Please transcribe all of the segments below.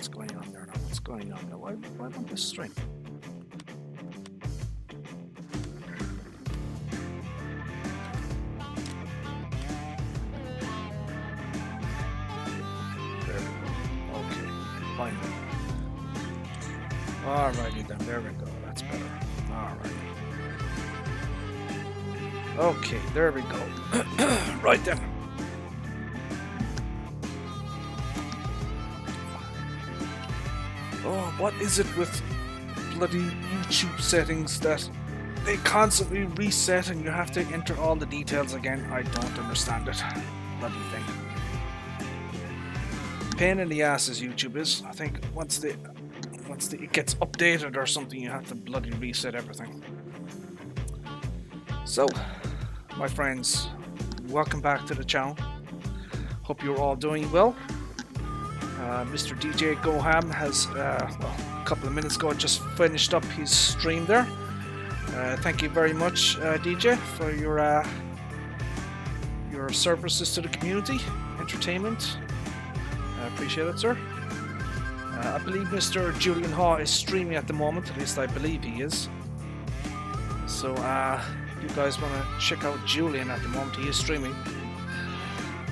what's going on there now? What's going on there? Why won't this string? There we go. Okay, finally. Alrighty then, there we go. That's better. Alright. Okay, there we go. Right then. Oh, what is it with bloody YouTube settings that they constantly reset and you have to enter all the details again? I don't understand it. Bloody thing. Pain in the ass as YouTube is. I think once it gets updated or something, you have to bloody reset everything. So, my friends, welcome back to the channel. Hope you're all doing well. Mr. DJ Goham has, well, a couple of minutes ago, just finished up his stream there. Thank you very much, DJ, for your services to the community, entertainment. I appreciate it, sir. I believe Mr. Julian Haw is streaming at the moment, at least I believe he is. So, if you guys want to check out Julian at the moment, he is streaming.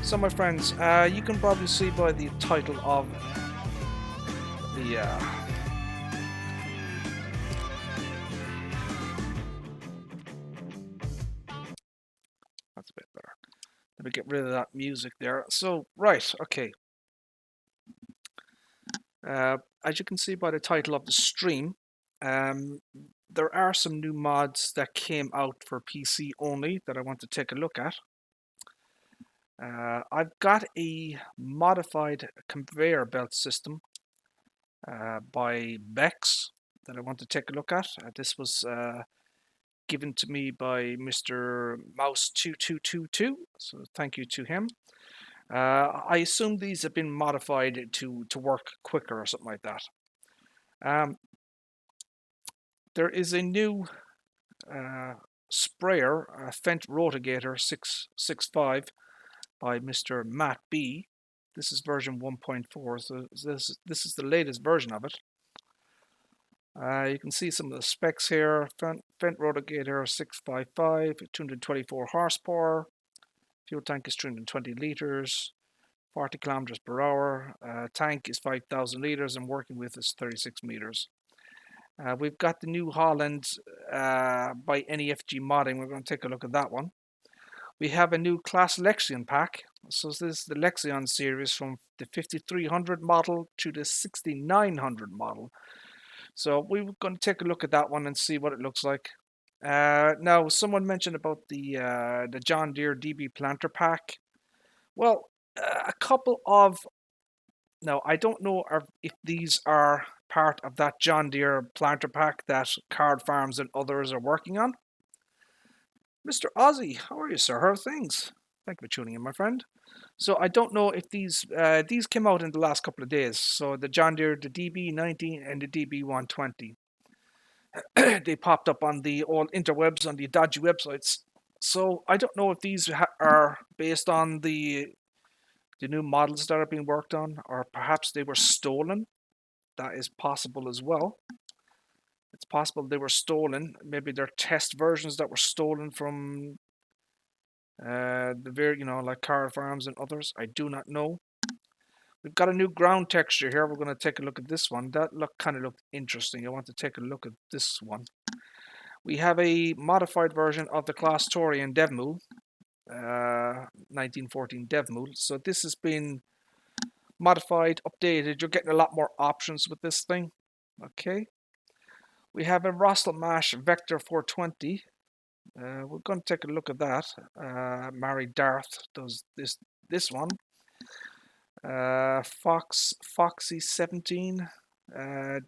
So my friends, you can probably see by the title of the that's a bit better. Let me get rid of that music there. So right, okay. As you can see by the title of the stream, there are some new mods that came out for PC only that I want to take a look at. I've got a modified conveyor belt system by Bex that I want to take a look at. This was given to me by Mr. Mouse2222, so thank you to him. I assume these have been modified to work quicker or something like that. There is a new sprayer, Fendt Rotigator 665 by Mr. Matt B. This is version 1.4, so this is the latest version of it. You can see some of the specs here. Fendt Rotigator 655, 224 horsepower. Fuel tank is 320 liters, 40 kilometers per hour. Tank is 5,000 liters and working width is 36 meters. We've got the New Holland by NEFG modding. We're going to take a look at that one. We have a new class Lexion pack. So this is the Lexion series from the 5300 model to the 6900 model. So we're going to take a look at that one and see what it looks like. Now, someone mentioned about the John Deere DB planter pack. Well, a couple of... Now, I don't know if these are part of that John Deere planter pack that Card Farms and others are working on. Mr. Ozzy, how are you, sir? How are things? Thank you for tuning in, my friend. So I don't know if these came out in the last couple of days. So the John Deere, the DB19 and the DB120. They popped up on the old interwebs, on the dodgy websites. So I don't know if these are based on the new models that are being worked on, or perhaps they were stolen. That is possible as well. It's possible they were stolen. Maybe they're test versions that were stolen from like Card Farms and others. I do not know. We've got a new ground texture here. We're going to take a look at this one. That kind of looked interesting. I want to take a look at this one. We have a modified version of the Class Torian DevMool, 1914 DevMool. So this has been modified, updated. You're getting a lot more options with this thing. Okay. We have a Rostelmash Vector 420. We're going to take a look at that. Mary Darth does this one. Foxy 17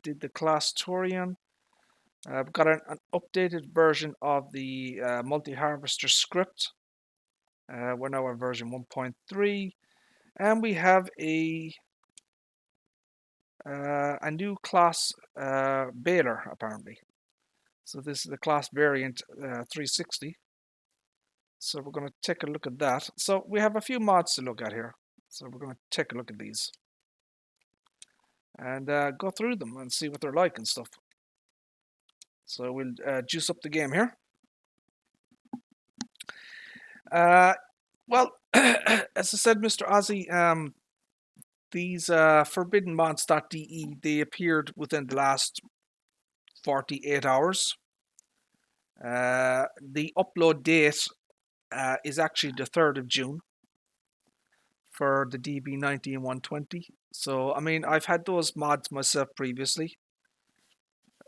did the Class Torian. We've got an updated version of the multi-harvester script. We're now on version 1.3, and we have a new class baler apparently. So this is the class variant 360. So we're going to take a look at that. So we have a few mods to look at here. So we're going to take a look at these. and go through them and see what they're like and stuff. So we'll juice up the game here. Well, as I said, Mr. Ozzy, these forbidden mods.de, they appeared within the last 48 hours. The upload date is actually the 3rd of June for the DB19 120. So, I mean, I've had those mods myself previously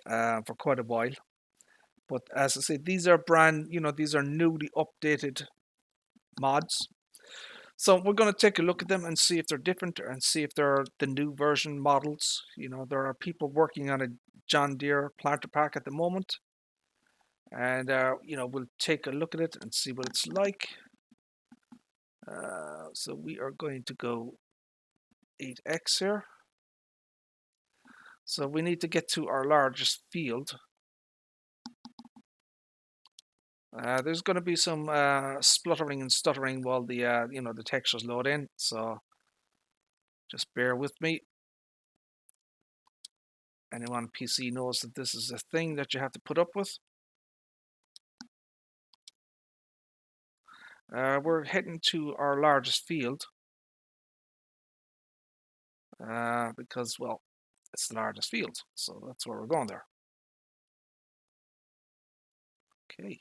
for quite a while. But as I say, these are these are newly updated mods. So we're going to take a look at them and see if they're different and see if they're the new version models. You know, there are people working on a John Deere planter pack at the moment. And, we'll take a look at it and see what it's like. So we are going to go 8x here. So we need to get to our largest field. There's going to be some spluttering and stuttering while the the textures load in, so just bear with me. Anyone on PC knows that this is a thing that you have to put up with. We're heading to our largest field because, well, it's the largest field, so that's where we're going there. Okay.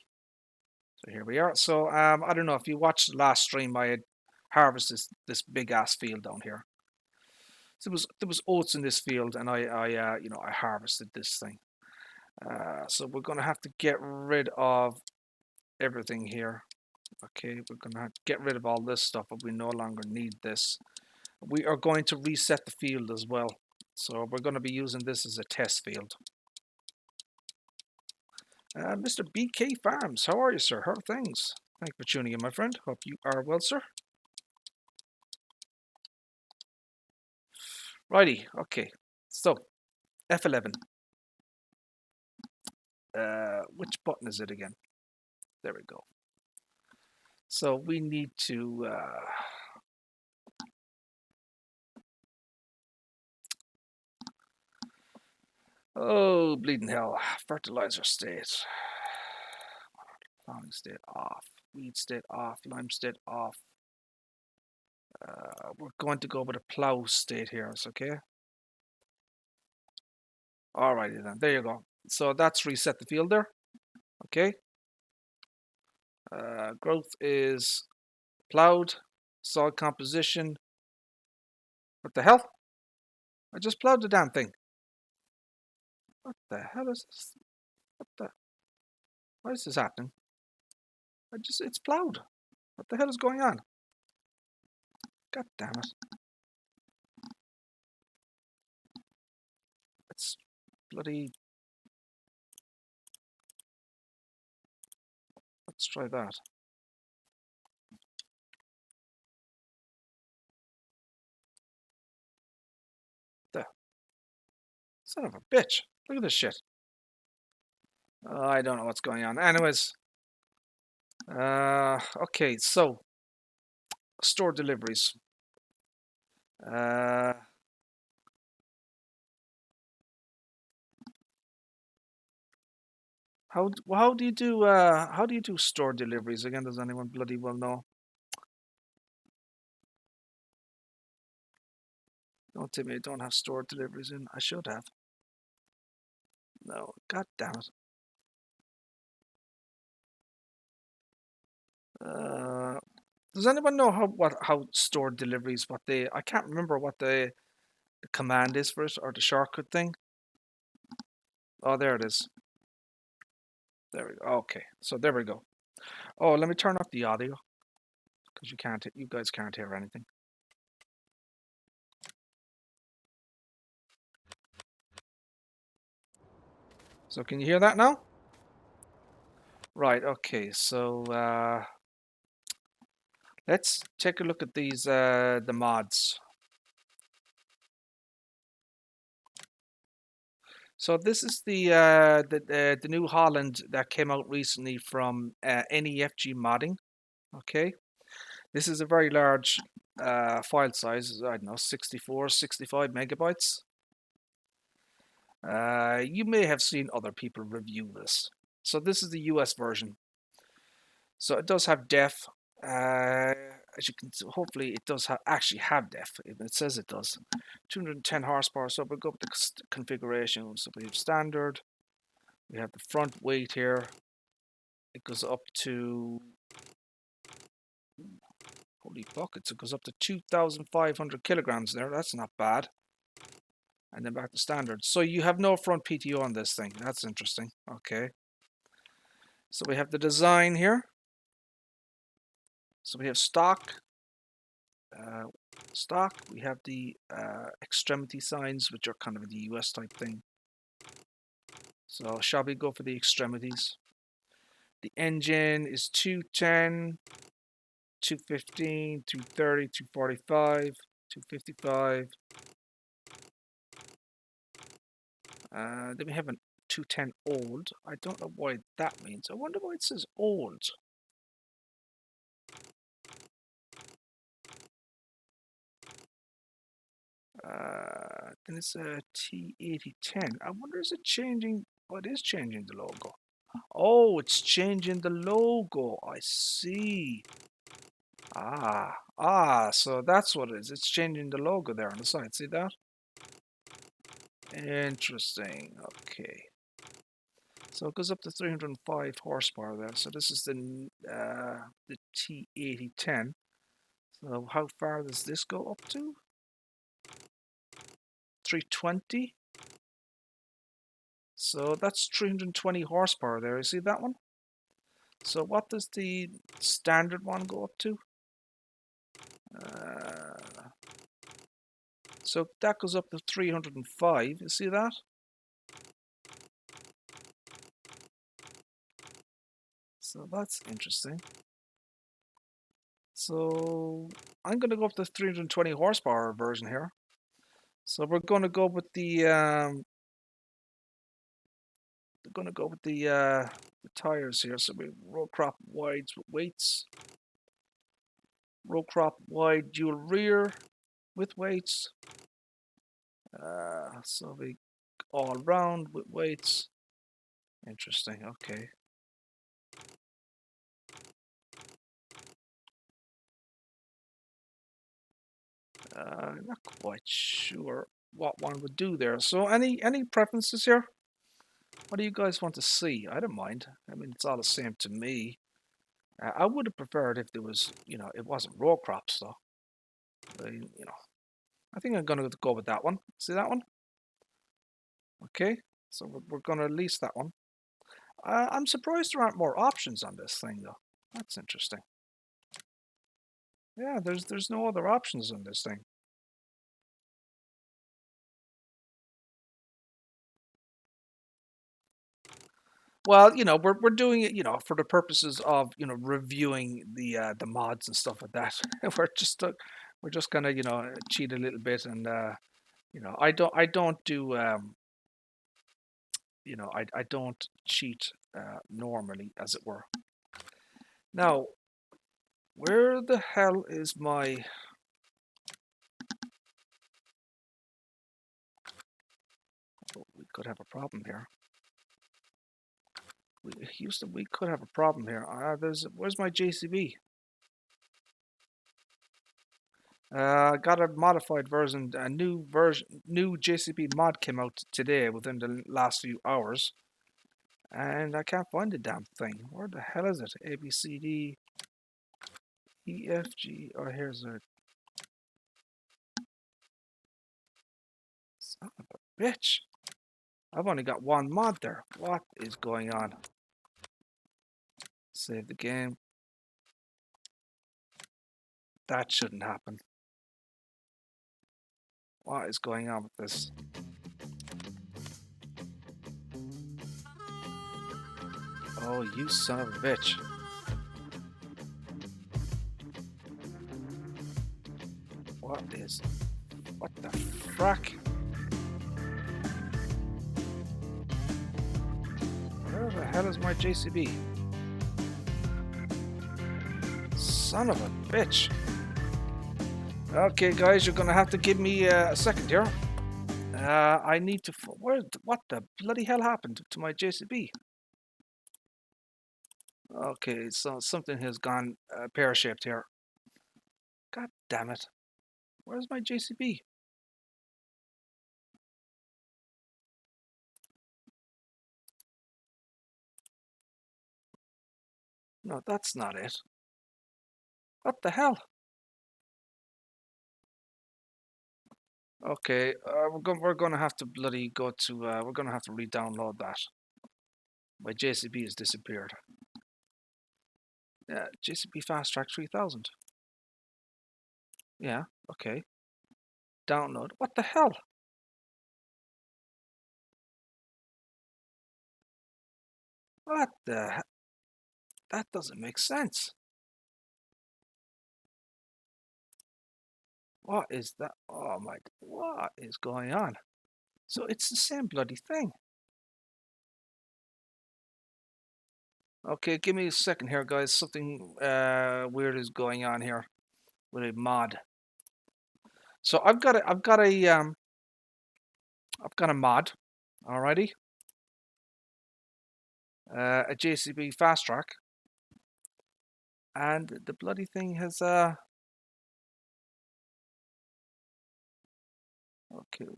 So here we are. So I don't know if you watched the last stream. I had harvested this big ass field down here. So there was oats in this field, and I harvested this thing. So we're gonna have to get rid of everything here. Okay, we're gonna have to get rid of all this stuff, but we no longer need this. We are going to reset the field as well. So we're going to be using this as a test field. Mr. BK Farms, how are you, sir? How are things? Thank you for tuning in, my friend. Hope you are well, sir. Righty, okay. So, F11. Which button is it again? There we go. So we need to... oh, bleeding hell. Fertilizer state. Plowing state off. Weed state off. Lime state off. We're going to go with a plow state here, it's okay? Alrighty then, there you go. So that's reset the field there. Okay. Growth is plowed. Soil composition. What the hell? I just plowed the damn thing. What the hell is this? What the? Why is this happening? It's plowed. What the hell is going on? God damn it. It's bloody... Let's try that. There. Son of a bitch. Look at this shit. I don't know what's going on. Anyways. Okay, so. Store deliveries. How do you do store deliveries again? Does anyone bloody well know? Don't tell me I don't have store deliveries in. I should have. No, god damn it. Does anyone know how store deliveries? I can't remember what the command is for it, or the shortcut thing. Oh, there it is. There we go. Okay, so there we go. Oh, let me turn off the audio because you guys can't hear anything. So can you hear that now? Right. Okay. So let's take a look at these the mods. So this is the New Holland that came out recently from NEFG Modding. Okay, this is a very large file size. I don't know, 64, 65 megabytes. You may have seen other people review this. So this is the US version. So it does have def. As you can see, hopefully it does actually have def. It says it does. 210 horsepower. So we'll go with the configuration. So we have standard. We have the front weight here. It goes up to, holy buckets, it goes up to 2,500 kilograms there. That's not bad. And then back to standard. So you have no front PTO on this thing. That's interesting. Okay. So we have the design here. So we have stock. We have the extremity signs, which are kind of the US type thing. So shall we go for the extremities? The engine is 210, 215, 230, 245, 255. Then we have a 210 old. I don't know why that means. I wonder why it says old. Then it's a T8010. I wonder, is it changing? Oh, it is changing the logo. Oh, it's changing the logo. I see. So that's what it is. It's changing the logo there on the side. See that? Interesting. Okay. So it goes up to 305 horsepower there. So this is the T8010. So how far does this go up to? 320. So that's 320 horsepower there. You see that one? So what does the standard one go up to? So that goes up to 305. You see that? So that's interesting. So I'm going to go up to the 320 horsepower version here. So we're going to go with the the tires here. So we row crop wides with weights, row crop wide dual rear with weights. So we all round with weights. Interesting. Okay. Not quite sure what one would do there. So any preferences here? What do you guys want to see? I don't mind. I mean, it's all the same to me. I would have preferred if there was, it wasn't row crops though. I think I'm gonna go with that one. See that one? Okay, so we're gonna lease that one. I'm surprised there aren't more options on this thing though. That's interesting. Yeah, there's no other options on this thing. Well, we're doing it, for the purposes of, reviewing the mods and stuff like that. we're just gonna, cheat a little bit, and I don't do, I don't cheat normally, as it were. Now, where the hell is my? Oh, we could have a problem here. Houston, we could have a problem here. Where's my JCB? Got a modified version, a new JCB mod came out today within the last few hours, and I can't find the damn thing. Where the hell is it? A, B, C, D, E, F, G. Oh, here's a son of a bitch. I've only got one mod there. What is going on? Save the game. That shouldn't happen. What is going on with this? Oh, you son of a bitch. What the frack? Where the hell is my JCB? Son of a bitch. Okay, guys, you're gonna have to give me a second here. I need to. What the bloody hell happened to my JCB? Okay, so something has gone pear-shaped here. God damn it! Where's my JCB? No, that's not it. What the hell? Okay, we're gonna have to bloody go to. We're gonna have to re-download that. My JCB has disappeared. Yeah, JCB Fast Track 3000. Yeah, okay. Download. What the hell? What the hell? That doesn't make sense. What is that? Oh my, what is going on? So it's the same bloody thing. Okay, give me a second here, guys. Something weird is going on here with a mod. So I've got a mod, alrighty. A JCB Fast Track, and the bloody thing has okay,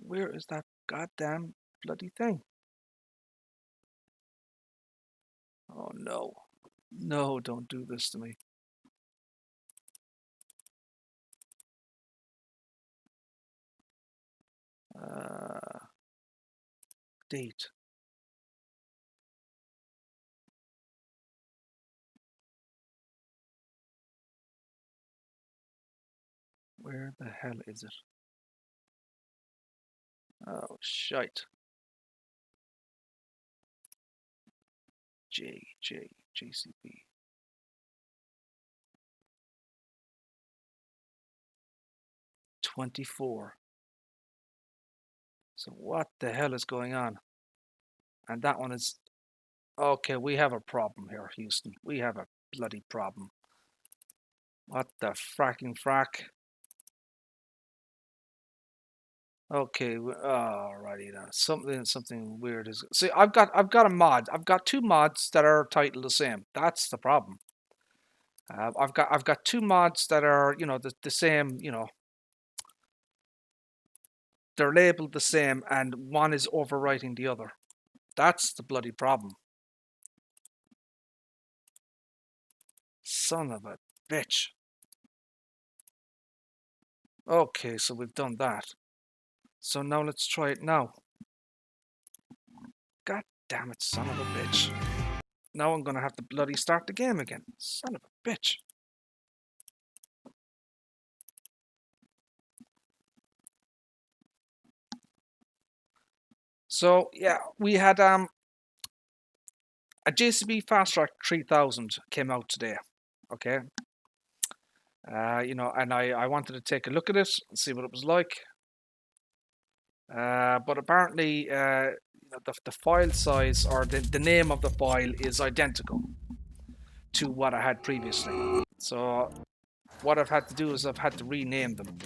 where is that goddamn bloody thing? Oh no. No, don't do this to me. Date. Where the hell is it? Oh, shite. JCB. $24. So what the hell is going on? And that one is... Okay, we have a problem here, Houston. We have a bloody problem. What the fracking frack? Okay, alrighty then. Something weird is. See, I've got a mod. I've got two mods that are titled the same. That's the problem. I've got two mods that are, you know, the same, you know, they're labeled the same, and one is overwriting the other. That's the bloody problem. Son of a bitch. Okay, so we've done that. So now let's try it now. God damn it, son of a bitch. Now I'm gonna have to bloody start the game again. Son of a bitch. So yeah, we had a JCB Fast Track 3000 came out today. Okay. You know, and I wanted to take a look at it and see what it was like. But apparently, the file size or the name of the file is identical to what I had previously. So what I've had to do is I've had to rename them.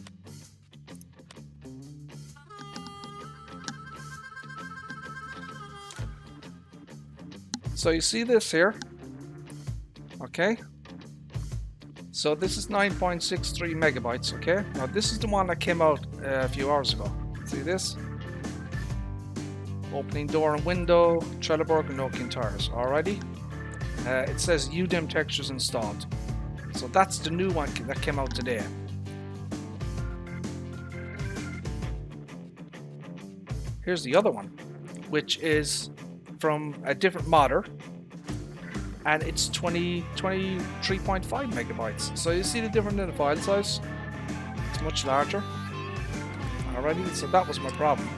So you see this here, okay? So this is 9.63 megabytes, okay? Now this is the one that came out a few hours ago. See this? Opening door and window, Trelleborg and Nokian tires, alrighty? It says UDIM textures installed. So that's the new one that came out today. Here's the other one, which is from a different modder, and it's 23.5 megabytes. So you see the difference in the file size? It's much larger. Alrighty, so that was my problem.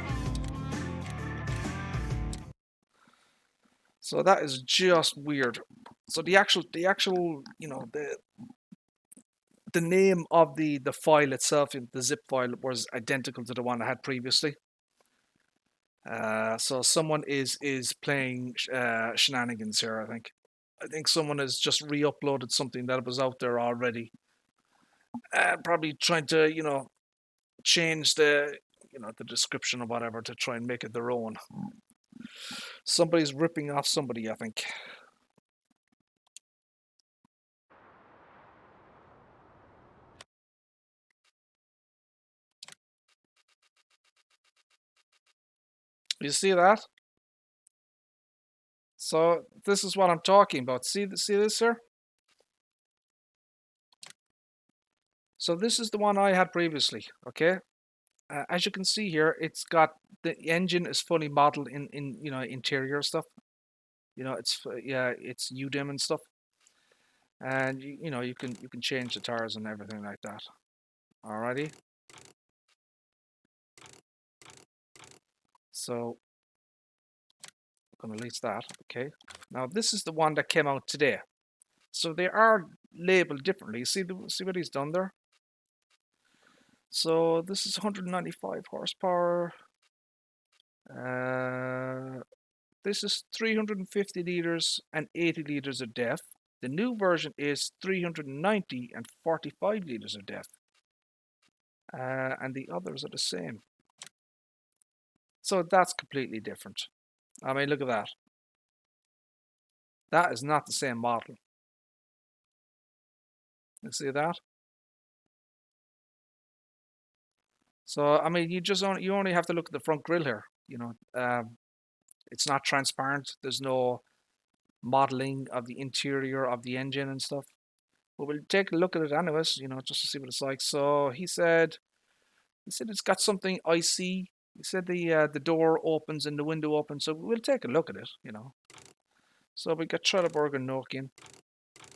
So that is just weird. So the actual, you know, the name of the file itself, the zip file, was identical to the one I had previously. So someone is playing shenanigans here, I think. I think someone has just re-uploaded something that was out there already. Probably trying to, you know, change the you know, the description or whatever to try and make it their own. Somebody's ripping off somebody, I think. You see that? So this is what I'm talking about. See this here? So this is the one I had previously, okay? As you can see here, it's got the engine is fully modeled in you know, interior stuff. You know, it's yeah, it's UDIM and stuff. And you know, you can change the tires and everything like that. Alrighty. So I'm gonna release that. Okay. Now this is the one that came out today. So they are labeled differently. See what he's done there? So this is 195 horsepower. This is 350 liters and 80 liters of depth. The new version is 390 and 45 liters of depth. And the others are the same. So that's completely different. I mean, look at that. That is not the same model. You see that? So I mean, you only have to look at the front grille here. You know, it's not transparent. There's no modeling of the interior of the engine and stuff. But we'll take a look at it anyways. You know, just to see what it's like. So he said it's got something icy. He said the door opens and the window opens. So we'll take a look at it. You know. So we got Trelleborg and Nokian.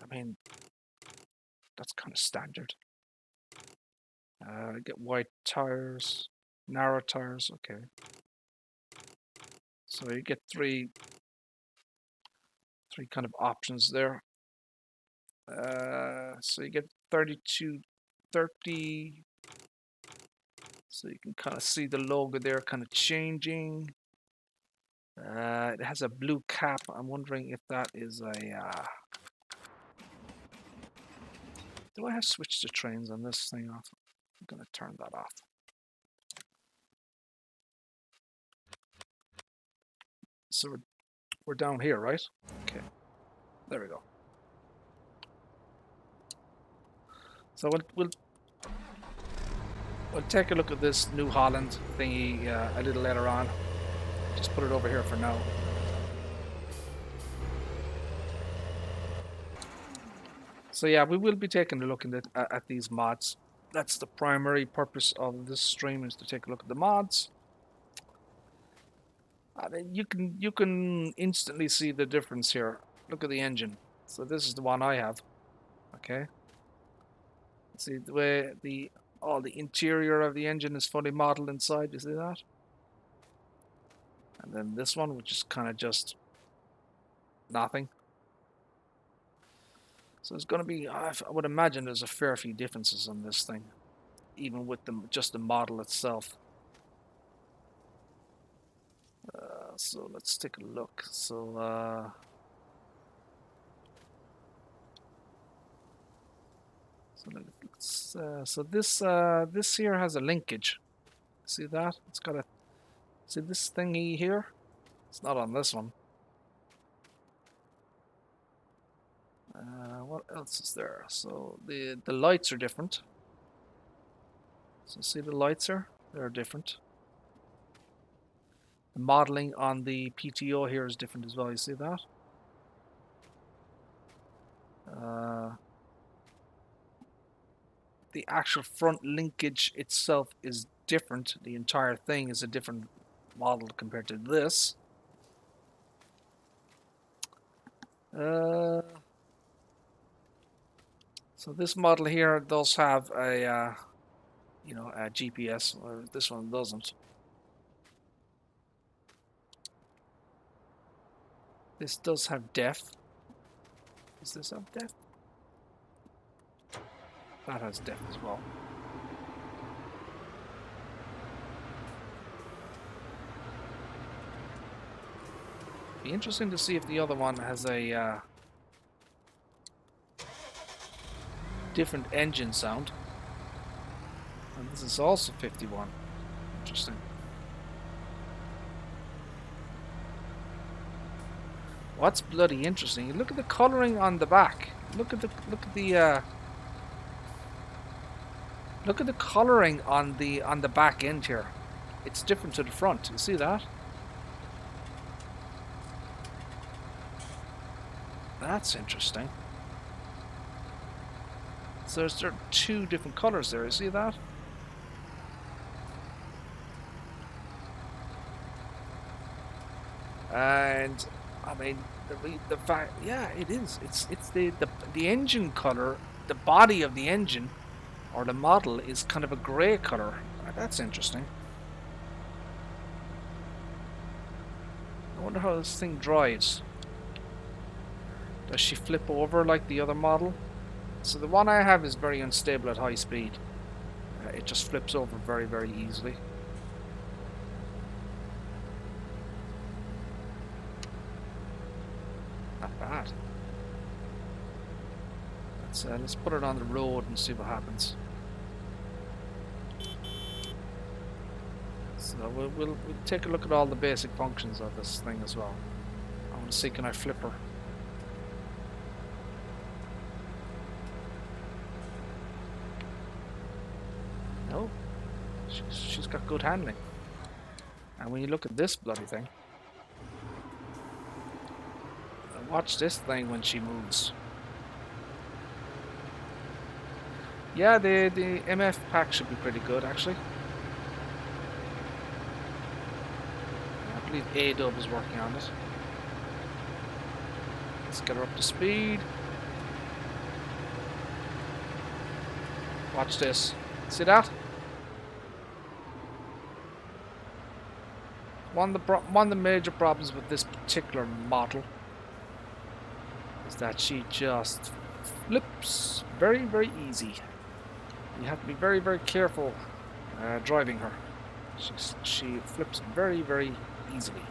I mean, that's kind of standard. Get wide tires, narrow tires. Okay. So you get three kind of options there. So you get 32, 30. So you can kind of see the logo there kind of changing. It has a blue cap. I'm wondering if that is a... do I have switched the trains on this thing off? I'm going to turn that off. So we're down here, right? Okay. There we go. So we'll take a look at this New Holland thingy a little later on. Just put it over here for now. So yeah, we will be taking a look at these mods. That's the primary purpose of this stream, is to take a look at the mods. I mean, you can instantly see the difference here. Look at the engine. So this is the one I have. Okay. See the way all the interior of the engine is fully modeled inside. You see that? And then this one, which is kind of just nothing. So there's going to be, I would imagine there's a fair few differences on this thing, even with just the model itself. So let's take a look. So so this here has a linkage. See that? It's got a, see this thingy here? It's not on this one. What else is there? So the lights are different. So see the lights here? They're different. The modeling on the PTO here is different as well. You see that? The actual front linkage itself is different. The entire thing is a different model compared to this. So this model here does have a, you know, a GPS, or this one doesn't. This does have depth. Does this have depth? That has depth as well. Be interesting to see if the other one has a different engine sound. And this is also 51. interesting. What's bloody interesting? Look at the coloring on the back. Look at the coloring on the back end here. It's different to the front. You see that? That's interesting. So there's two different colors there. You see that? And I mean, the fact, yeah, it is. It's the engine color, the body of the engine, or the model is kind of a grey color. That's interesting. I wonder how this thing drives. Does she flip over like the other model? So the one I have is very unstable at high speed. It just flips over very, very easily. Not bad. Let's put it on the road and see what happens. So we'll take a look at all the basic functions of this thing as well. I want to see, can I flip her? No, she's got good handling. And when you look at this bloody thing, watch this thing when she moves. Yeah, the MF pack should be pretty good actually. I believe A-Dub is working on it. Let's get her up to speed. Watch this. See that? One of the major problems with this particular model is that she just flips very, very easy. You have to be very, very careful driving her. She flips very, very easily.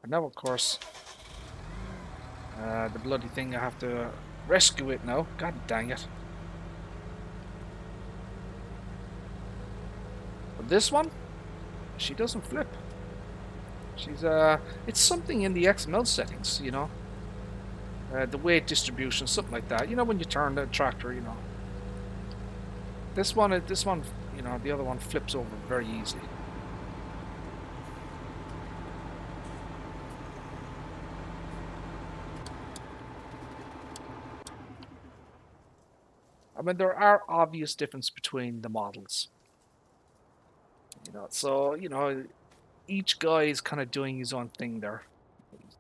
And now, of course, the bloody thing, I have to rescue it now. God dang it. But this one, she doesn't flip. She's it's something in the XML settings, you know. The weight distribution, something like that. You know, when you turn the tractor, you know. This one, you know, the other one flips over very easily. I mean, there are obvious differences between the models. You know, so, you know, each guy is kind of doing his own thing there.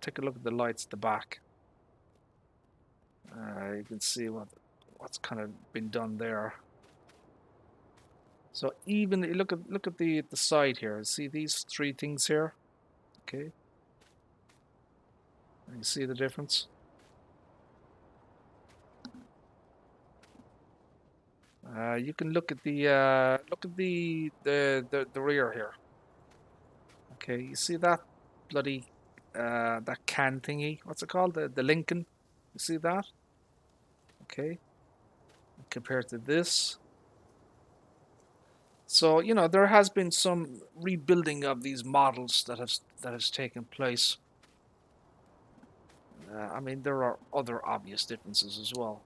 Take a look at the lights at the back. You can see what's kind of been done there. So even look at the side here. See these three things here? Okay. You see the difference? You can look at the rear here. Okay, you see that bloody that can thingy? What's it called? The Lincoln. You see that? Okay. Compared to this. So, you know, there has been some rebuilding of these models that has taken place. I mean, there are other obvious differences as well.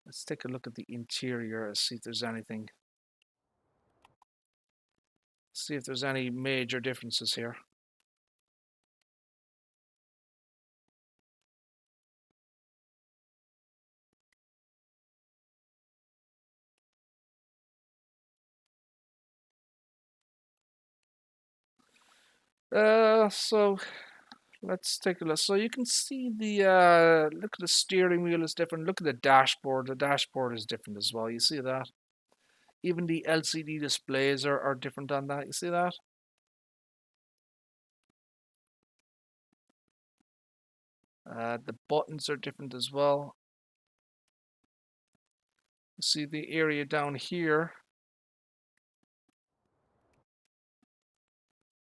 Let's take a look at the interior and see if there's anything. See if there's any major differences here. So let's take a look. So you can see the look at the steering wheel is different. Look at the dashboard. The dashboard is different as well. You see that? Even the LCD displays are different on that. You see that? The buttons are different as well. You see the area down here.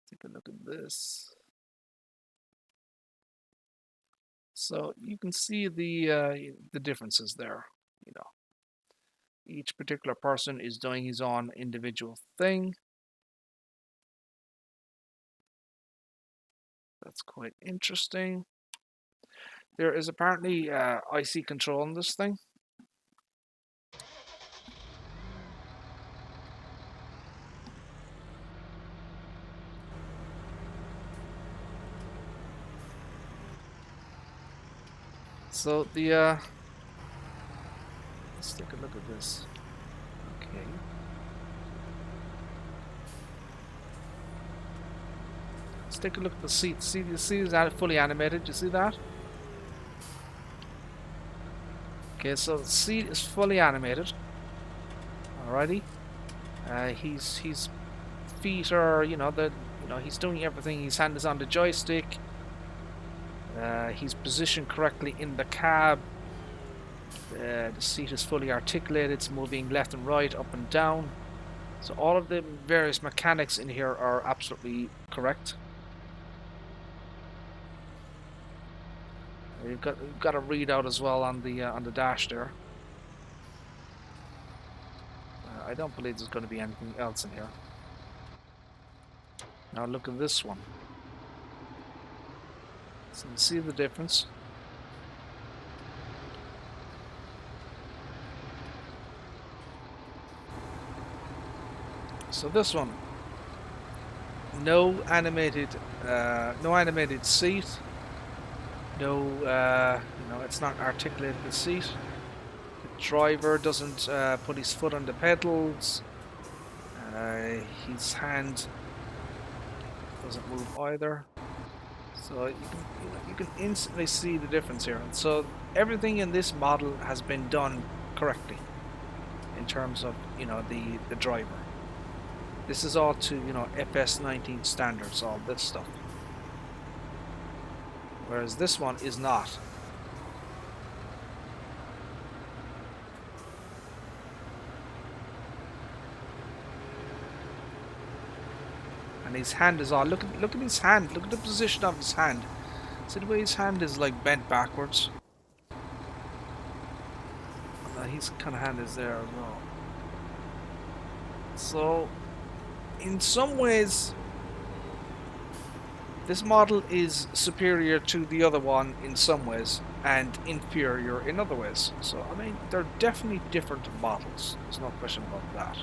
Take a look at this. So you can see the differences there, you know. each particular person is doing his own individual thing. That's quite interesting. There is apparently IC control on this thing. So the let's take a look at this. Okay. Let's take a look at the seat. See, the seat is fully animated. You see that? Okay, so the seat is fully animated. Alrighty. His feet are, he's doing everything. His hand is on the joystick. He's positioned correctly in the cab. The seat is fully articulated. It's moving left and right, up and down. So all of the various mechanics in here are absolutely correct. You've got a readout as well on the dash there. I don't believe there's going to be anything else in here. Now look at this one. So you see the difference. So this one, no animated seat. No, it's not articulated the seat. The driver doesn't put his foot on the pedals. His hand doesn't move either. So you can instantly see the difference here. And so everything in this model has been done correctly in terms of the driver. This is all to FS19 standards, all this stuff. Whereas this one is not. And his hand is all. Look at his hand. Look at the position of his hand. See the way his hand is like bent backwards. And his kind of hand is there as well. So, in some ways, this model is superior to the other one in some ways, and inferior in other ways. So, I mean, they're definitely different models. There's no question about that.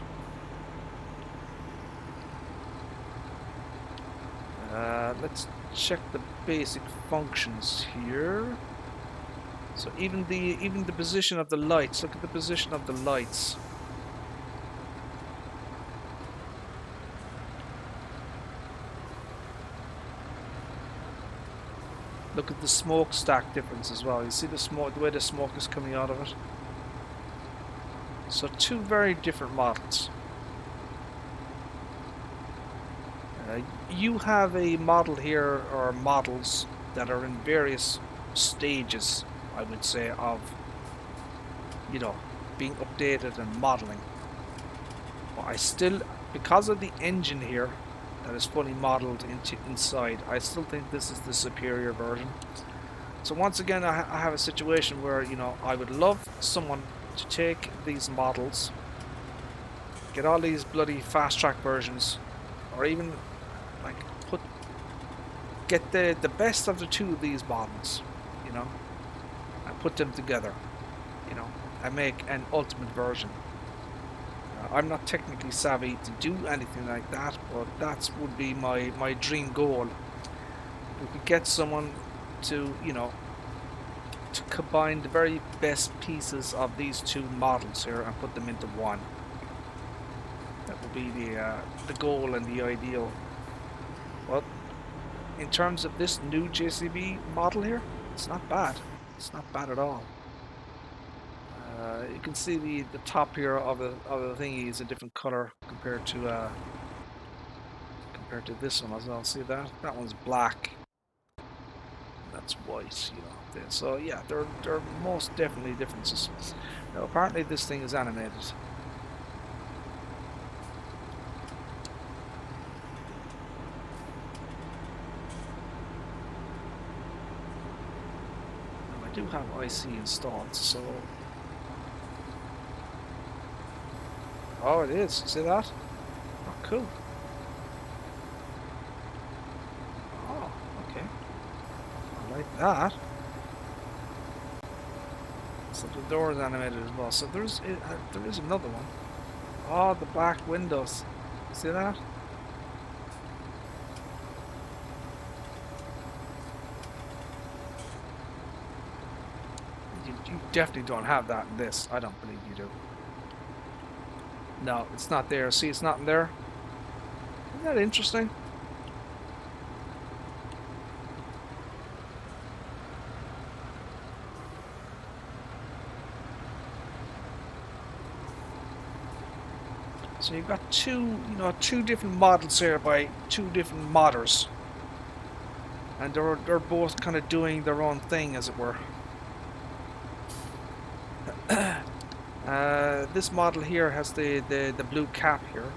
Let's check the basic functions here. So even the position of the lights. Look at the position of the lights. Look at the smokestack difference as well. You see the smoke, the way the smoke is coming out of it. So two very different models. You have a model here, or models, that are in various stages, I would say, of being updated and modeling. But I still, because of the engine here that is fully modeled inside, I still think this is the superior version. So once again, I have a situation where I would love someone to take these models, get all these bloody fast track versions, or even like get the best of the two of these models, and put them together, and make an ultimate version. I'm not technically savvy to do anything like that, but that would be my dream goal. We could get someone to to combine the very best pieces of these two models here and put them into one. That would be the goal and the ideal. But in terms of this new JCB model here, it's not bad. It's not bad at all. You can see the top here of the thingy is a different color compared to this one as well. See that? That one's black. That's white, So yeah, there are most definitely differences. Now apparently this thing is animated. Now I do have IC installed, so Oh, it is. See that? Oh, cool. Oh, okay. I like that. So the door is animated as well. So there is another one. Oh, the black windows. See that? You definitely don't have that in this. I don't believe you do. No, it's not there. See, it's not in there. Isn't that interesting? So you've got two different models here by two different modders, and they're both kind of doing their own thing, as it were. This model here has the blue cap here,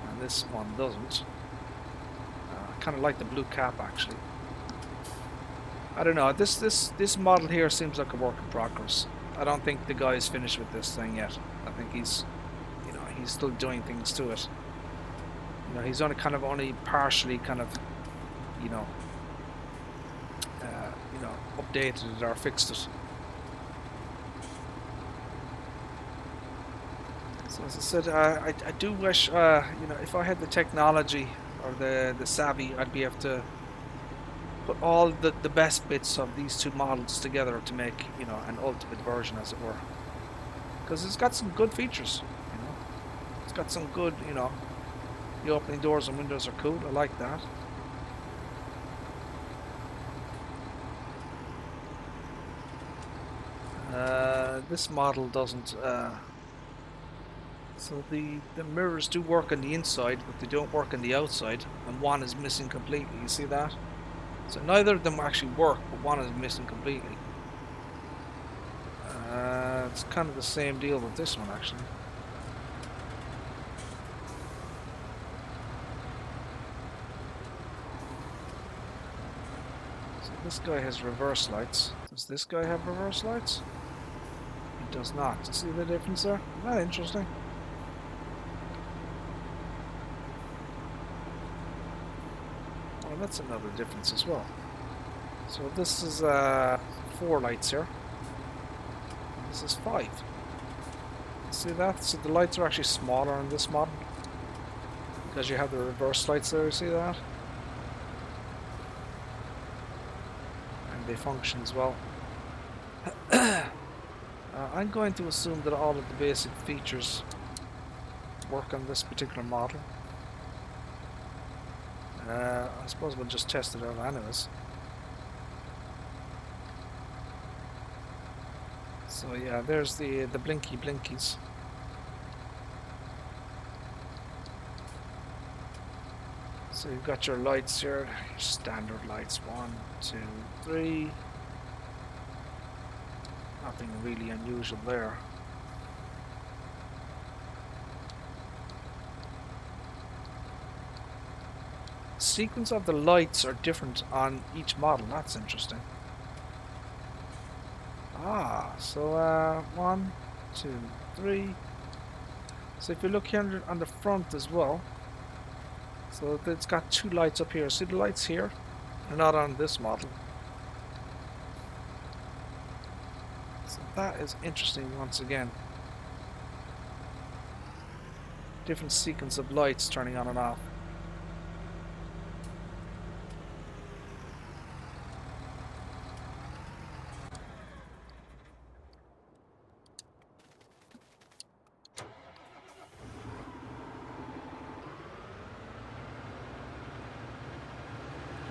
and this one doesn't. I kind of like the blue cap actually. I don't know. This model here seems like a work in progress. I don't think the guy is finished with this thing yet. I think he's still doing things to it. He's only partially updated it or fixed it. So as I said, I do wish if I had the technology or the savvy, I'd be able to put all the best bits of these two models together to make an ultimate version, as it were, because it's got some good features. It's got some good, the opening doors and windows are cool. I like that. This model doesn't. So the mirrors do work on the inside, but they don't work on the outside, and one is missing completely. You see that? So neither of them actually work, but one is missing completely. It's kind of the same deal with this one, actually. So this guy has reverse lights. Does this guy have reverse lights? He does not. See the difference there? Isn't that interesting? Well, that's another difference as well. So this is 4 lights here. This is 5. See that? So the lights are actually smaller on this model because you have the reverse lights there. You see that? And they function as well. I'm going to assume that all of the basic features work on this particular model. I suppose we'll just test it out anyways. So yeah, there's the blinky blinkies. So you've got your lights here, your standard lights, 1, 2, 3. Nothing really unusual there. Sequence of the lights are different on each model. That's interesting. So 1, 2, 3. So if you look here on the front as well, so it's got 2 lights up here. See the lights here? They're not on this model. So that is interesting once again. Different sequence of lights turning on and off.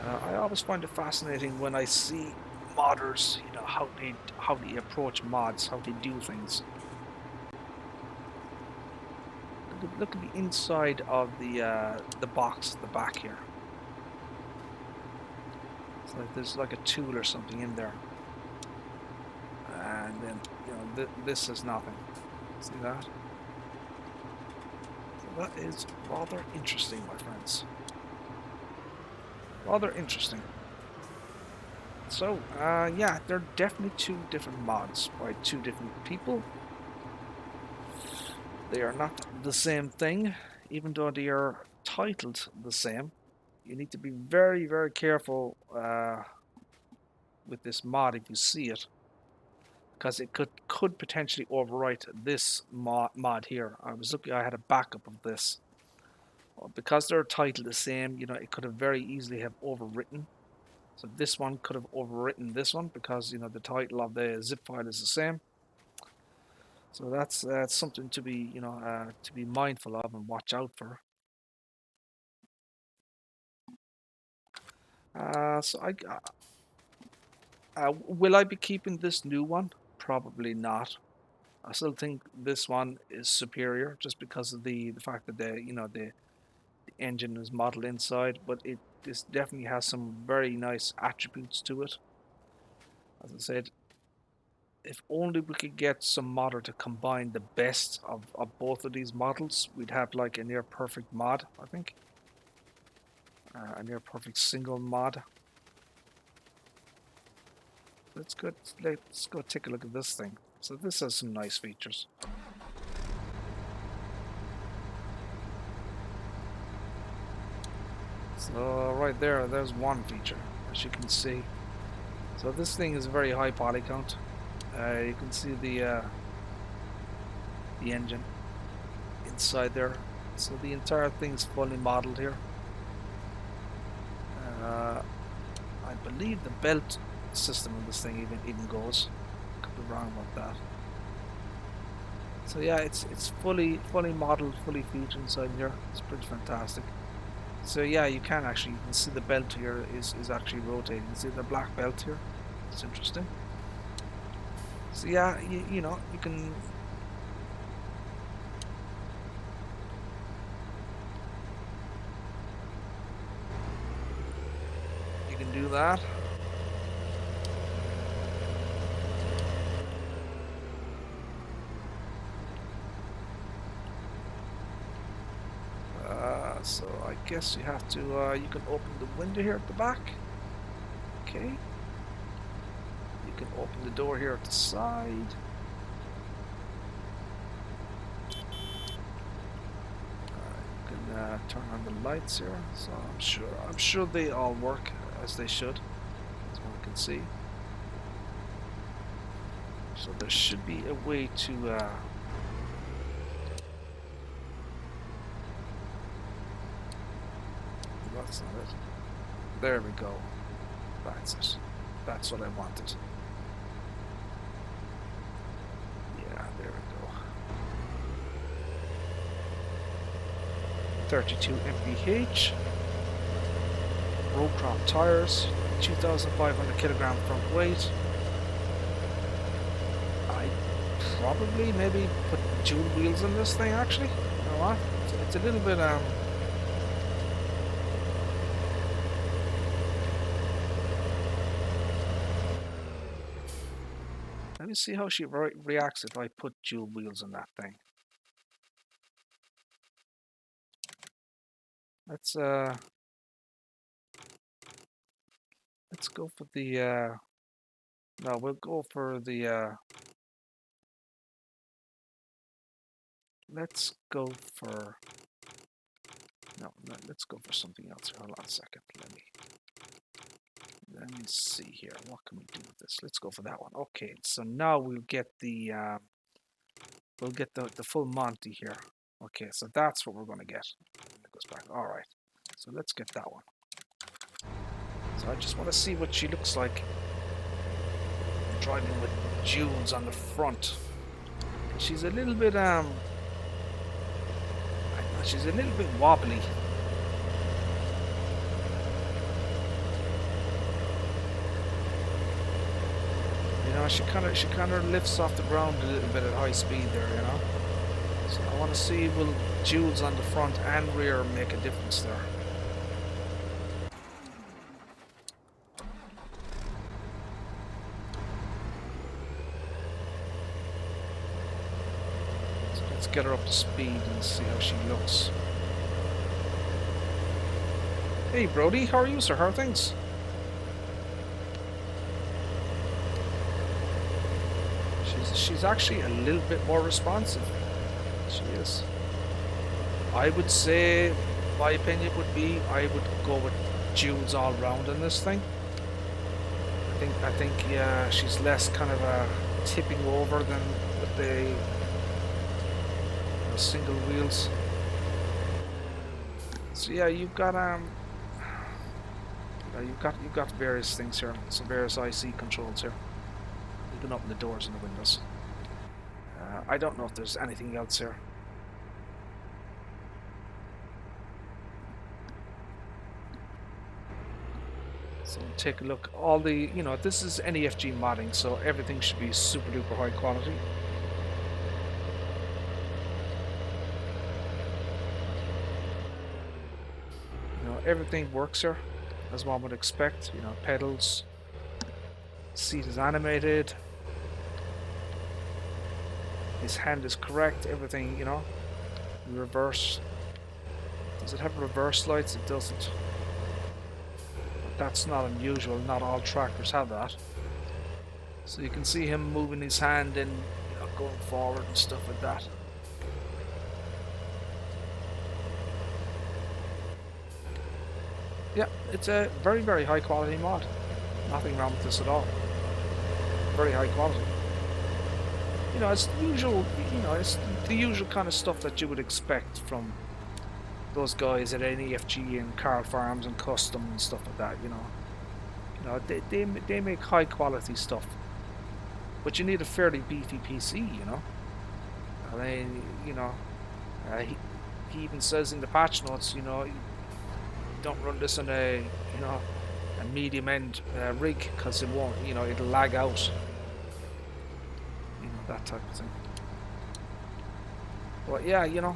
I always find it fascinating when I see modders, how they approach mods, how they do things. Look at the inside of the box at the back here. It's like there's like a tool or something in there, and then this is nothing. See that? So that is rather interesting, my friends. Rather interesting. So, yeah, they're definitely 2 different mods by 2 different people. They are not the same thing, even though they are titled the same. You need to be very, very careful with this mod if you see it, because it could potentially overwrite this mod here. I was looking, I had a backup of this. Because they're titled the same, you know, it could have very easily have overwritten. So this one could have overwritten this one because, you know, the title of the zip file is the same. So that's something to be, you know, to be mindful of and watch out for. So will I be keeping this new one? Probably not. I still think this one is superior just because of the fact that the engine is modeled inside, but this definitely has some very nice attributes to it. As I said, if only we could get some modder to combine the best of both of these models, we'd have like a near perfect mod, I think. A near perfect single mod. Let's go take a look at this thing. So this has some nice features. So right there's one feature, as you can see. So this thing is a very high poly count. You can see the engine inside there. So the entire thing is fully modeled here. I believe the belt system of this thing even goes. Could be wrong about that. So yeah, it's fully modeled, fully featured inside here. It's pretty fantastic. So yeah, you can see the belt here is actually rotating. You see the black belt here? It's interesting. So yeah, you know, you can do that. So I guess you have to, you can open the window here at the back. Okay. You can open the door here at the side. You can turn on the lights here. So I'm sure they all work as they should, as one can see. So there should be a way to that's not it. There we go. That's it. That's what I wanted. Yeah, there we go. 32 mph. Row crop tires. 2,500 kilogram front weight. I probably maybe put dual wheels in this thing actually. You know what? It's a little bit let me see how she reacts if I put dual wheels on that thing. Let's go for the no, we'll go for the let's go for let's go for something else. Hold on a second. Let me see here. What can we do with this? Let's go for that one. Okay, so now we'll get the full Monty here. Okay, so that's what we're gonna get. It goes back. All right. So let's get that one. So I just want to see what she looks like driving with duals on the front. She's a little bit she's a little bit wobbly. She kind of lifts off the ground a little bit at high speed there, you know. So I want to see will duals on the front and rear make a difference there. So let's get her up to speed and see how she looks. Hey Brody, how are you, sir? How are things? She's actually a little bit more responsive. She is. I would say, my opinion would be, I would go with jewels all round in this thing. I think, yeah, she's less kind of tipping over than with the single wheels. So yeah, you've got you've got various things here, some various IC controls here. You can open the doors and the windows. I don't know if there's anything else here. So take a look. All the, you know, this is NEFG modding, so everything should be super duper high quality. You know, everything works here as one would expect. You know, pedals, seat is animated, his hand is correct, everything, you know. Reverse. Does it have reverse lights? It doesn't. But that's not unusual. Not all tractors have that. So you can see him moving his hand and, you know, going forward and stuff like that. Yeah, it's a very, very high quality mod. Nothing wrong with this at all. Very high quality. You know, it's the usual, you know, it's the usual kind of stuff that you would expect from those guys at NEFG and Carl Farms and Custom and stuff like that, you know. You know, they make high quality stuff. But you need a fairly beefy PC, you know. I mean, you know, he even says in the patch notes, you know, don't run this on a, you know, a medium end rig, because it won't, you know, it'll lag out. You know, that type of thing. But yeah, you know,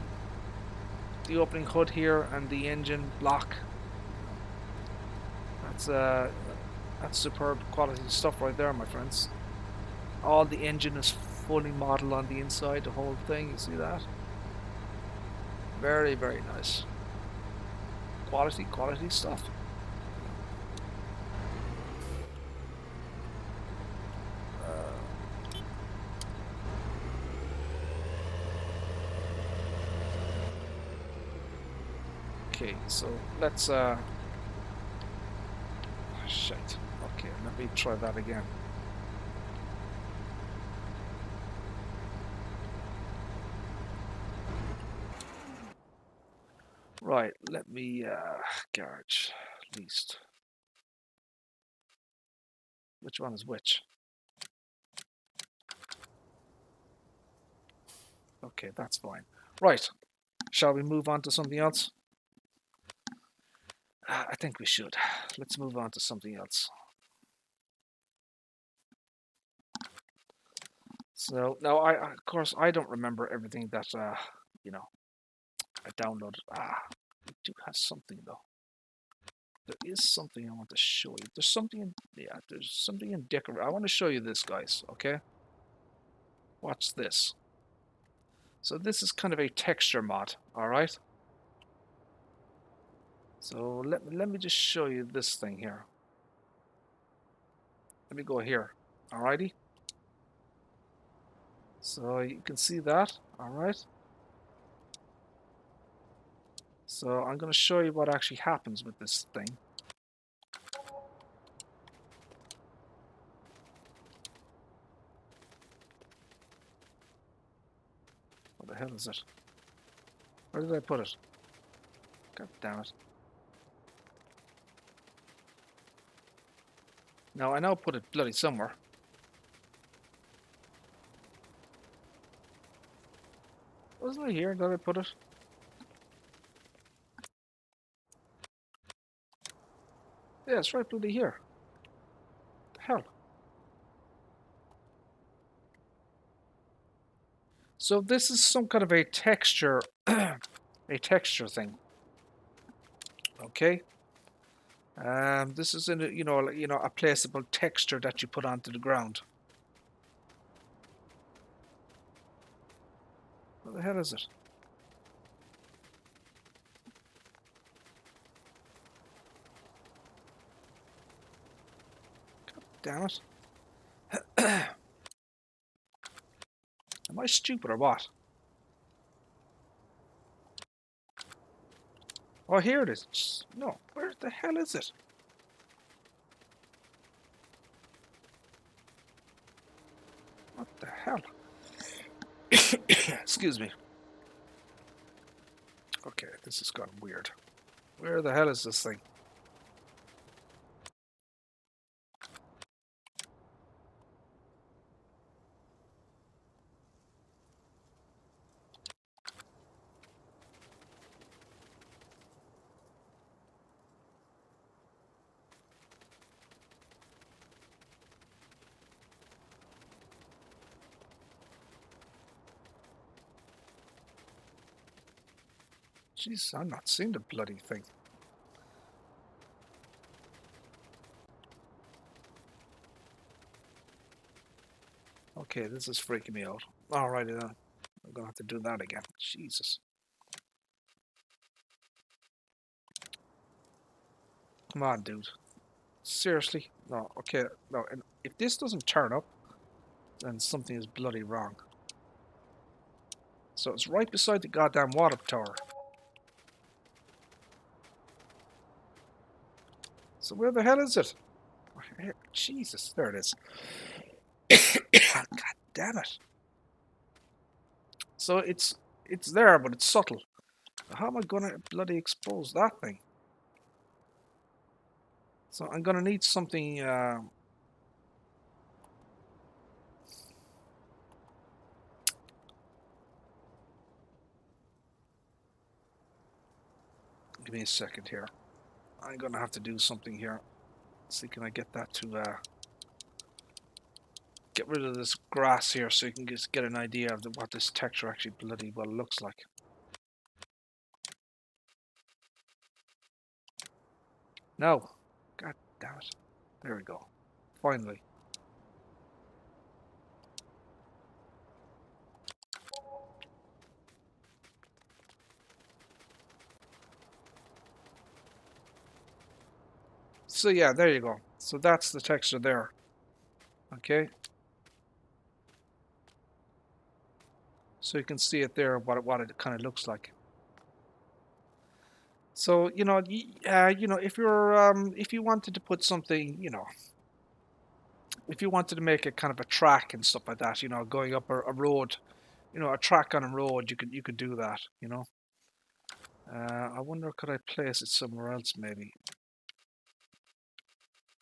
the opening hood here and the engine block, that's superb quality stuff right there, my friends. All the engine is fully modeled on the inside, the whole thing, you see that? Very, very nice. Quality stuff. Okay, so let's shit. Okay, let me try that again. Right, let me garage least. Which one is which? Okay, that's fine. Right, shall we move on to something else? I think we should. Let's move on to something else. So now, of course, I don't remember everything that you know, I downloaded. We do have something though. There is something I want to show you. There's something in, yeah, there's something in decor. I want to show you this, guys. Okay, watch this. So this is kind of a texture mod. All right. So let me just show you this thing here. Let me go here. Alrighty. So you can see that. All right. So I'm going to show you what actually happens with this thing. What the hell is it? Where did I put it? God damn it. Now I now put it bloody somewhere. Wasn't it here that I put it? Yeah, it's right bloody here. What the hell? So this is some kind of a texture, a texture thing. Okay. This is in a, you know, a placeable texture that you put onto the ground. What the hell is it? God damn it. Am I stupid or what? Oh, here it is. No, where the hell is it? What the hell? Excuse me. Okay, this has gotten weird. Where the hell is this thing? Jeez, I'm not seeing the bloody thing. Okay, this is freaking me out. Alrighty then. I'm gonna have to do that again. Jesus. Come on, dude. Seriously? No, okay, no, and if this doesn't turn up, then something is bloody wrong. So it's right beside the goddamn water tower. So where the hell is it? Here, Jesus, there it is. God damn it. So it's there, but it's subtle. How am I gonna bloody expose that thing? So I'm gonna need something. Give me a second here. I'm gonna have to do something here. See, can I get that to get rid of this grass here, so you can just get an idea of what this texture actually bloody well looks like. No, god damn it! There we go. Finally. So yeah, there you go. So that's the texture there. Okay. So you can see it there, what it kind of looks like. So you know, if you wanted to put something, if you wanted to make a kind of a track and stuff like that, going up a road, a track on a road, you could do that. I wonder, could I place it somewhere else? Maybe.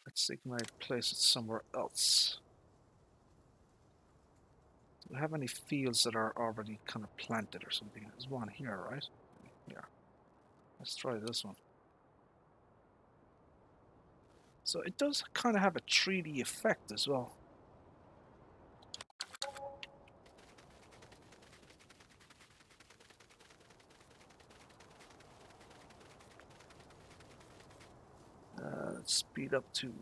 Let's see, can I place it somewhere else? Do we have any fields that are already kind of planted or something? There's one here, right? Yeah. Let's try this one. So it does kind of have a 3D effect as well. Let's speed up to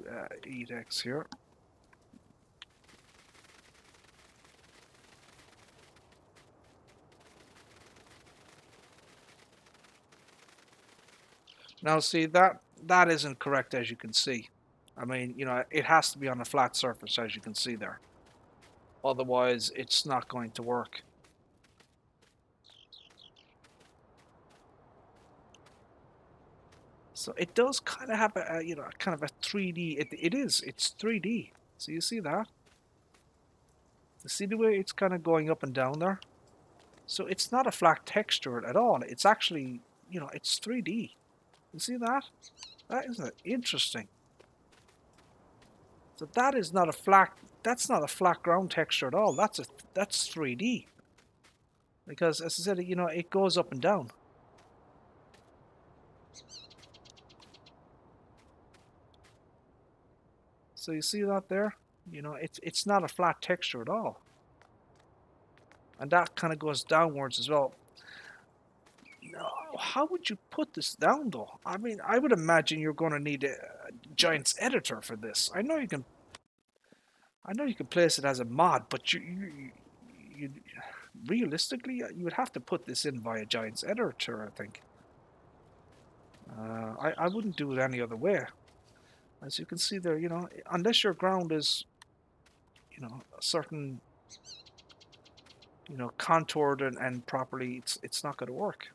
8x here. Now see, that isn't correct, as you can see. I mean, it has to be on a flat surface, as you can see there. Otherwise, it's not going to work. So it does kind of have a kind of a 3D. It's 3D. So you see that? You see the way it's kind of going up and down there? So it's not a flat texture at all. It's actually, it's 3D. You see that? That isn't it interesting. So that is not a flat. That's not a flat ground texture at all. That's 3D. Because as I said, it goes up and down. So you see that there? It's not a flat texture at all. And that kind of goes downwards as well. No, how would you put this down though? I mean, I would imagine you're going to need a Giants editor for this. I know you can place it as a mod, but you realistically, you would have to put this in via Giants editor, I think. I wouldn't do it any other way. As you can see there, unless your ground is, a certain, contoured and properly, it's not going to work.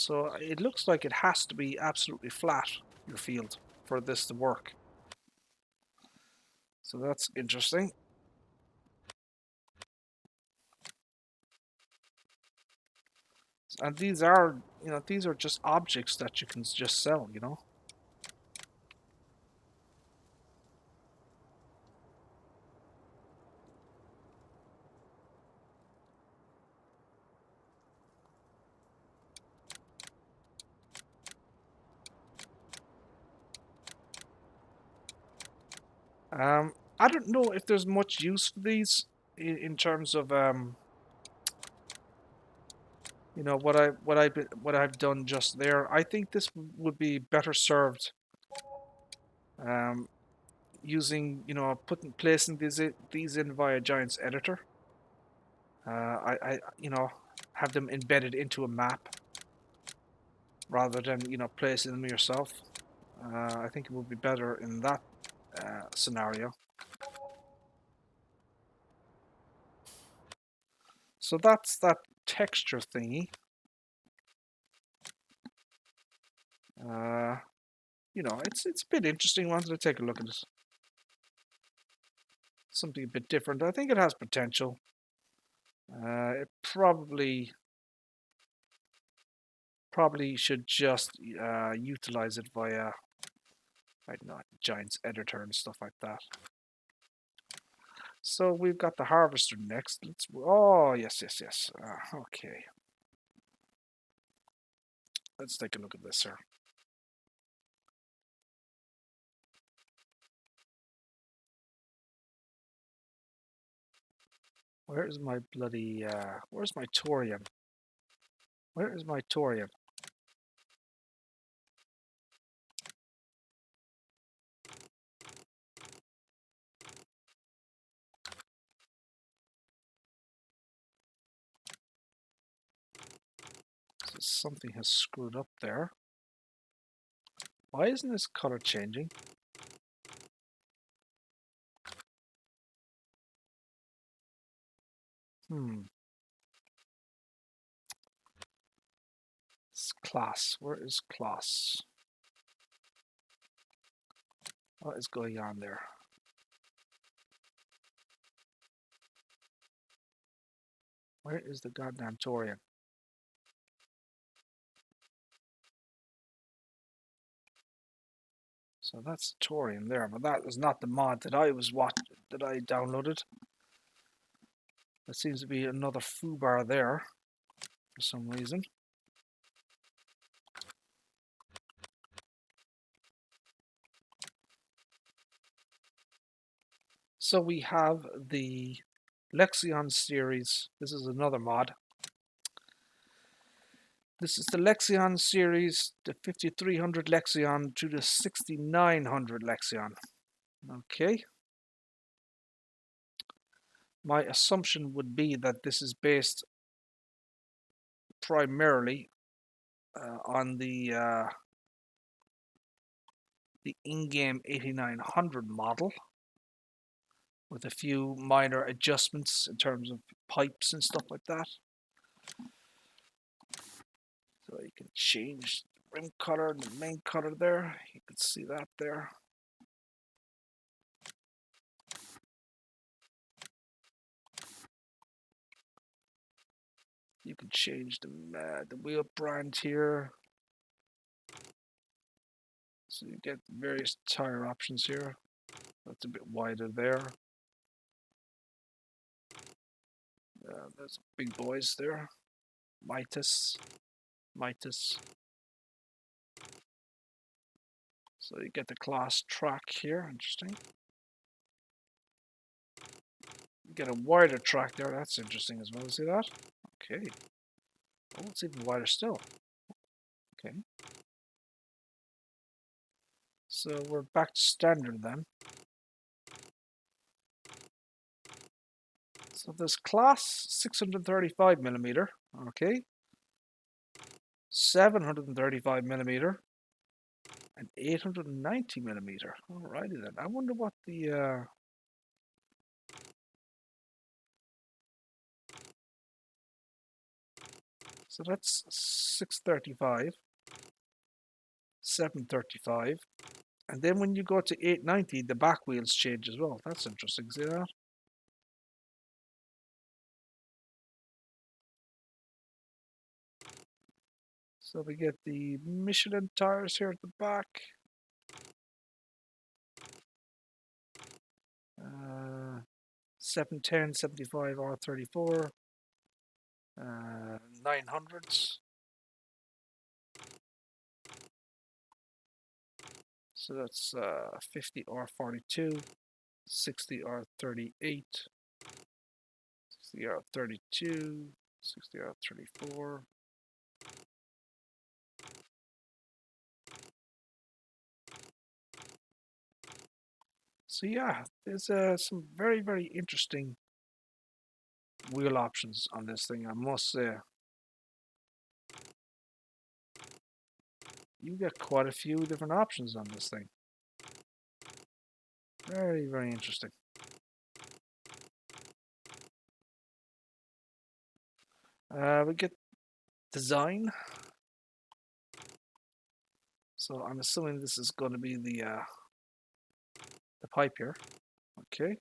So it looks like it has to be absolutely flat, your field, for this to work. So that's interesting. And these are, these are just objects that you can just sell, I don't know if there's much use for these in terms of what I've done just there. I think this would be better served using placing these in via Giant's editor. I have them embedded into a map rather than placing them yourself. I think it would be better in that scenario. So that's that texture thingy. It's a bit interesting. I wanted to take a look at it. Something a bit different. I think it has potential. It probably should just utilize it via, I don't know, Giant's editor and stuff like that. So we've got the harvester next. Oh, yes. Okay. Let's take a look at this here. Where is my bloody, where's my thorium? Where is my thorium? So something has screwed up there. Why isn't this color changing? It's class. Where is class? What is going on there? Where is the goddamn thorium? So that's thorium there, but that is not the mod that I downloaded. There seems to be another foobar there for some reason. So we have the Lexion series. This is another mod. This is the Lexion series, the 5300 Lexion to the 6900 Lexion. Okay. My assumption would be that this is based primarily on the in-game 8900 model, with a few minor adjustments in terms of pipes and stuff like that. So you can change the rim color and the main color there. You can see that there. You can change the wheel brand here. So you get various tire options here. That's a bit wider there. There's big boys there. Midas. So you get the class track here. Interesting. You get a wider track there. That's interesting as well. See that? Okay. Oh, it's even wider still. Okay. So we're back to standard then. So this class 635 millimeter, okay, 735 millimeter, and 890 millimeter. Alrighty then. I wonder what the So that's 635, 735. And then when you go to 890, the back wheels change as well. That's interesting. See that? So we get the Michelin tires here at the back. 710, 75 R34. 900s. So that's 50 R42, 60 R38, 60 R32, 60 R34. So yeah, there's some very, very interesting wheel options on this thing, I must say. You get quite a few different options on this thing. Very, very interesting. We get design. So I'm assuming this is going to be the pipe here. Okay.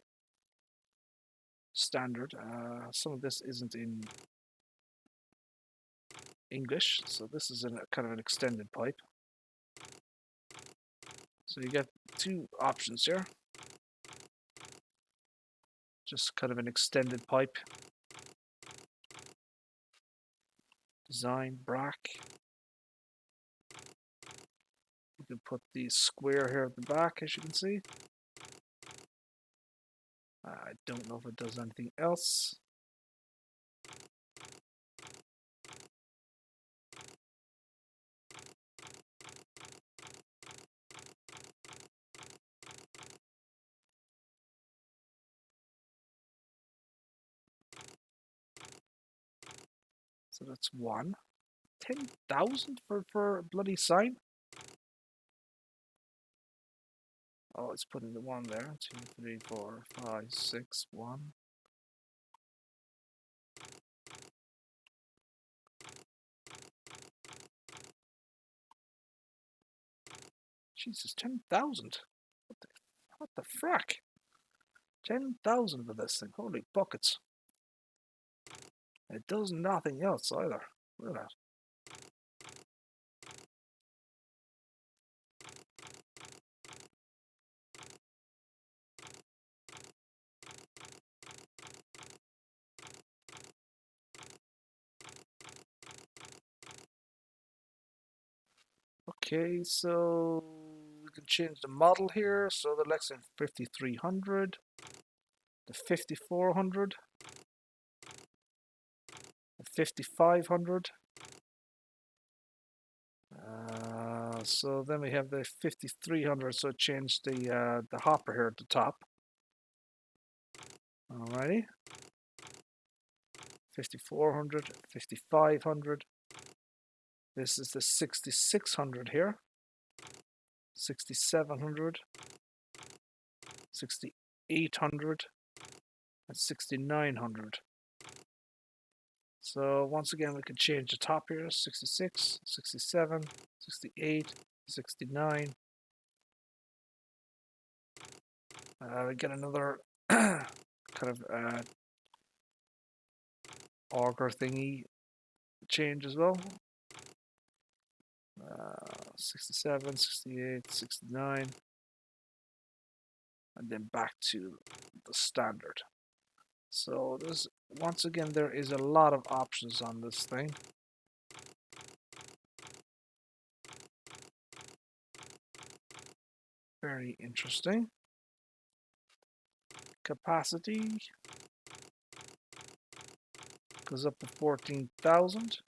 Standard. Some of this isn't in English, so this is a kind of an extended pipe. So you get two options here. Just kind of an extended pipe. Design, brack. You can put the square here at the back, as you can see. I don't know if it does anything else. So that's one. 10,000 for a bloody sign? Oh, it's putting the one there. 2, 3, 4, 5, 6, 1. Jesus, 10,000. What the frack? 10,000 for this thing. Holy buckets. It does nothing else either. Look at that. Okay, so we can change the model here. So the Lexington 5300, the 5400, the 5500. So then we have the 5300. So it changed the hopper here at the top. Alrighty. 5400, 5500. This is the 6600 here. 6700, 6800, and 6900. So once again we can change the top here. 66, 67, 68, 69. We get another kind of auger thingy change as well. 67, 68, 69, and then back to the standard. So there's, once again, there is a lot of options on this thing. Very interesting. Capacity goes up to 14,000.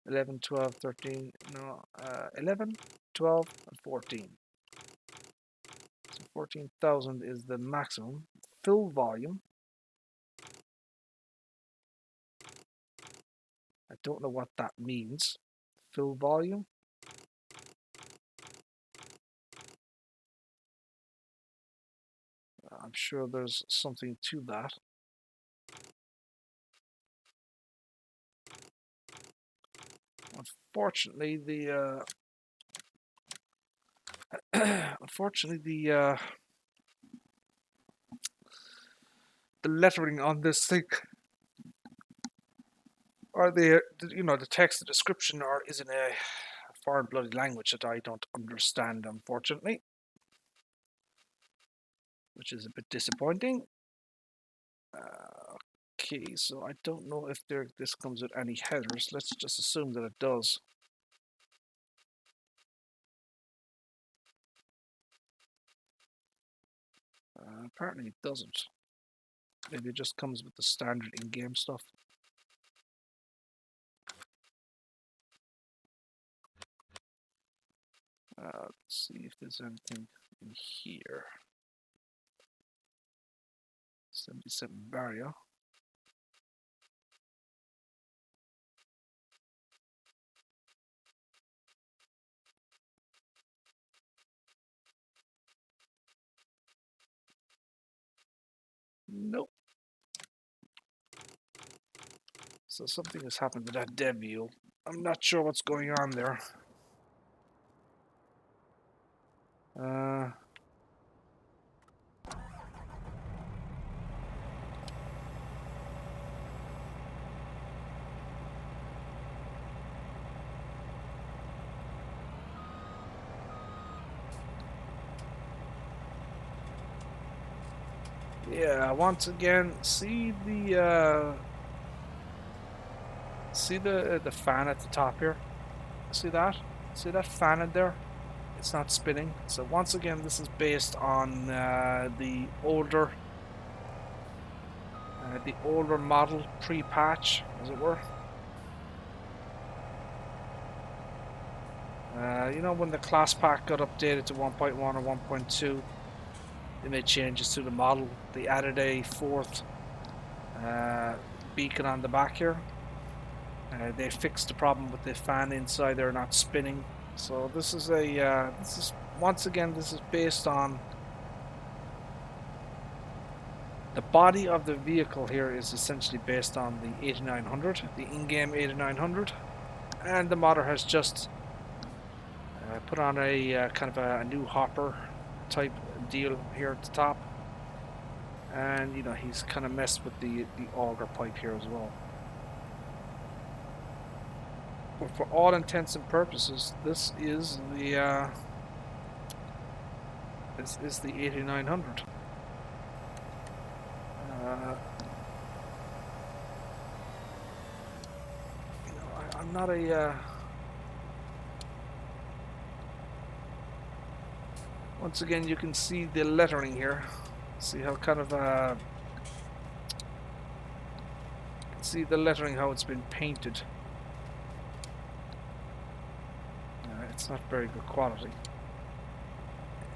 11, 12, 13, no, 11, 12, and 14. So 14,000 is the maximum. Fill volume. I don't know what that means. Fill volume. I'm sure there's something to that. unfortunately the the lettering on this thing, or the text, the description, is in a foreign bloody language that I don't understand, unfortunately, which is a bit disappointing. Okay, so I don't know if this comes with any headers. Let's just assume that it does. Apparently it doesn't. Maybe it just comes with the standard in-game stuff. Let's see if there's anything in here. 77 barrier. Nope. So something has happened to that dev view. I'm not sure what's going on there. Yeah, once again, see the fan at the top here? See that? See that fan in there? It's not spinning. So once again, this is based on the older model pre-patch, as it were. You know, when the class pack got updated to 1.1 or 1.2, they made changes to the model. They added a fourth beacon on the back here. They fixed the problem with the fan inside there not spinning. So this is once again, this is based on the body of the vehicle. Here is essentially based on the 8900, the in-game 8900, and the modder has just put on a kind of a new hopper type deal here at the top, and you know, he's kind of messed with the auger pipe here as well. But for all intents and purposes, this is the 8900. You know, I'm not a once again, you can see the lettering here. See how kind of see the lettering, how it's been painted. It's not very good quality.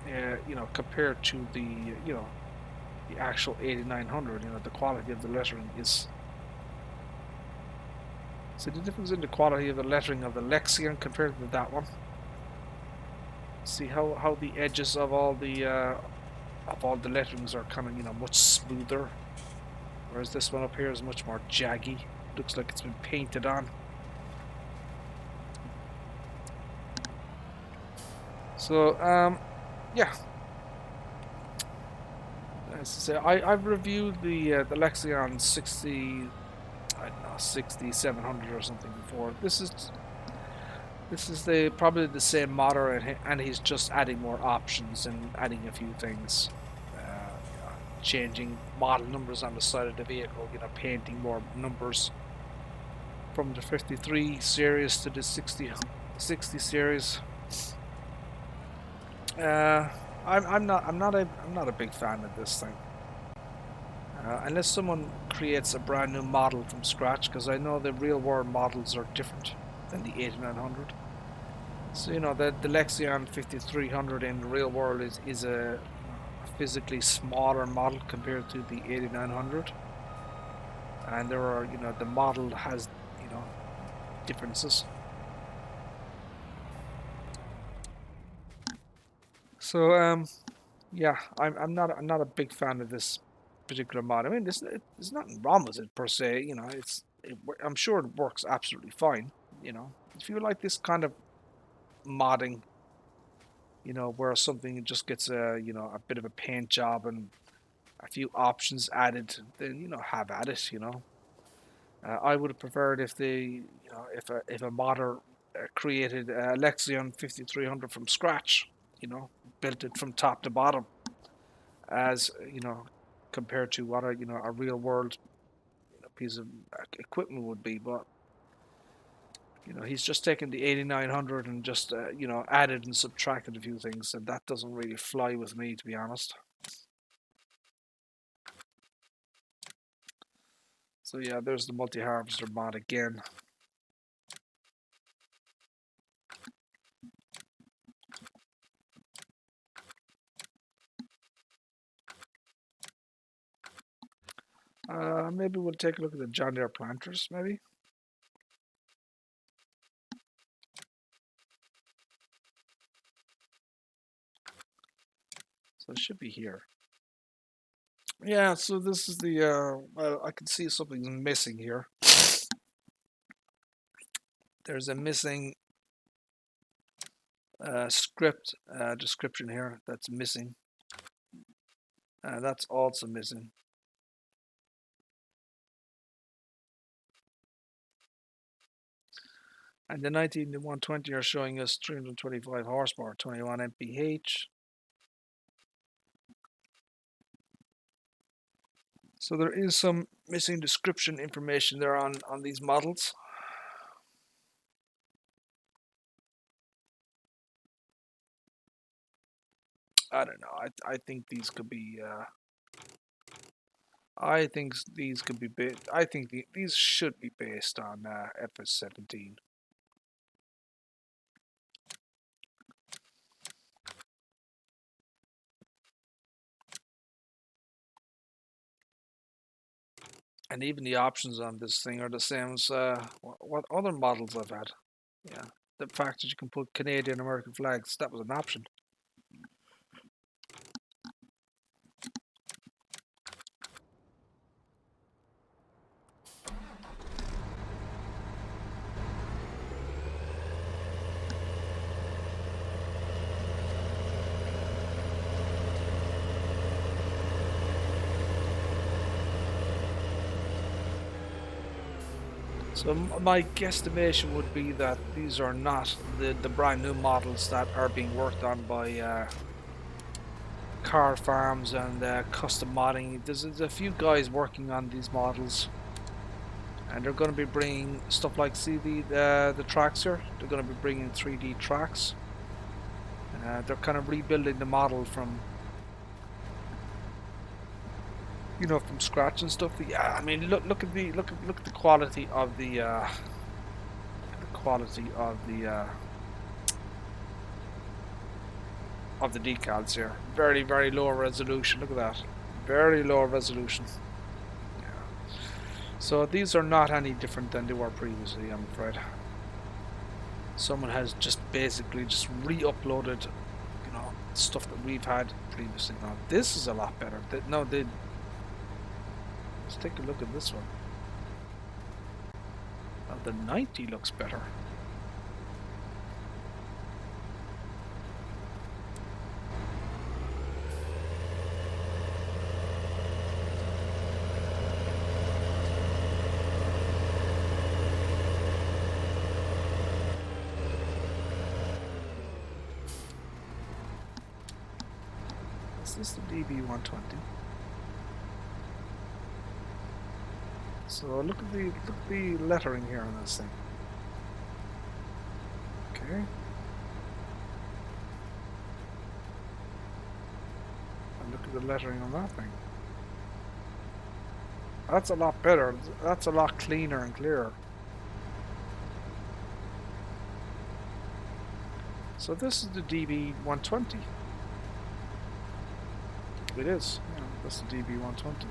You know, compared to the the actual 8900, you know, the quality of the lettering is. See the difference in the quality of the lettering of the Lexion compared to that one. See how the edges of all the letterings are kind of, you know, much smoother, whereas this one up here is much more jaggy. Looks like it's been painted on. So yeah, as I say, I've reviewed the Lexion 6700 or something before. This is probably the same modder, and he's just adding more options and adding a few things, you know, changing model numbers on the side of the vehicle, you know, painting more numbers from the 53 series to the 60 series. I'm not a big fan of this thing, unless someone creates a brand new model from scratch, because I know the real world models are different than the 8900. So you know, the Lexion 5300 in the real world is a physically smaller model compared to the 8900, and there are, you know, the model has, you know, differences. So yeah, I'm not a big fan of this particular mod. I mean, there's nothing wrong with it per se. You know, I'm sure it works absolutely fine. You know, if you like this kind of modding, you know, where something just gets a, you know, a bit of a paint job and a few options added, then, you know, have at it, you know. I would have preferred if they, you know, if a modder created Lexion 5300 from scratch, you know, built it from top to bottom, as you know, compared to what a, you know, a real world, you know, piece of equipment would be. But you know, he's just taken the 8900 and just you know, added and subtracted a few things, and that doesn't really fly with me, to be honest. So yeah, there's the multi-harvester mod again. Maybe we'll take a look at the John Deere planters, maybe. So it should be here. Yeah, so this is the, well, I can see something's missing here. There's a missing script description here that's missing. That's also missing. And the 19 to 120 are showing us 325 horsepower, 21 mph. So there is some missing description information there on these models. I don't know. I think these could be. I think these could be. I think these should be based on FS19. And even the options on this thing are the same as what other models I've had. Yeah, the fact that you can put Canadian American flags, that was an option. So my guesstimation would be that these are not the brand new models that are being worked on by car farms and custom modding. There's a few guys working on these models, and they're going to be bringing stuff like, see the tracks here? They're going to be bringing 3D tracks. They're kind of rebuilding the model from, you know, from scratch and stuff. Yeah, I mean, look at the quality of the decals here. Very low resolution. Look at that, very low resolution. Yeah. So these are not any different than they were previously, I'm afraid. Someone has just basically just re-uploaded, you know, stuff that we've had previously. Now this is a lot better. Let's take a look at this one. Now the 90 looks better. Is this the DB120? So look at the lettering here on this thing. Okay. And look at the lettering on that thing. That's a lot better. That's a lot cleaner and clearer. So this is the DB120. It is. Yeah, that's the DB120.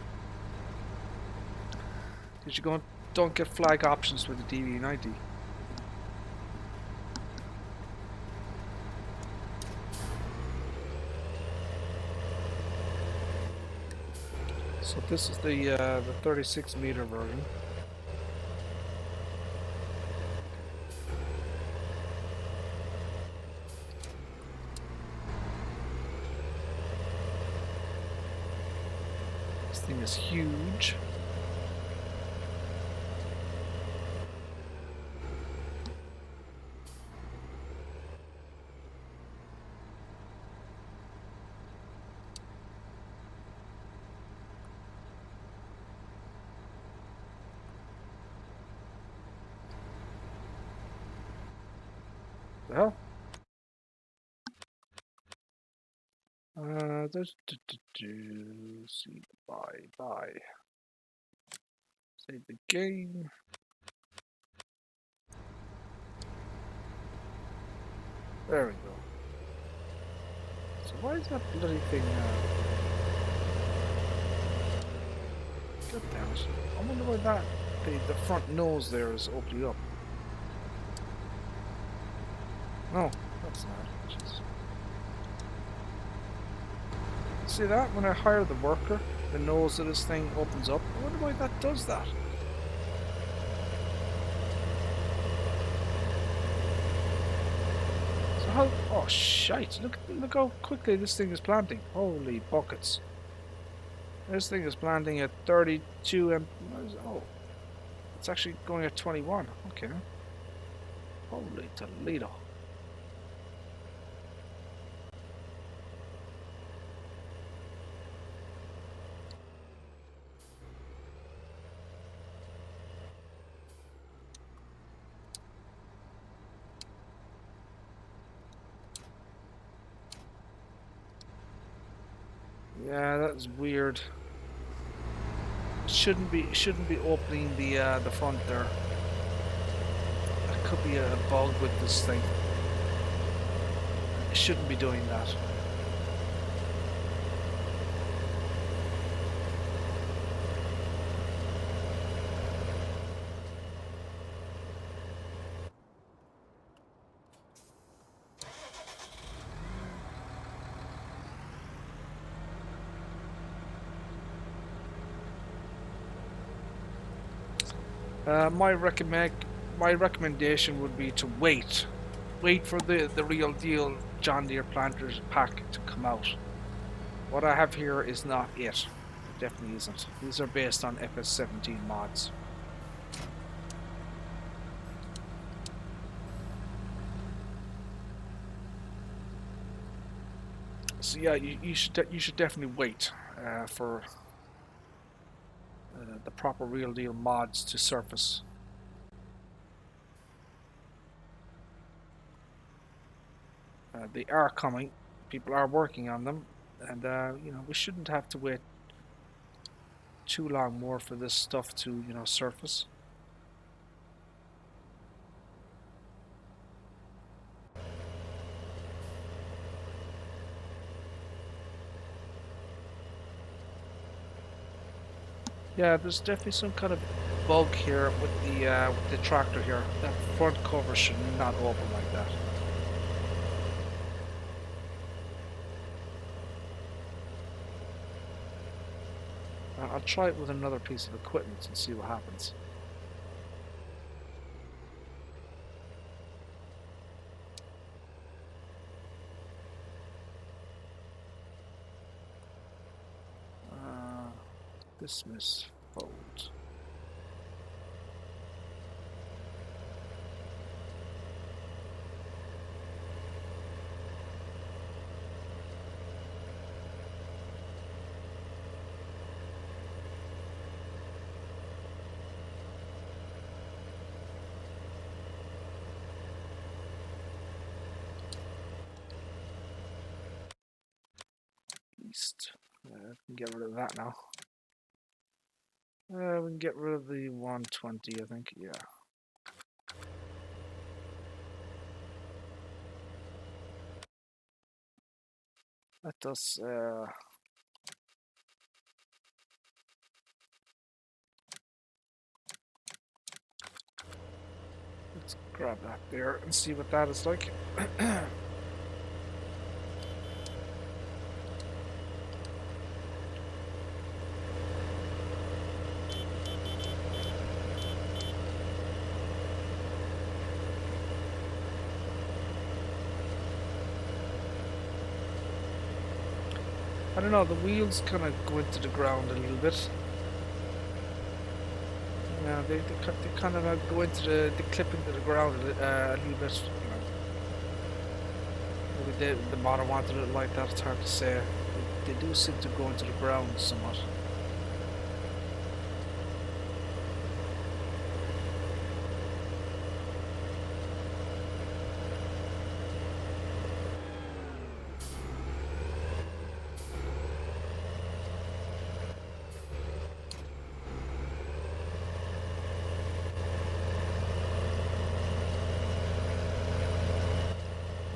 Because you don't get flag options with the DB90. So this is the 36 meter version. This thing is huge. The hell? See, bye. Save the game. There we go. So why is that bloody thing God damn it. I wonder why that the front nose there is opening up. No, that's not. Jeez. See that? When I hire the worker, the nose of this thing opens up. I wonder why that does that. So how... Oh, shite. Look how quickly this thing is planting. Holy buckets. This thing is planting at 32 Oh, it's actually going at 21. Okay. Holy Toledo. Yeah, that's weird. Shouldn't be opening the front there. That could be a bug with this thing. It shouldn't be doing that. My recommendation would be to wait for the real deal John Deere planters pack to come out. What I have here is not it. It definitely isn't. These are based on FS19 mods. So yeah, you should definitely wait for the proper real deal mods to surface. They are coming. People are working on them, and you know, we shouldn't have to wait too long more for this stuff to, you know, surface. Yeah, there's definitely some kind of bug here with the tractor here. That front cover should not open like that. I'll try it with another piece of equipment and see what happens. Dismiss fold. I can get rid of that now. We can get rid of the 120, I think. Yeah. That does. Let's grab that there and see what that is like. I don't know, the wheels kind of go into the ground a little bit. Yeah, they kind of go into the clip into the ground a little bit. You know, maybe the model wanted it like that. It's hard to say. They do seem to go into the ground somewhat.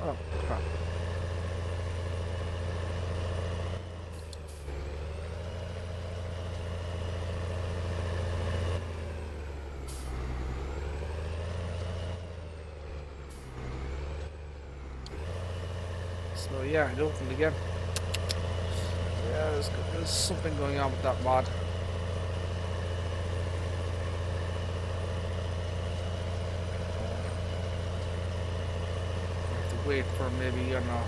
Oh, crap. So yeah, it opened again. Yeah, there's something going on with that mod. I have to wait for maybe, I don't know,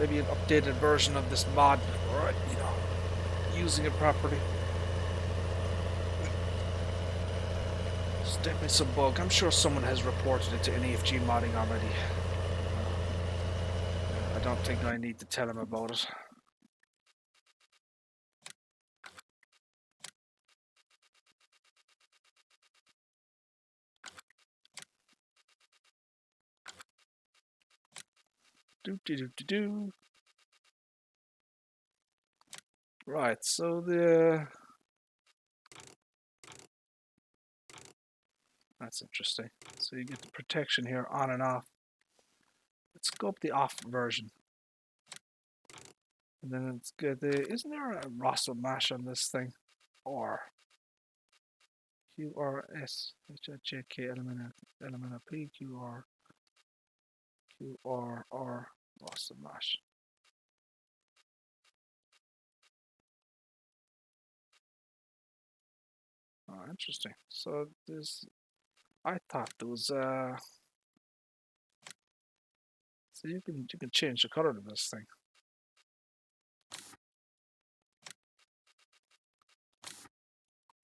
maybe an updated version of this mod before I, you know, using it properly. It's definitely some bug. I'm sure someone has reported it to NEFG modding already. I don't think I need to tell him about it. Do. Right, so that's interesting. So you get the protection here on and off. Let's go up the off version. And then it's good. Isn't there a roster mash on this thing? Or QRS HJK element P QRR roster mash. Oh, interesting. So this, I thought there was so you can change the color of this thing.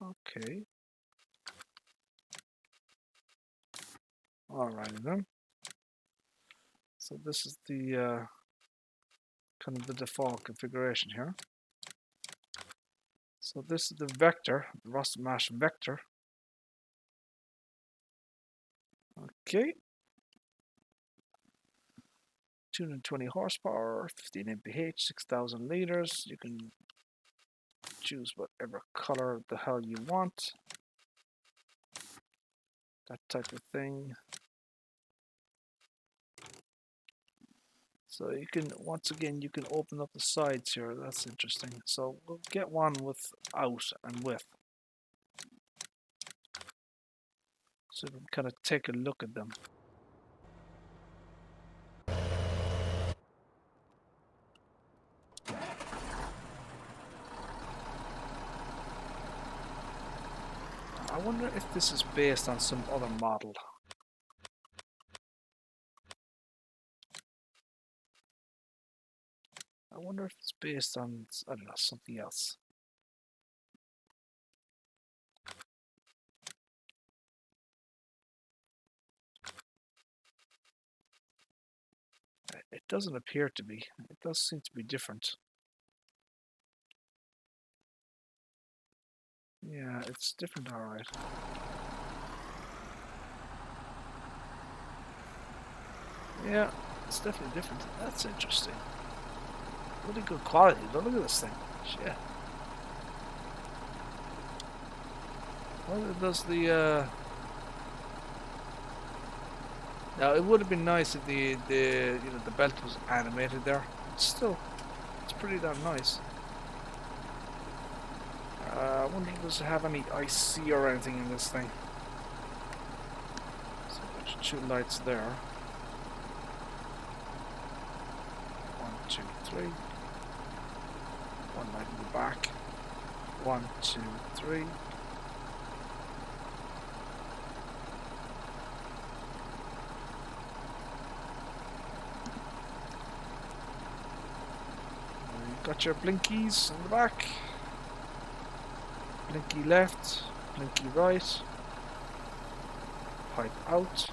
Okay. Alright then. So this is the kind of the default configuration here. So this is the vector, the roster mash vector. Okay. 220 horsepower, 15 mph, 6,000 liters. You can choose whatever color the hell you want. That type of thing. So you can, once again, you can open up the sides here. That's interesting. So we'll get one without and with. So we can kind of take a look at them. I wonder if this is based on some other model. I wonder if it's based on, I don't know, something else. It doesn't appear to be. It does seem to be different. Yeah, it's different, alright. Yeah, it's definitely different. That's interesting. Really good quality. Look at this thing. Shit. Well, does the now it would have been nice if the you know, the belt was animated there. It's still, it's pretty damn nice. I wonder if does it have any IC or anything in this thing. So there's two lights there. 1, 2, 3. One light in the back. 1, 2, 3. Got your blinkies on the back. Blinky left, blinky right. Pipe out.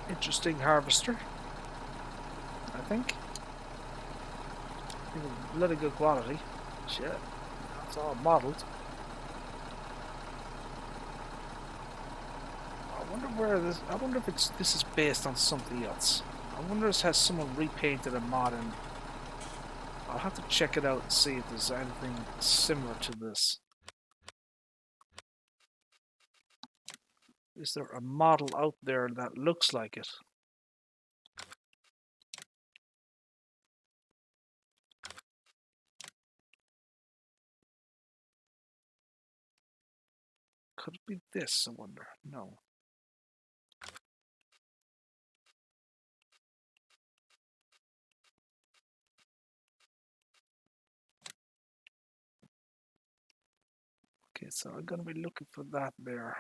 Interesting harvester, I think. Bloody good quality. Shit, it's all modelled. I wonder where this. I wonder if this is based on something else. I wonder if has someone repainted a mod, and I'll have to check it out and see if there's anything similar to this. Is there a model out there that looks like it? Could it be this, I wonder? No. Okay, so I'm going to be looking for that there.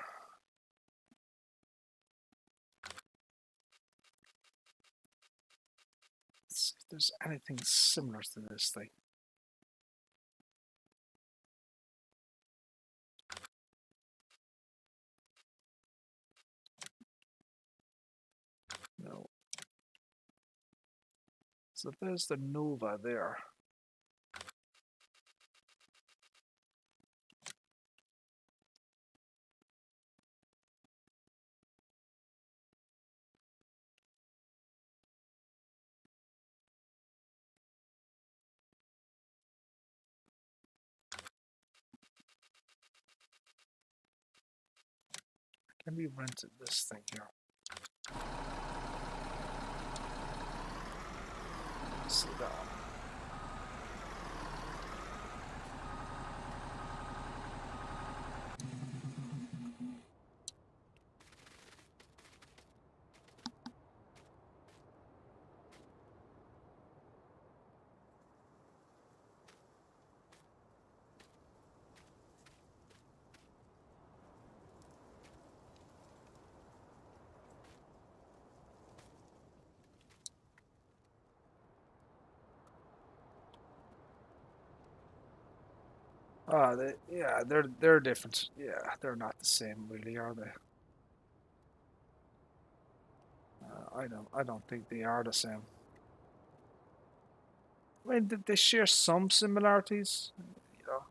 Let's see if there's anything similar to this thing. No. So there's the Nova there. Can we rented this thing here? See that one. Yeah, they're different. Yeah, they're not the same, really, are they? I don't think they are the same. I mean, they share some similarities, you know.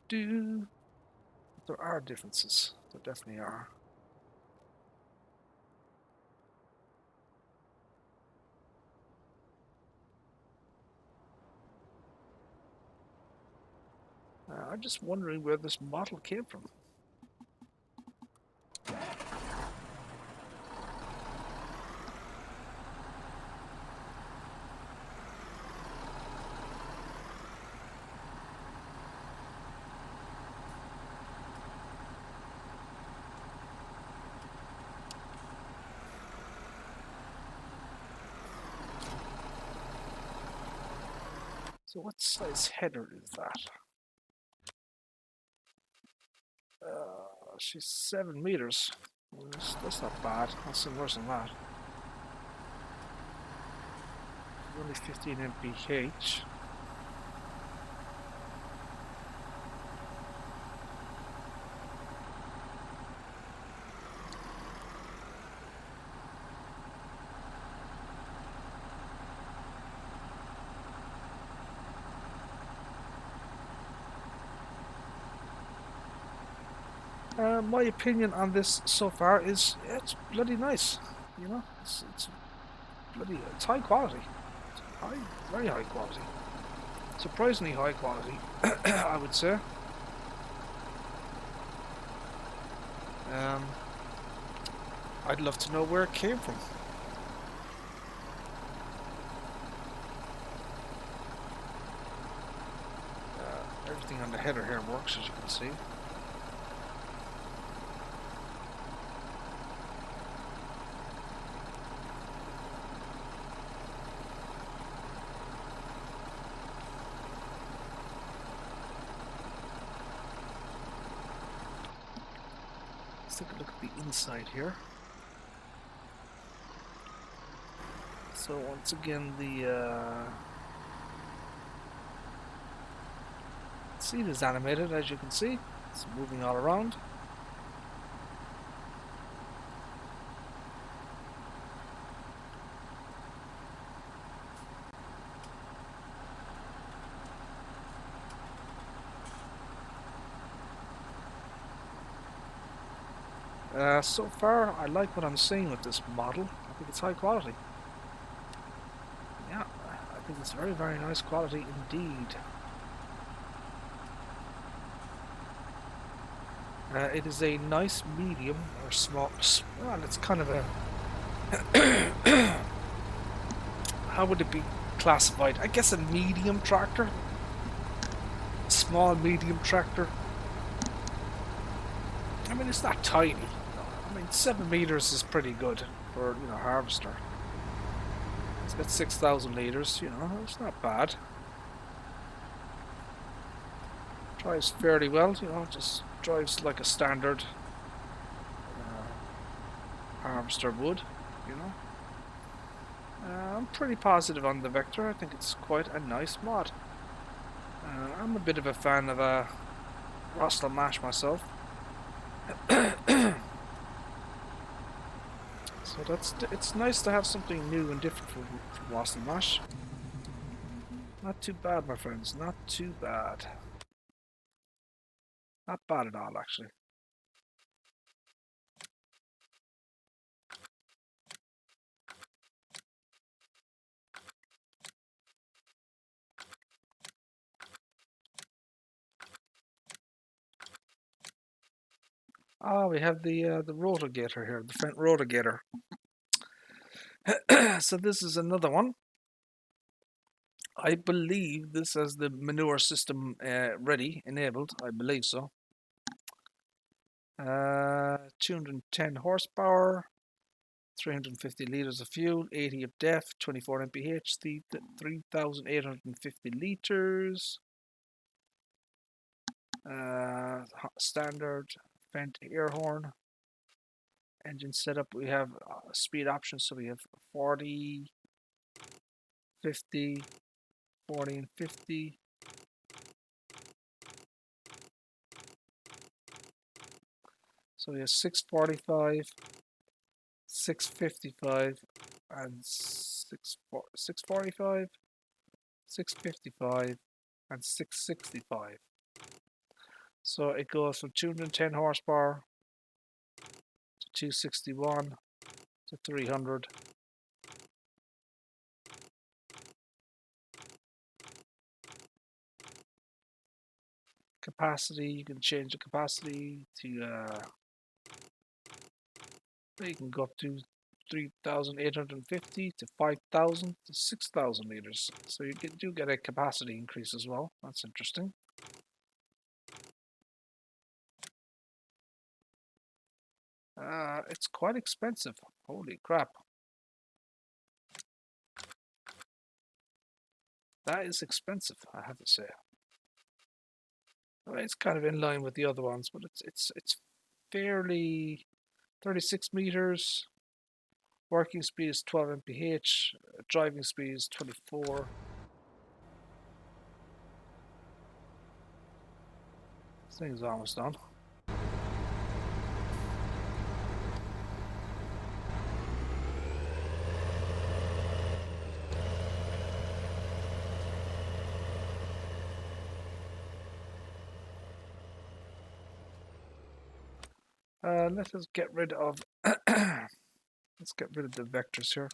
Do. There are differences. There definitely are. I'm just wondering where this model came from. So what size header is that? She's 7 meters. Well, that's not bad. I've seen worse than that. Only 15 mph. My opinion on this so far is it's bloody nice. You know, it's it's high quality. It's very high quality. Surprisingly high quality, I would say. I'd love to know where it came from. everything on the header here works, as you can see. Let's take a look at the inside here. So once again, the seat is animated, as you can see. It's moving all around. So far, I like what I'm seeing with this model. I think it's high quality. Yeah, I think it's very, very nice quality indeed. It is a nice medium or small. Well, it's kind of a. How would it be classified? I guess a medium tractor. Small, medium tractor. I mean, it's not tiny. I mean, 7 meters is pretty good for, you know, harvester. It's got 6,000 liters, you know, it's not bad. Drives fairly well, you know, just drives like a standard harvester would, you know. I'm pretty positive on the Vector. I think it's quite a nice mod. I'm a bit of a fan of Rostel Mash myself. So it's nice to have something new and different from Rostel Mash. Not too bad, my friends. Not too bad. Not bad at all, actually. Ah, we have the rotogator here, the front rotogator. So this is another one. I believe this has the manure system ready, enabled. I believe so. 210 horsepower, 350 liters of fuel, 80 of def, 24 mph, 3,850 liters. Standard vent air horn. Engine setup, we have speed options, so we have 40, 50, 40 and 50. So we have 645, 655, and 645, 655, and 665. So it goes from 210 horsepower to 261 to 300. Capacity, you can change the capacity to you can go up to 3,850 to 5,000 to 6,000 liters. So you do get a capacity increase as well. That's interesting. It's quite expensive. Holy crap. That is expensive, I have to say. I mean, it's kind of in line with the other ones, but it's fairly 36 meters. Working speed is 12 mph. Driving speed is 24. This thing is almost done. Let us get rid of let's get rid of the vectors here.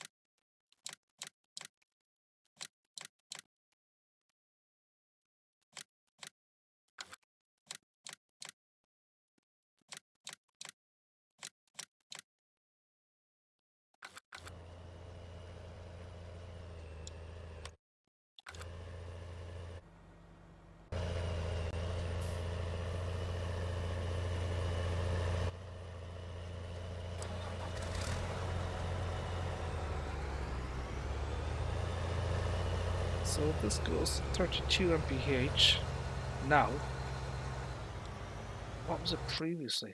So this goes 32 mph now. What was it previously?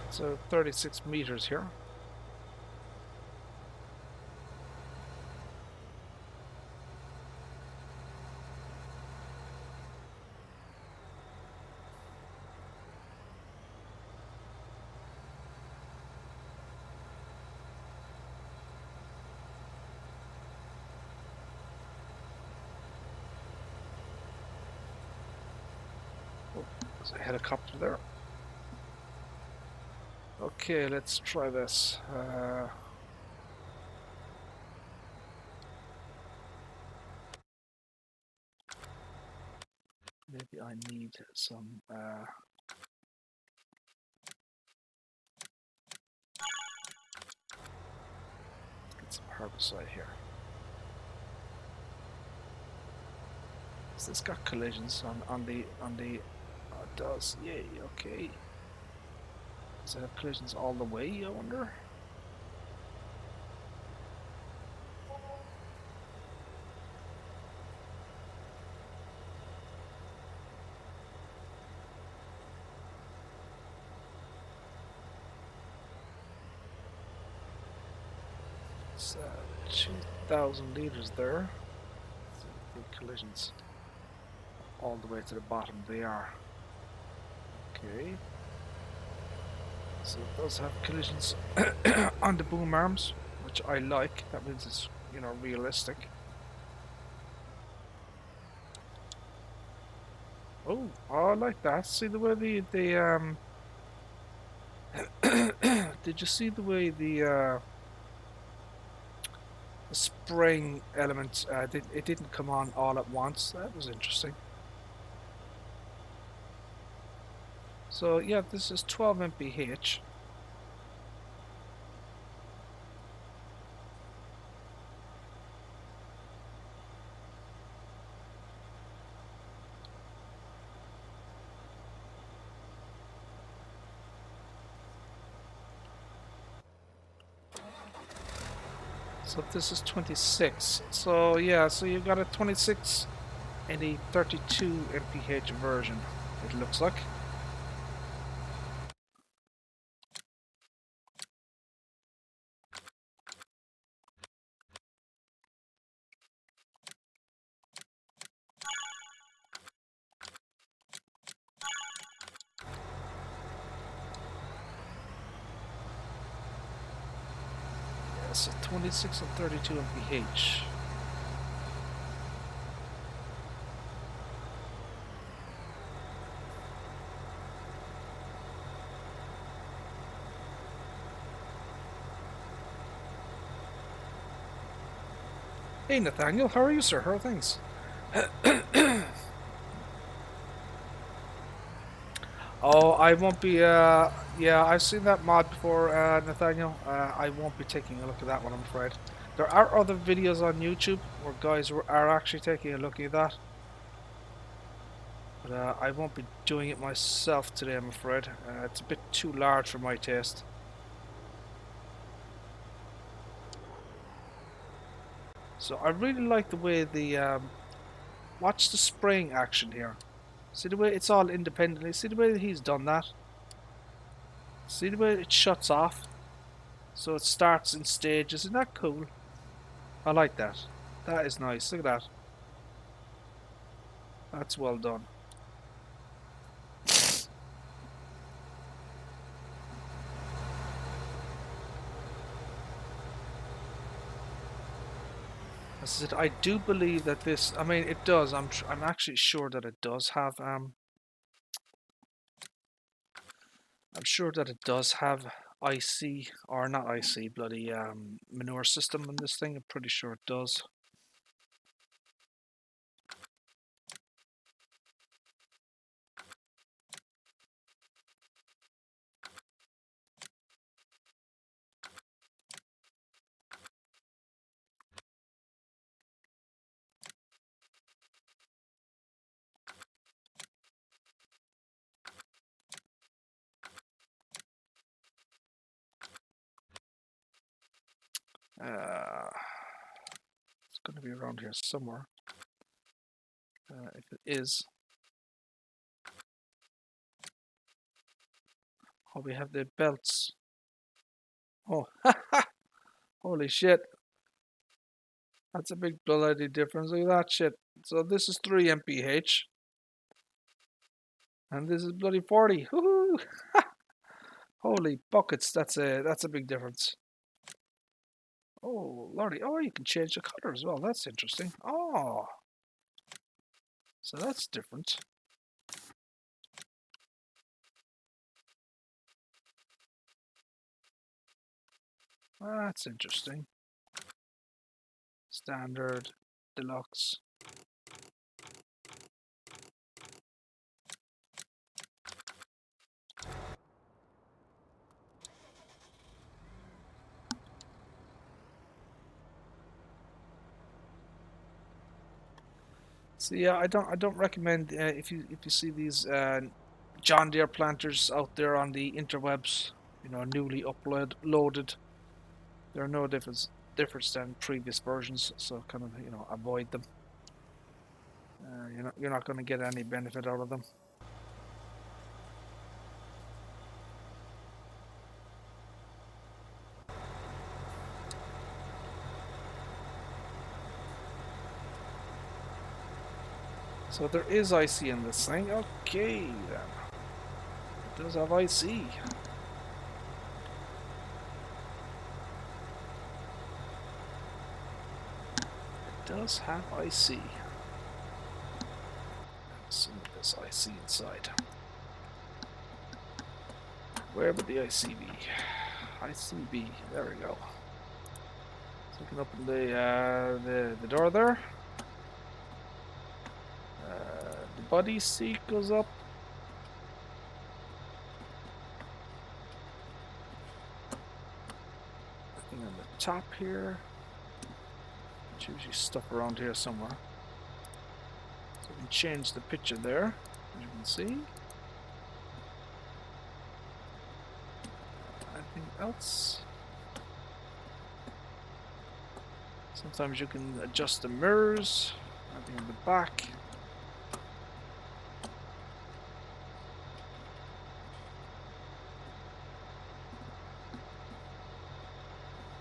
So 36 meters here. Oh, there's a helicopter there. Okay, let's try this. Maybe I need some get some herbicide here. Has this got collisions on the oh, it does, yay, okay. Does it have collisions all the way, I wonder? It's 2,000 liters there. So the collisions all the way to the bottom they are. Okay. So it does have collisions on the boom arms, which I like. That means it's, you know, realistic. Oh, I like that. See the way the did you see the way the spring element it didn't come on all at once? That was interesting. So yeah, this is 12 mph. So this is 26. So yeah, so you've got a 26 and a 32 mph version, it looks like. So 26 and 32 mph. Hey Nathaniel, how are you, sir? How are things? Oh, I won't be, yeah, I've seen that mod before, Nathaniel. I won't be taking a look at that one, I'm afraid. There are other videos on YouTube where guys are actually taking a look at that. But I won't be doing it myself today, I'm afraid. It's a bit too large for my taste. So I really like the way the, watch the spraying action here. See the way it's all independently, see the way that he's done that? See the way it shuts off? So it starts in stages, isn't that cool? I like that. That is nice, look at that. That's well done. This is it. I do believe that this, I mean it does, I'm actually sure that it does have, I'm sure that it does have IC, or not IC, bloody manure system in this thing, I'm pretty sure it does. It's going to be around here somewhere. If it is. Oh, we have the belts. Oh, holy shit. That's a big bloody difference. Look at that shit. So this is 3 mph. And this is bloody 40. Woohoo! Holy buckets, that's a big difference. Oh lordy, oh, you can change the color as well. That's interesting. Oh, so that's different. That's interesting. Standard, deluxe. So yeah, I don't recommend if you see these John Deere planters out there on the interwebs, you know, newly uploaded. There are no difference than previous versions, so kind of, you know, avoid them. You're not going to get any benefit out of them. So there is IC in this thing. Okay then. It does have IC. It does have IC. Assume there's IC inside. Where would the IC be? ICB. There we go. So we can open the door there. The body seat goes up. Nothing on the top here. It's usually stuff around here somewhere. So we can change the picture there, as you can see. Anything else? Sometimes you can adjust the mirrors. Anything in the back.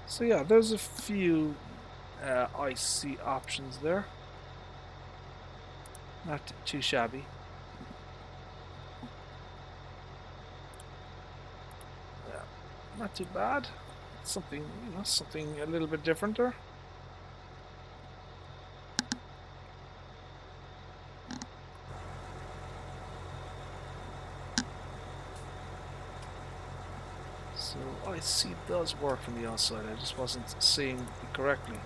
So yeah, there's a few IC options there. Not too shabby. Yeah, not too bad. Something, you know, something a little bit different there. So IC does work from the outside. I just wasn't seeing it correctly.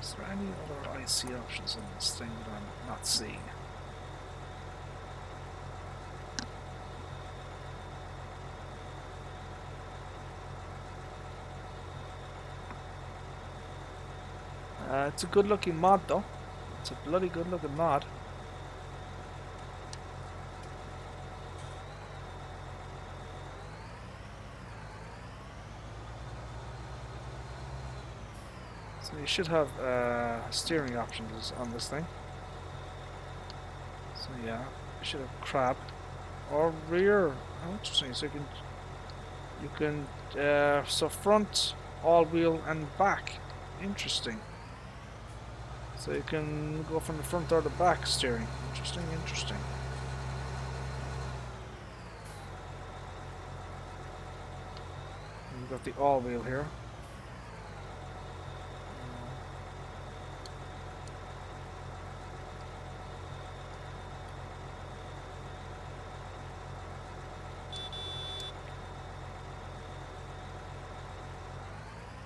Is there any other IC options on this thing that I'm not seeing? It's a good looking mod though. It's a bloody good looking mod. So you should have steering options on this thing. So yeah, you should have crab or rear. Oh, interesting. So you can so front, all wheel, and back. Interesting. So you can go from the front or the back steering. Interesting, interesting. And you've got the all wheel here.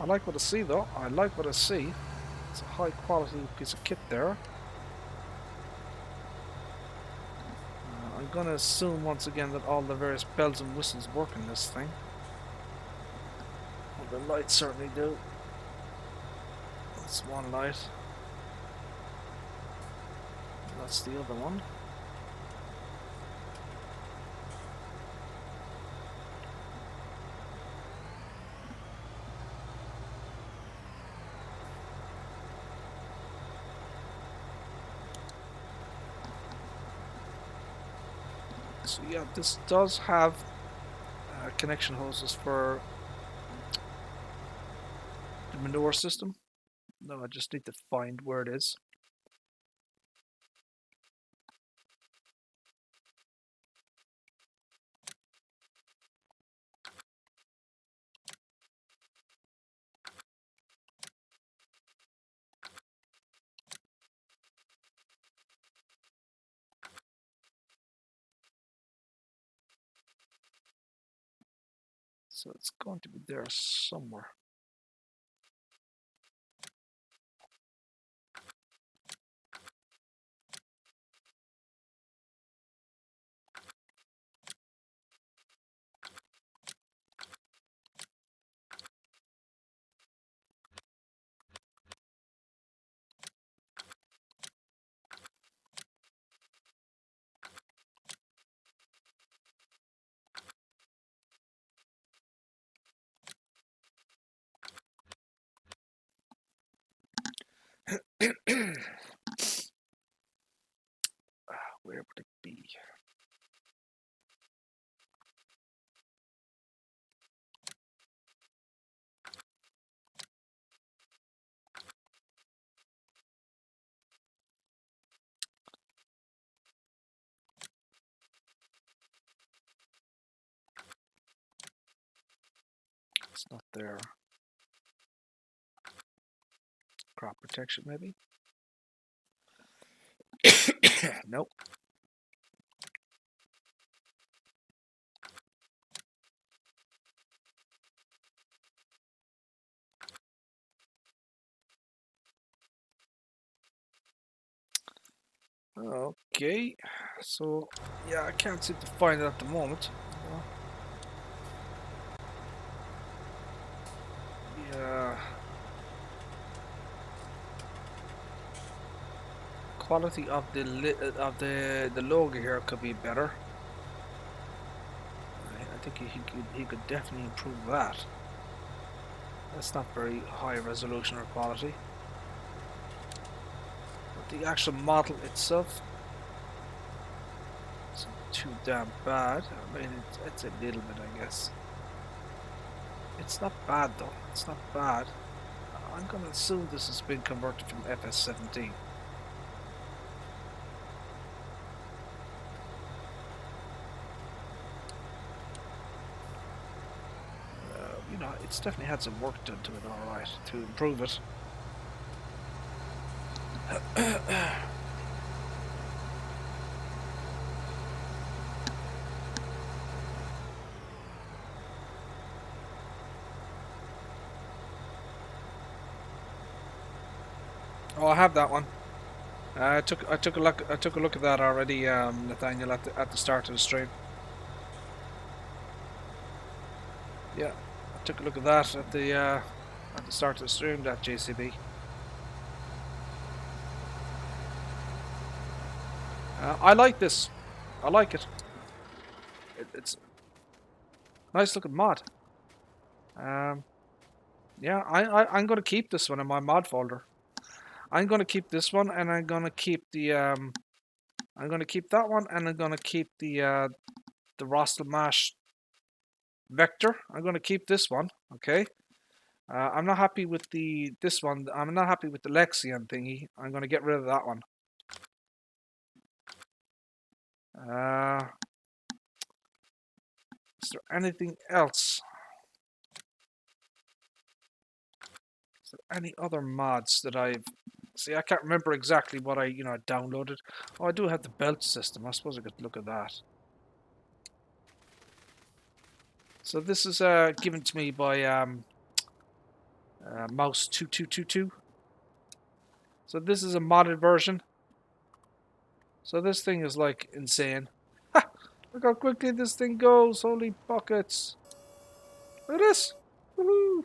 I like what I see though. I like what I see. It's a high quality piece of kit there. I'm going to assume once again that all the various bells and whistles work in this thing. Well, the lights certainly do. That's one light. That's the other one. So yeah, this does have connection hoses for the manure system. No, I just need to find where it is. So it's going to be there somewhere. Where would it be? It's not there. Crop protection, maybe? Nope. Okay, so yeah, I can't seem to find it at the moment. Yeah, quality of the logo here could be better. I think he could definitely improve that. That's not very high resolution or quality. But the actual model itself isn't too damn bad. I mean, it's a little bit, I guess. It's not bad though. It's not bad. I'm gonna assume this has been converted from FS19. You know, it's definitely had some work done to it, alright, to improve it. Oh, I have that one. I took a look at that already, Nathaniel, at the start of the stream. Yeah, I took a look at that at the start of the stream. That JCB. I like this. I like it. It's a nice looking mod. Yeah, I'm gonna keep this one in my mod folder. I'm gonna keep this one, and I'm gonna keep the I'm gonna keep that one, and I'm gonna keep the Rostelmash Vector. I'm gonna keep this one. Okay. I'm not happy with this one. I'm not happy with the Lexion thingy. I'm gonna get rid of that one. Is there anything else? Is there any other mods that I've... See, I can't remember exactly what I downloaded. Oh, I do have the belt system. I suppose I could look at that. So this is given to me by Mouse2222. So this is a modded version. So this thing is like insane. Ha! Look how quickly this thing goes. Holy buckets. Look at this. Woohoo!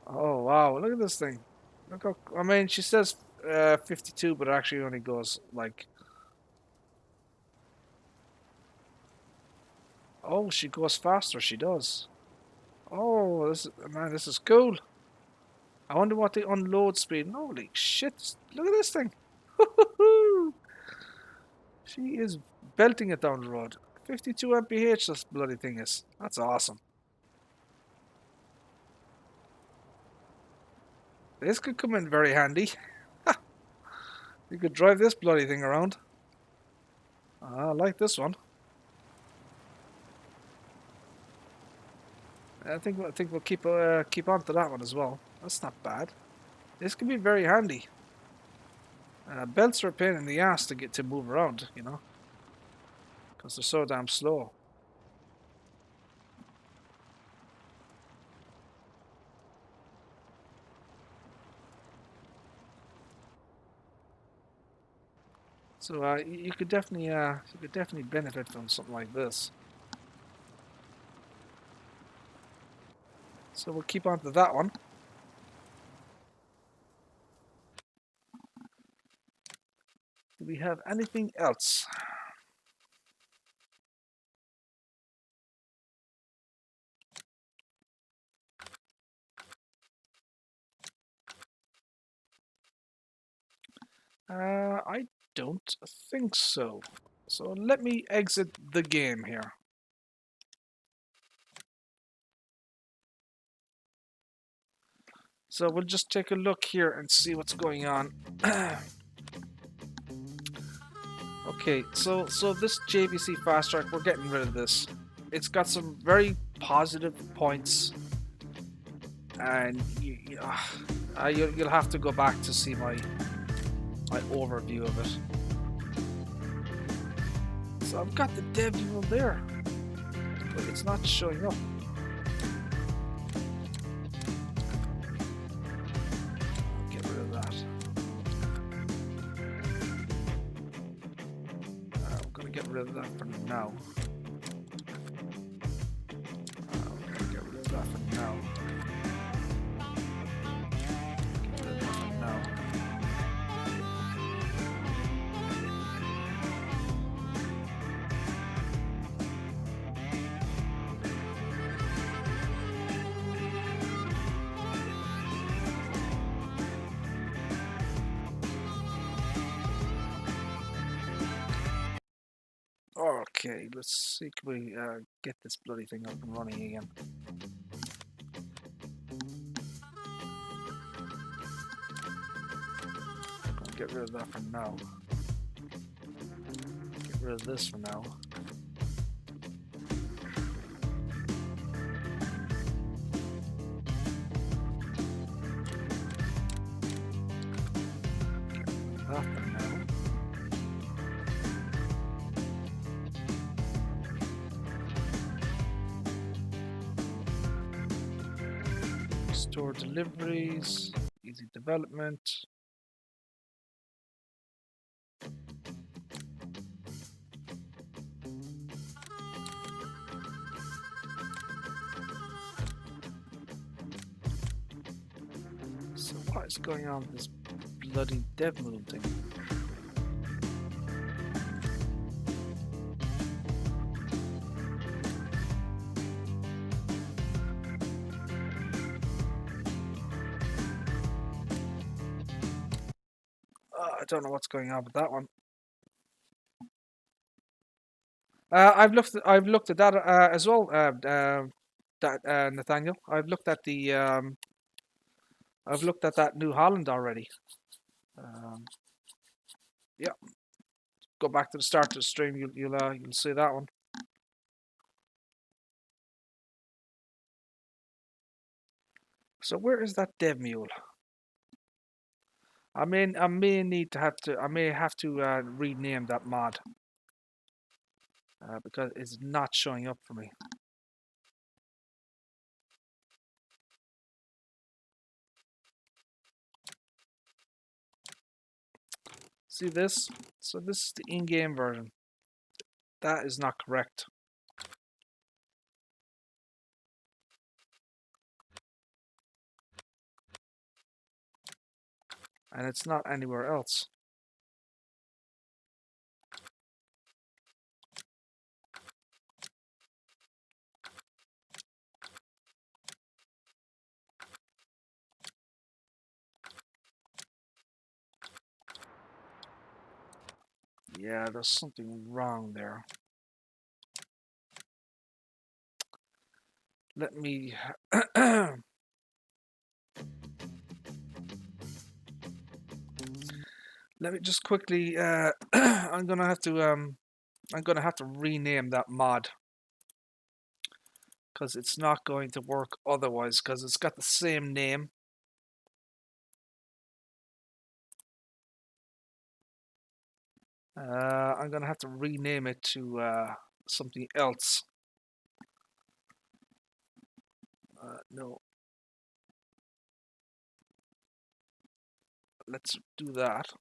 Oh wow, look at this thing. Look how, I mean, she says 52, but it actually only goes like. Oh, she goes faster. She does. Oh, man, this is cool. I wonder what the unload speed. Holy shit! Look at this thing. She is belting it down the road. 52 mph. This bloody thing is. That's awesome. This could come in very handy. You could drive this bloody thing around. I like this one. I think we'll keep on to that one as well. That's not bad. This could be very handy. Belts are a pain in the ass to move around, you know, because they're so damn slow. So you could definitely benefit from something like this. So we'll keep on to that one. Do we have anything else? I don't think so. So let me exit the game here. So we'll just take a look here and see what's going on. Okay, so this JVC Fast Track, we're getting rid of this. It's got some very positive points, and you'll have to go back to see my overview of it. So I've got the dev mule there, but it's not showing up. I'll get rid of that. I'm gonna get rid of that for now. I'm gonna get rid of that for now. Get rid of that for now. Okay, let's see, can we get this bloody thing up and running again? I'll get rid of that for now. Get rid of this for now. Get rid of that for now. Store deliveries, easy development. So what is going on with this bloody dev mode thing? I don't know what's going on with that one. I've looked at that as well, Nathaniel. I've looked at that New Holland already. Yeah, go back to the start of the stream. You'll see that one. So where is that dev mule? I may have to rename that mod because it's not showing up for me. See this? So this is the in-game version. That is not correct. and it's not anywhere else. Yeah, there's something wrong there. Let me let me just quickly I'm gonna have to rename that mod, because it's not going to work otherwise, because it's got the same name. I'm gonna have to rename it to something else. No, let's do that.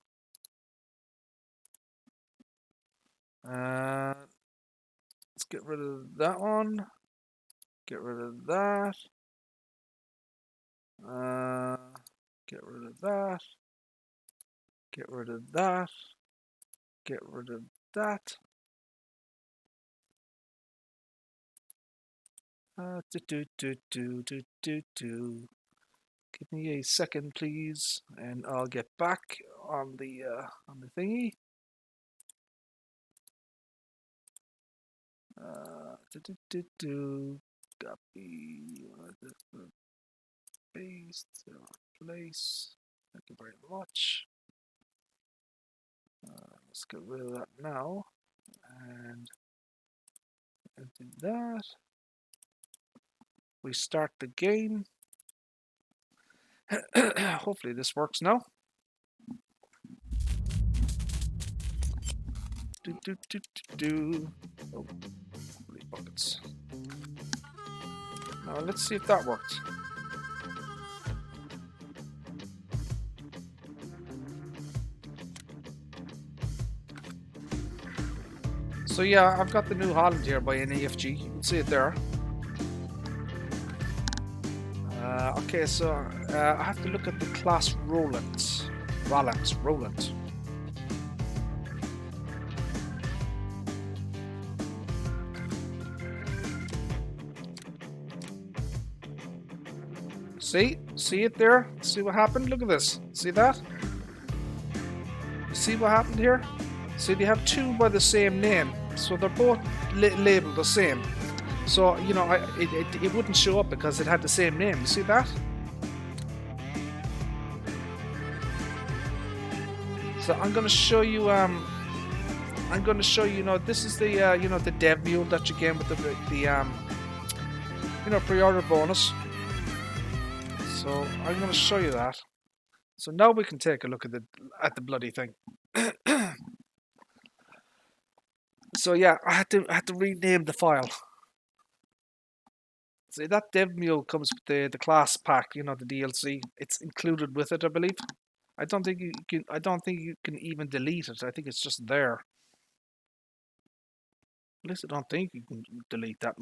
Let's get rid of that one. Get rid of that. Get rid of that. Get rid of that. Get rid of that. Give me a second, please, and I'll get back on the thingy. Copy. Paste. Place. Thank you very much. Let's get rid of that now, and do that. Restart the game. Hopefully this works now. Oh, buckets. Now let's see if that worked. So yeah, I've got the New Holland here by NEFG. You can see it there. Okay, so I have to look at the class Roland. See it there? See what happened? Look at this. See that? You see what happened here? See, they have two by the same name, so they're both labeled the same. So, you know, it wouldn't show up because it had the same name. You see that? So I'm going to show you. You know, this is the you know, the dev mule that you get with the you know, pre-order bonus. So I'm going to show you that. So now we can take a look at the bloody thing. So yeah, I had to rename the file. See, that dev mule comes with the class pack, you know, the DLC. It's included with it, I believe. I don't think you can even delete it. I think it's just there. At least I don't think you can delete that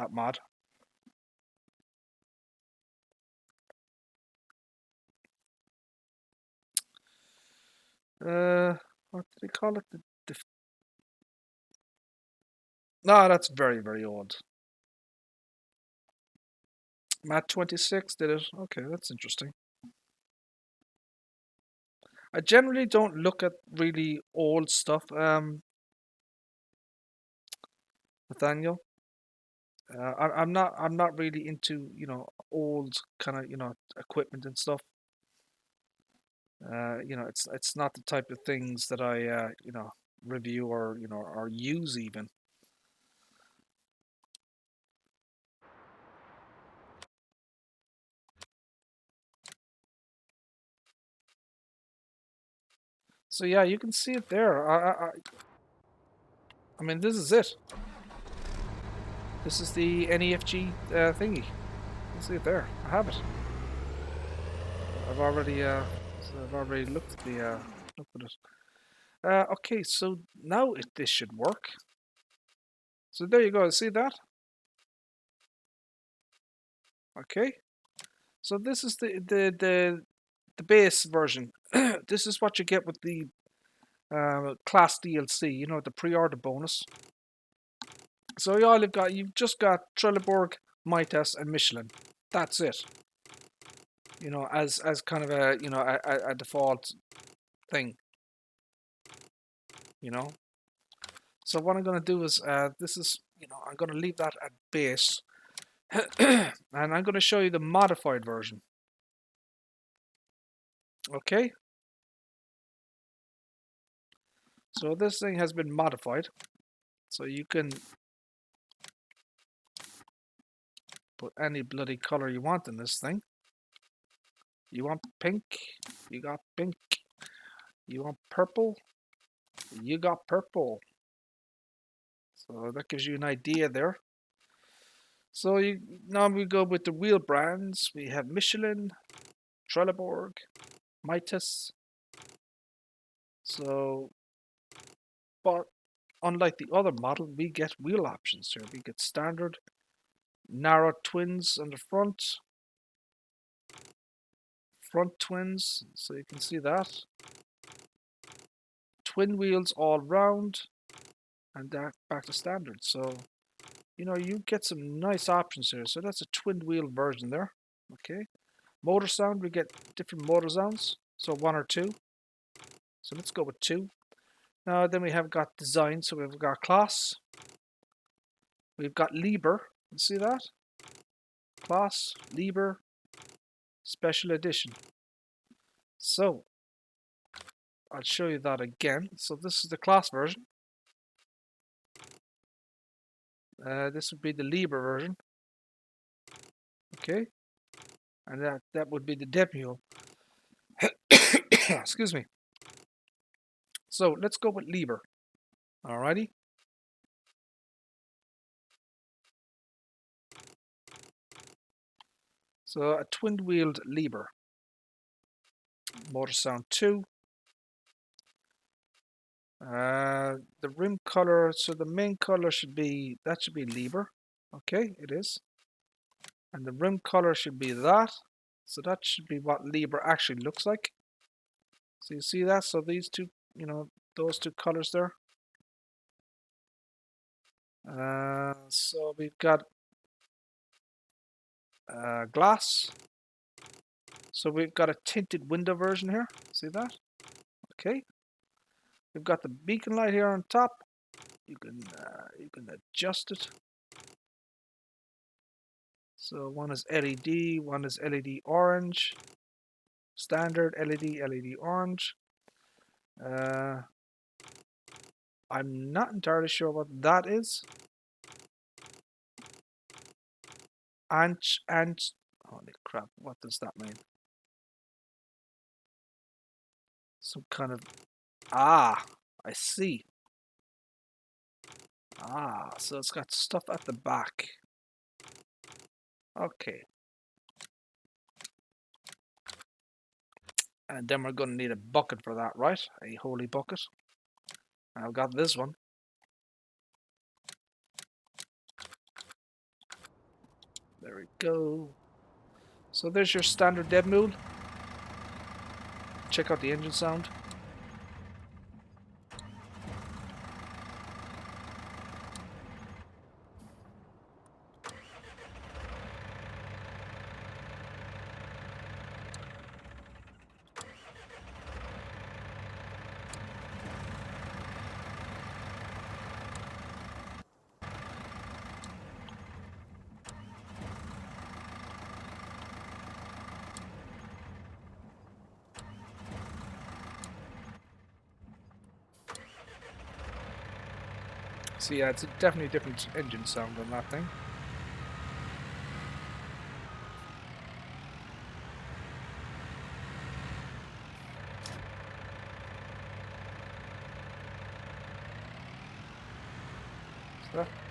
mod. What do they call it? No, that's very, very old. Mat 26 did it. Okay, that's interesting. I generally don't look at really old stuff, Nathaniel. I'm not really into, you know, old kind of, you know, equipment and stuff. You know, it's not the type of things that I you know, review or, you know, or use even. So yeah, you can see it there. I mean, this is it. This is the NEFG thingy. You can see it there. I have it. I've already looked at it. Okay, so now this should work. So there you go. See that? Okay. So this is the base version, the this is what you get with the class DLC, you know, the pre-order bonus. So you've just got Trelleborg, Mitas, and Michelin. That's it. You know, as kind of a, you know, a default thing. You know. So what I'm going to do is, this is, you know, I'm going to leave that at base, and I'm going to show you the modified version. Okay. So this thing has been modified, so you can put any bloody color you want in this thing. You want pink, you got pink. You want purple, you got purple. So that gives you an idea there. So now we go with the wheel brands. We have Michelin, Trelleborg, Mitas. So, but unlike the other model, we get wheel options here. We get standard, narrow twins on the front twins, so you can see that. Twin wheels all round, and that back to standard. So, you know, you get some nice options here. So that's a twin wheel version there. Okay. Motor sound, we get different motor sounds. So 1 or 2. So let's go with 2. Now then we have got design. So we've got class. We've got Liber. You see that? Class, Liber, special edition. So I'll show you that again. So this is the class version. This would be the Liber version. Okay. And that would be the debut. Excuse me. So let's go with Liber. Alrighty. So a twin-wheeled Liber. Motor sound 2. The rim color, so the main color should be Liber. Okay, it is. And the rim color should be that. So that should be what Liber actually looks like. So you see that? So these two, you know, those two colors there. So we've got glass. So we've got a tinted window version here. See that? Okay. We've got the beacon light here on top. You can adjust it. So one is LED, one is LED orange. Standard LED, LED orange. I'm not entirely sure what that is. And holy crap, what does that mean? Some kind of, I see. So it's got stuff at the back. Okay. And then we're going to need a bucket for that, right? A holy bucket. I've got this one. There we go. So there's your standard dead mule. Check out the engine sound. So yeah, it's definitely a different engine sound on that thing.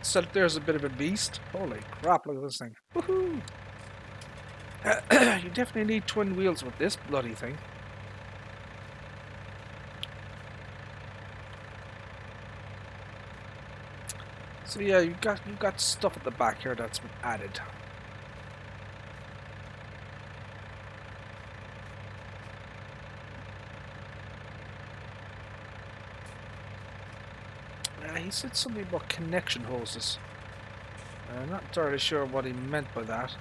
So there's a bit of a beast. Holy crap, look at this thing. Woohoo! You definitely need twin wheels with this bloody thing. So yeah, you got stuff at the back here that's been added. he said something about connection hoses. I'm not entirely sure what he meant by that.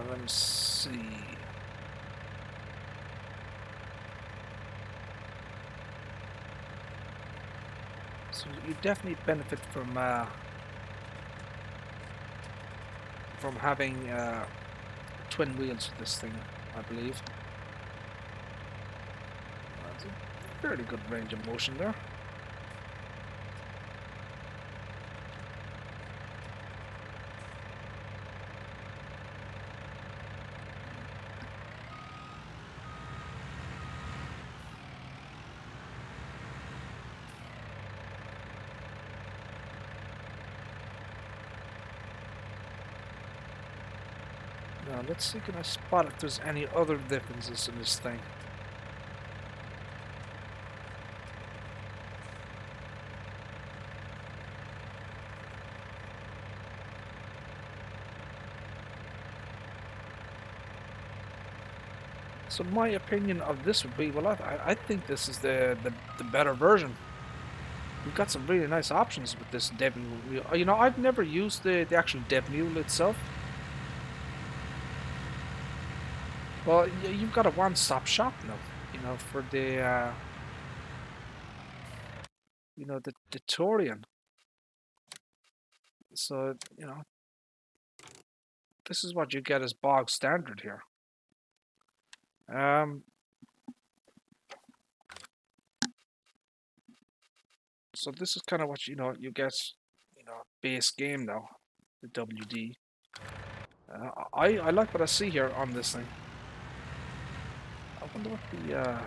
Let me see. So you definitely benefit from having twin wheels with this thing, I believe. That's a fairly good range of motion there. Now let's see, can I spot if there's any other differences in this thing? So my opinion of this would be, well, I think this is the better version. You've got some really nice options with this dev mule. You know, I've never used the actual dev mule itself. Well, you've got a one-stop shop now, you know, for the, you know, the Torian. So, you know, this is what you get as bog standard here. So this is kind of what, you know, you get, you know, base game now, the WD. I like what I see here on this thing. I wonder what the,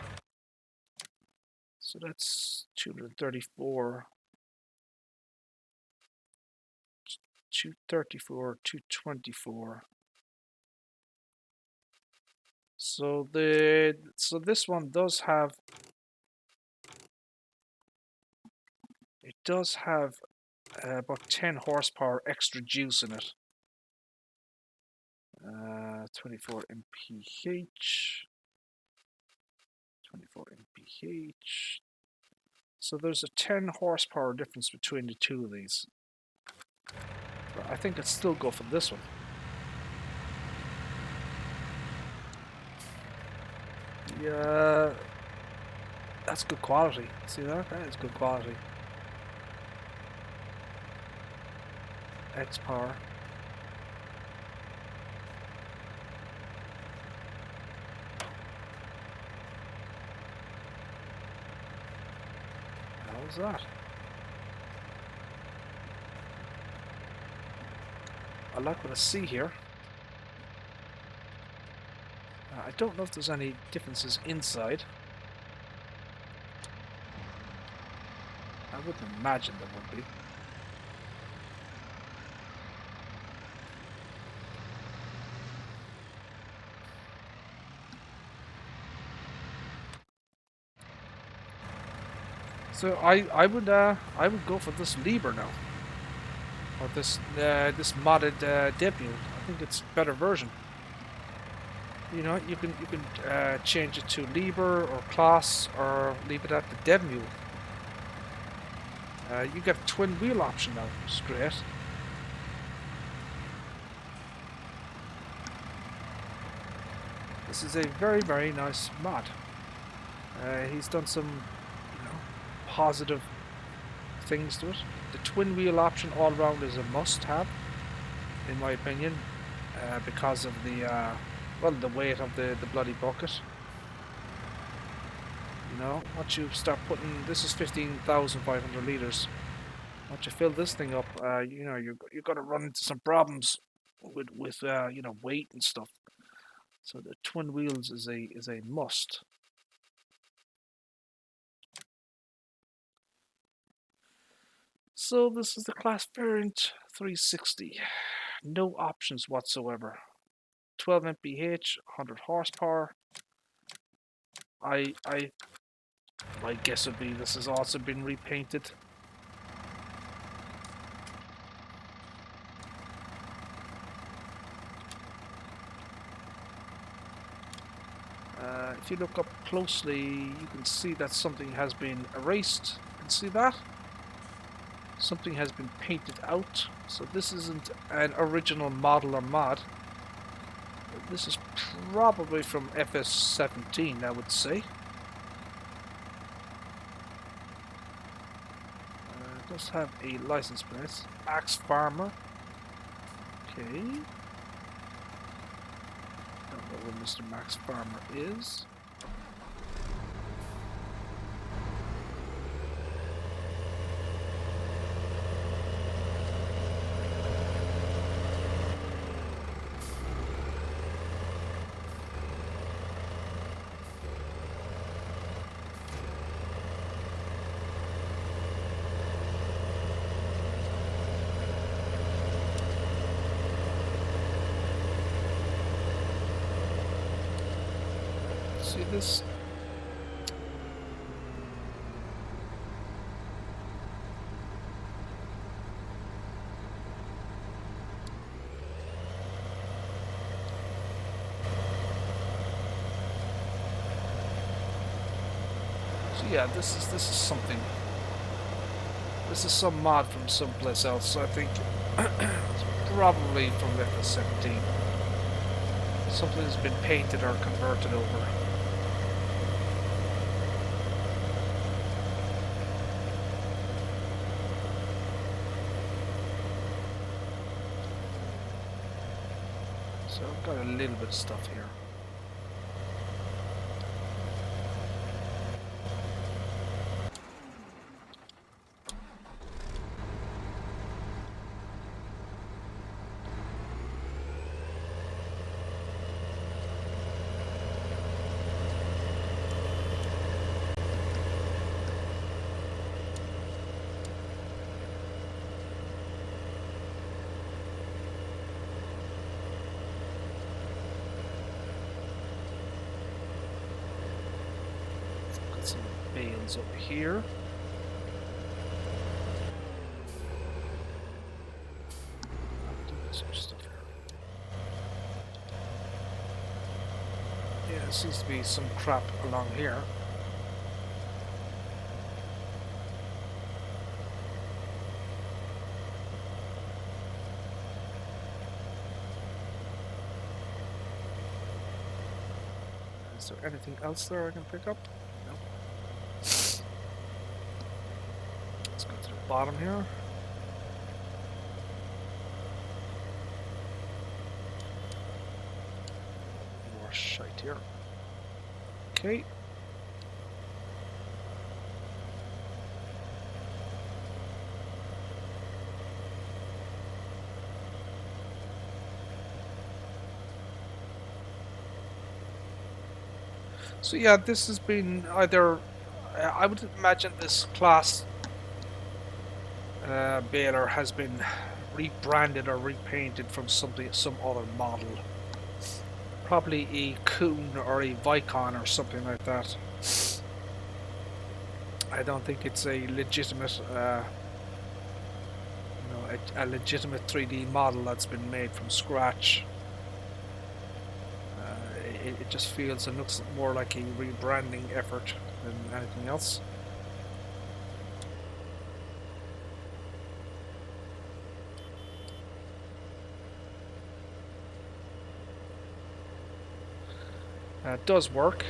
so that's 234, 234, 224. So this one does have, it does have about 10 horsepower extra juice in it. 24 mph. 24 mph. So there's a 10 horsepower difference between the two of these. But I think I'd still go for this one. Yeah, that's good quality. See that? That is good quality. X power. How's that? I like what I see here. I don't know if there's any differences inside. I wouldn't imagine there would be. So I would go for this lever now, or this modded debut. I think it's a better version. You know, you can change it to lever or class, or leave it at the dev mule. You get a twin wheel option now, which is great. This is a very nice mod. He's done some, you know, positive things to it. The twin wheel option all around is a must-have, in my opinion, because of the well, the weight of the bloody bucket. You know, once you start putting, this is 15,500 liters. Once you fill this thing up, you know, you're gonna run into some problems with you know, weight and stuff. So the twin wheels is a must. So this is the class variant 360. No options whatsoever. 12 mph, 100 horsepower. My guess would be this has also been repainted. If you look up closely, you can see that something has been erased. You can see that? Something has been painted out. So this isn't an original model or mod. This is probably from FS19, I would say. It does have a license plate. Max Farmer. Okay. Don't know where Mr. Max Farmer is. See this? So yeah, this is something. This is some mod from someplace else. I think it's probably from FS17. Something has been painted or converted over. So I've got a little bit of stuff here. Some bales up here. Some stuff here. Yeah, there seems to be some crap along here. Is there anything else there I can pick up? No. Let's go to the bottom here. More shite here. Okay. So yeah, this has been either, I would imagine this class baler has been rebranded or repainted from some other model. Probably a Kuhn or a Vicon or something like that. I don't think it's a legitimate, a legitimate 3D model that's been made from scratch. It just feels and looks more like a rebranding effort than anything else. It does work.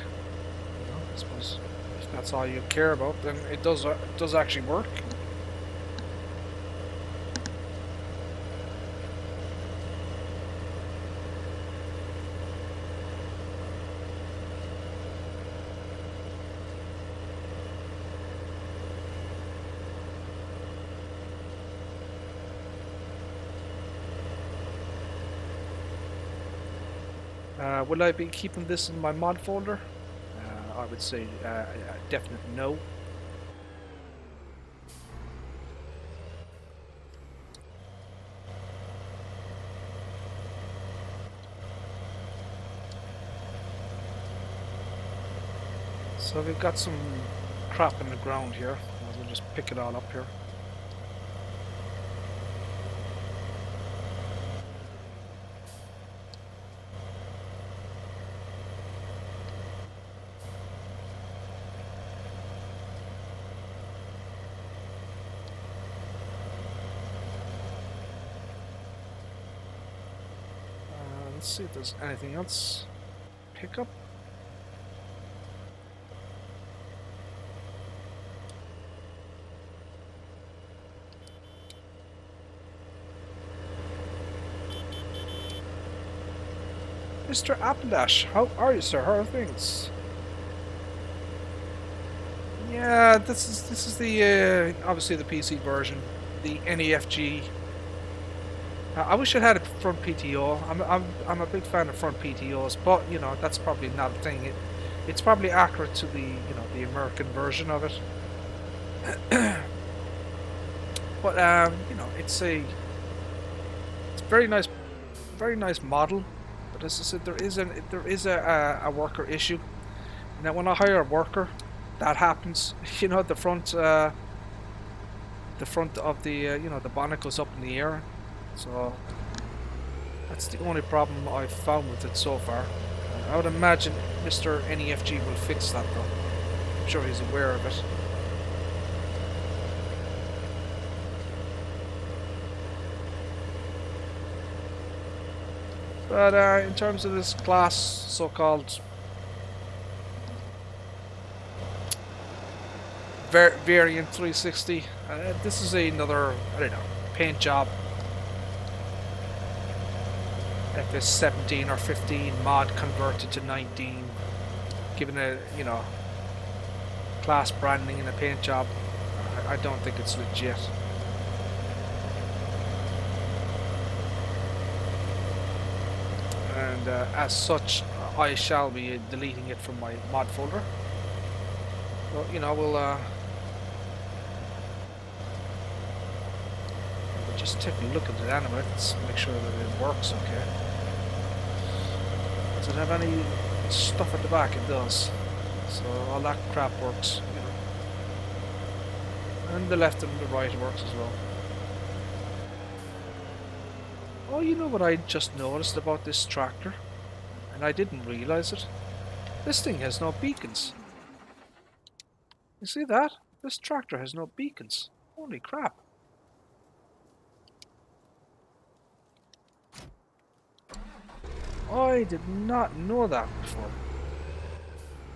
I suppose if that's all you care about, then it does actually work. Will I be keeping this in my mod folder? I would say a definite no. So we've got some crap in the ground here. We'll just pick it all up here. Let's see if there's anything else. Pick up. Mr. Appldash, how are you, sir? How are things? Yeah, this is the obviously the PC version, the NEFG. I wish it had a front PTO. I'm a big fan of front PTOs, but you know that's probably not a thing. It's probably accurate to the the American version of it. But it's a very nice model. But as I said, there is a worker issue. Now, when I hire a worker, that happens. You know, the front of the the bonnet goes up in the air. So that's the only problem I've found with it so far. I would imagine Mr. NEFG will fix that though. I'm sure he's aware of it. But in terms of this class, so-called variant 360, this is another, I don't know, paint job. FS19 or 15 mod converted to 19, given a class branding in a paint job. I don't think it's legit. And as such, I shall be deleting it from my mod folder. Well, we'll just take a look at it anyway. Let's make sure that it works okay. Does it have any stuff at the back? It does. So all that crap works, And the left and the right works as well. Oh, you know what I just noticed about this tractor? And I didn't realize it. This thing has no beacons. You see that? This tractor has no beacons. Holy crap. I did not know that before.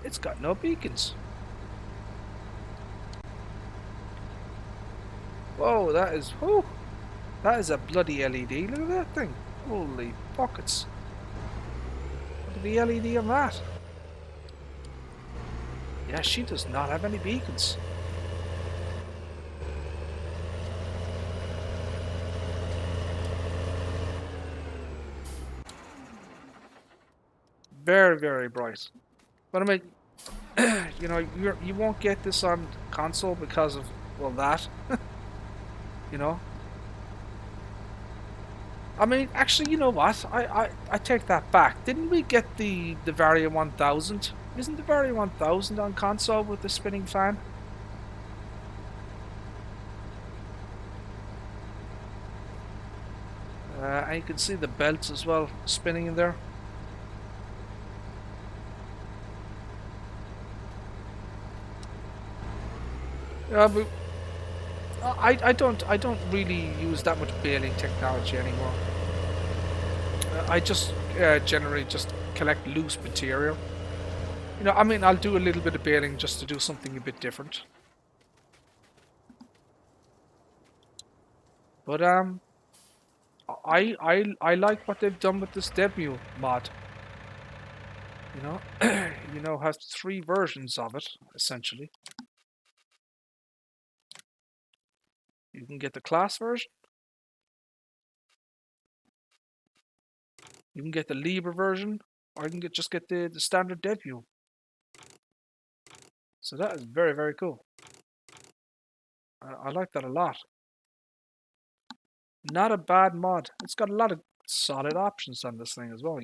It's got no beacons. Whoa, that is a bloody LED. Look at that thing. Holy buckets. Look at the LED on that. Yeah, she does not have any beacons. Very, very bright. But I mean, you won't get this on console because of, well, that. I mean, actually, you know what? I take that back. Didn't we get the Varia 1000? Isn't the Varia 1000 on console with the spinning fan? And you can see the belts as well spinning in there. Yeah, but I don't really use that much baling technology anymore. I just generally just collect loose material. I mean, I'll do a little bit of baling just to do something a bit different. But I like what they've done with this debut mod. Has 3 versions of it essentially. You can get the class version. You can get the Libre version, or you can just get the standard debut. So that is very, very cool. I like that a lot. Not a bad mod. It's got a lot of solid options on this thing as well,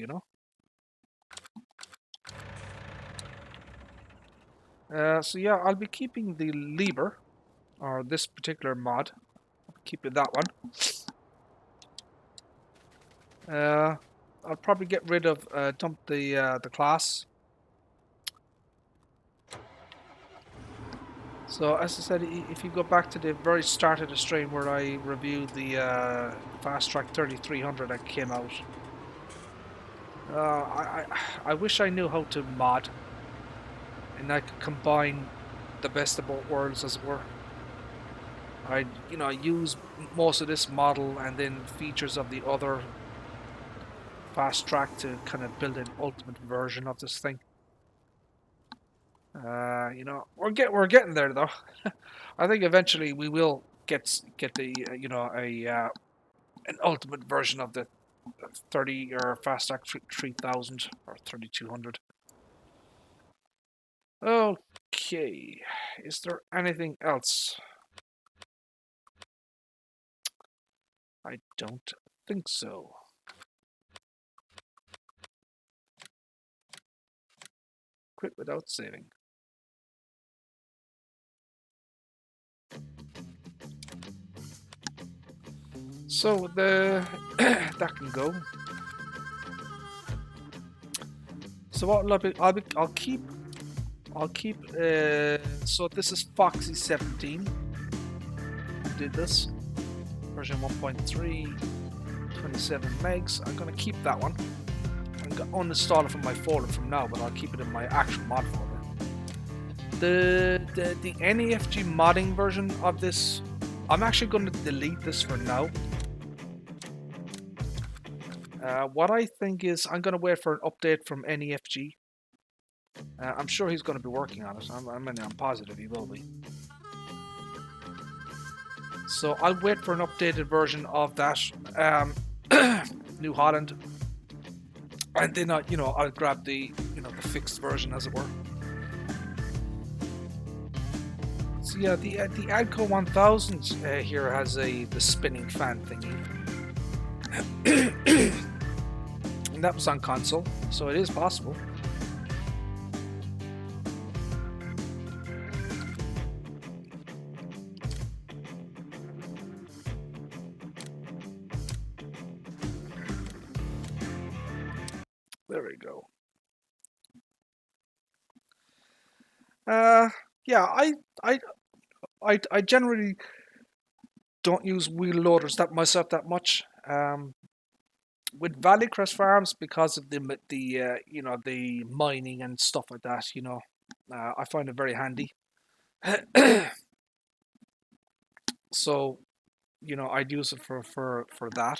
So yeah, I'll be keeping the Libre, or this particular mod. Keep it that one. I'll probably get rid of, dump the class. So as I said, if you go back to the very start of the stream where I reviewed the Fast Track 3300 that came out, I wish I knew how to mod, and I could combine the best of both worlds, as it were. I, use most of this model and then features of the other fast track to kind of build an ultimate version of this thing. We're getting there though. I think eventually we will get the an ultimate version of the 30 or fast track 3000 or 3200. Okay, is there anything else? I don't think so. Quit without saving. So the that can go. So what I'll keep. So this is Foxy 17. Did this version 1.3, 27 megs. I'm gonna keep that one. I'm gonna uninstall it from my folder from now, but I'll keep it in my actual mod folder. The NEFG modding version of this, I'm actually going to delete this for now. What I think is I'm going to wait for an update from NEFG. I'm sure he's going to be working on it. I'm positive he will be. So I'll wait for an updated version of that New Holland, and then I'll grab the the fixed version, as it were. So yeah, the Aigo 1000 here has the spinning fan thingy, and that was on console, so it is possible. There we go. Yeah, I generally don't use wheel loaders that much. With Valleycrest Farms, because of the mining and stuff like that, I find it very handy. So, I'd use it for that.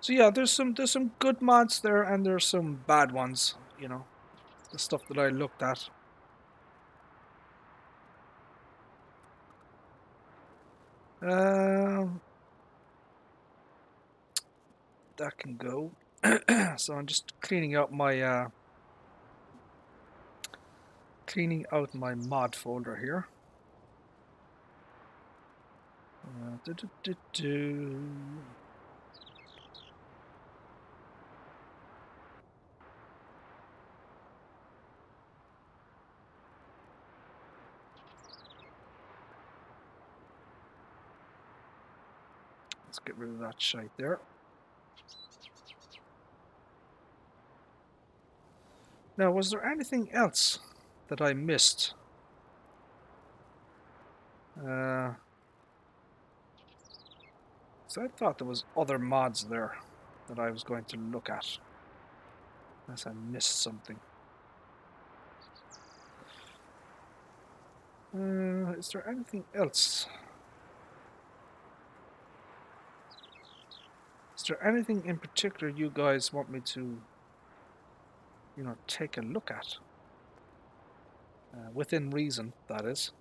So yeah, there's some good mods there, and there's some bad ones. The stuff that I looked at. That can go. So I'm just cleaning out my mod folder here. Let's get rid of that shite there. Now, was there anything else that I missed? So I thought there was other mods there that I was going to look at, unless I missed something. Is there anything else? Is there anything in particular you guys want me to, take a look at? Within reason, that is.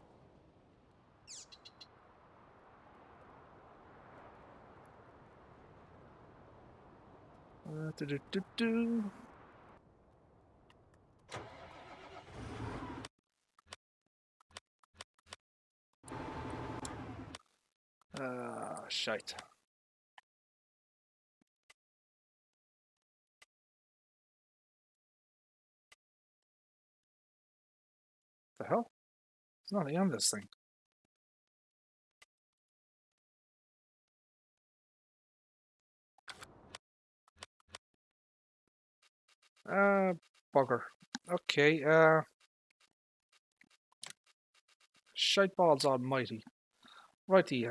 Shite. The hell? It's not on this thing. Bugger. Okay, shite balls almighty. Righty.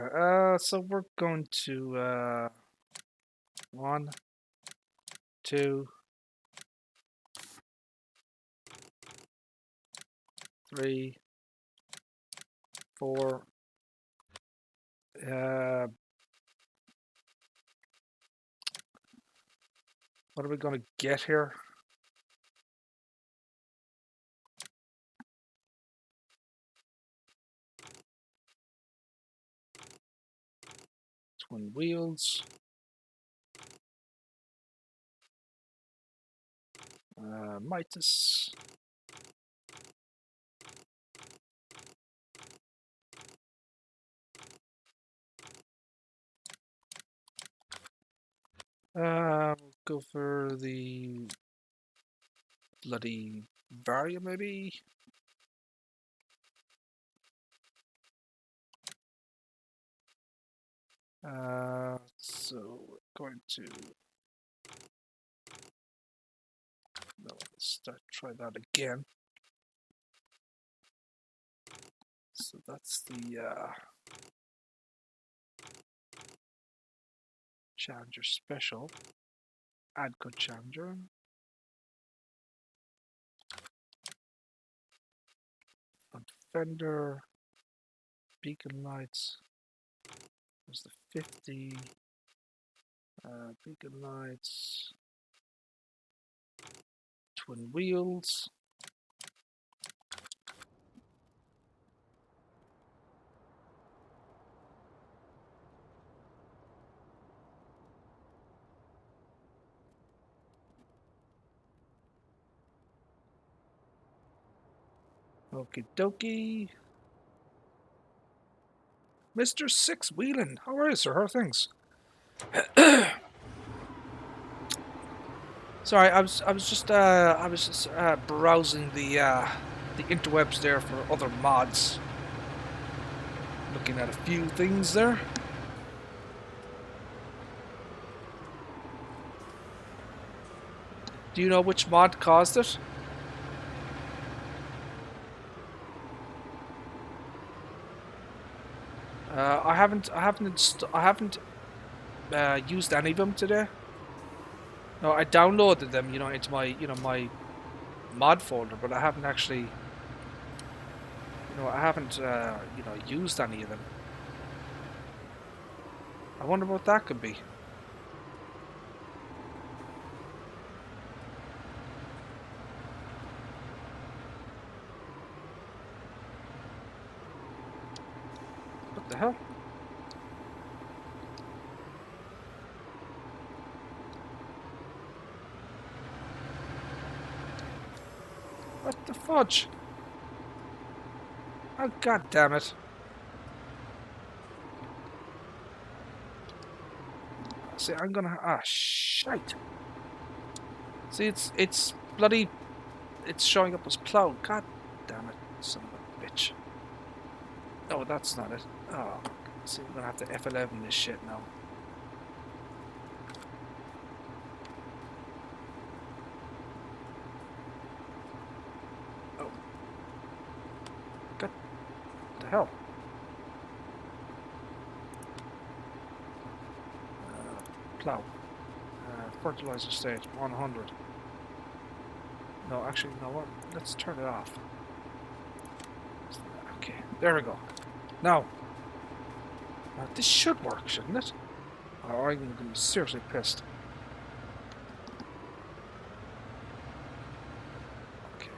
So we're going to 1, 2, 3, 4. What are we going to get here? Twin wheels. Midas. Go for the bloody Varia, maybe. So we're going to try that again. So that's the Challenger Special. Add code Challenger. Front fender. Beacon lights. There's the 50. Beacon lights. Twin wheels. Okie dokie. Mr. Six Wheelan, how are you, sir? How are things? Sorry, I was just browsing the interwebs there for other mods. Looking at a few things there. Do you know which mod caused it? I haven't used any of them today. No, I downloaded them, into my, my mod folder, but I haven't actually, used any of them. I wonder what that could be. What the hell? What the fudge? Oh, god damn it. See, I'm gonna... Ah, shite. See, it's bloody... It's showing up as cloud. God damn it, son of a bitch. Oh, that's not it. Oh, see, I'm gonna have to F11 this shit now. Oh. God. What the hell? Plow. Fertilizer stage, 100. No, actually, you know what? Let's turn it off. Okay, there we go. Now, this should work, shouldn't it? Or I'm going to be seriously pissed. Okay.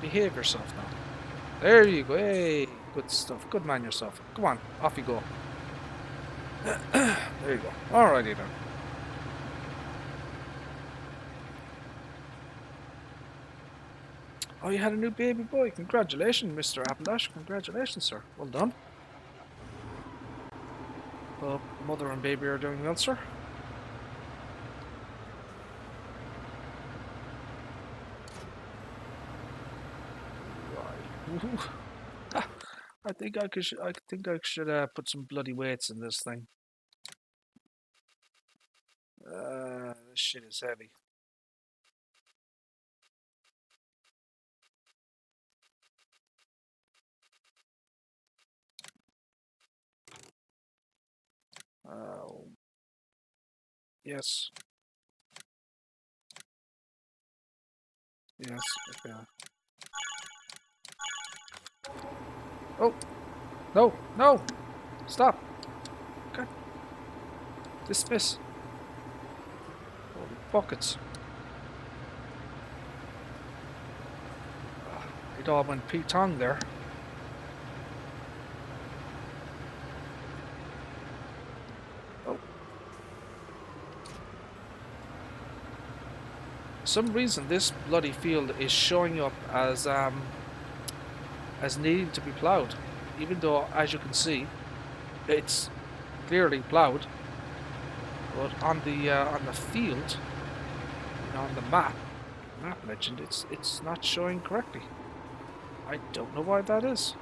Behave yourself now. There you go. Hey, good stuff. Good man yourself. Come on, off you go. There you go. Alrighty then. Oh, you had a new baby boy. Congratulations, Mr. Appendash. Congratulations, sir. Well done. Hope mother and baby are doing well, sir. Right. I think I should put some bloody weights in this thing. This shit is heavy. Yes. Yes. Okay. Oh no! No! Stop! God. Dismiss. Holy buckets! It all went P-tong there. Oh. For some reason, this bloody field is showing up as needing to be ploughed, even though, as you can see, it's clearly ploughed. But on the field, you know, on the map legend, it's not showing correctly. I don't know why that is.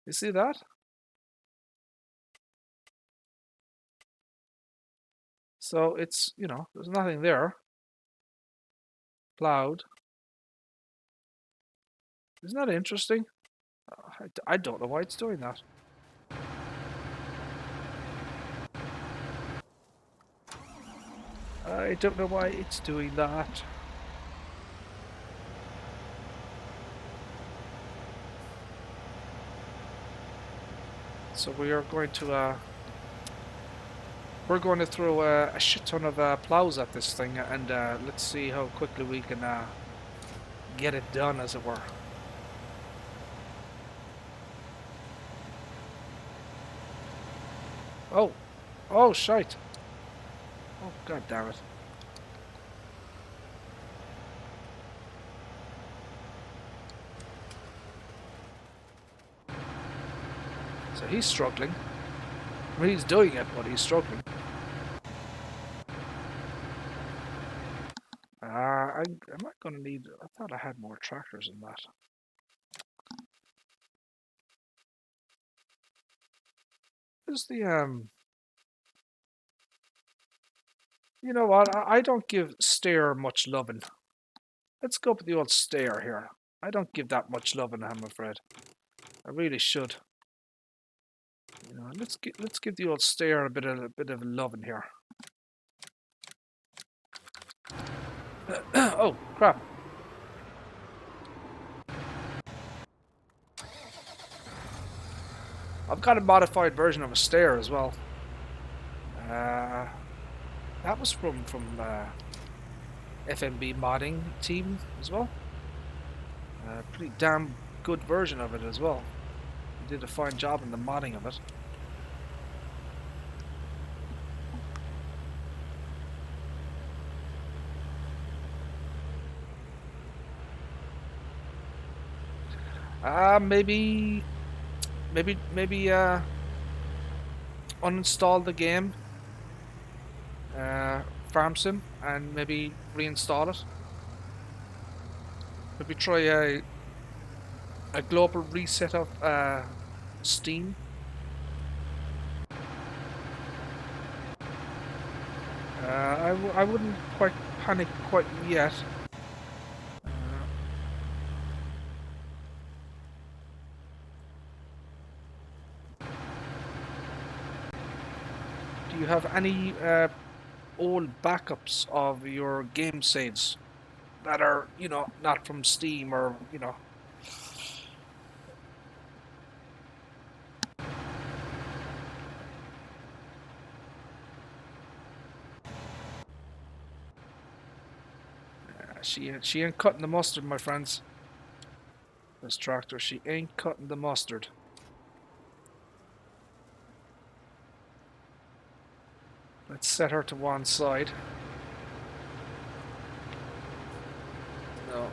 You see that? So it's, you know, there's nothing there. Ploughed. Isn't that interesting? I don't know why it's doing that. I don't know why it's doing that. So we are going to we're going to throw a shit ton of plows at this thing, and let's see how quickly we can get it done, as it were. Oh, oh shite! Oh god damn it! So he's struggling. I mean, he's doing it, but he's struggling. Am I going to need... I thought I had more tractors than that. Where's the, You know what? I don't give Stair much loving. Let's go with the old Stair here. I don't give that much loving, I'm afraid. I really should. You know, let's give the old Stair a bit of loving here. Oh crap! I've got a modified version of a Stair as well. That was from FMB modding team as well. Pretty damn good version of it as well. They did a fine job in the modding of it. Maybe uninstall the game, farm sim, and maybe reinstall it. Maybe try a global reset of Steam. I wouldn't quite panic quite yet. Do you have any old backups of your game saves that are, you know, not from Steam, or, you know? She ain't cutting the mustard, my friends. This tractor, she ain't cutting the mustard. Let's set her to one side. No.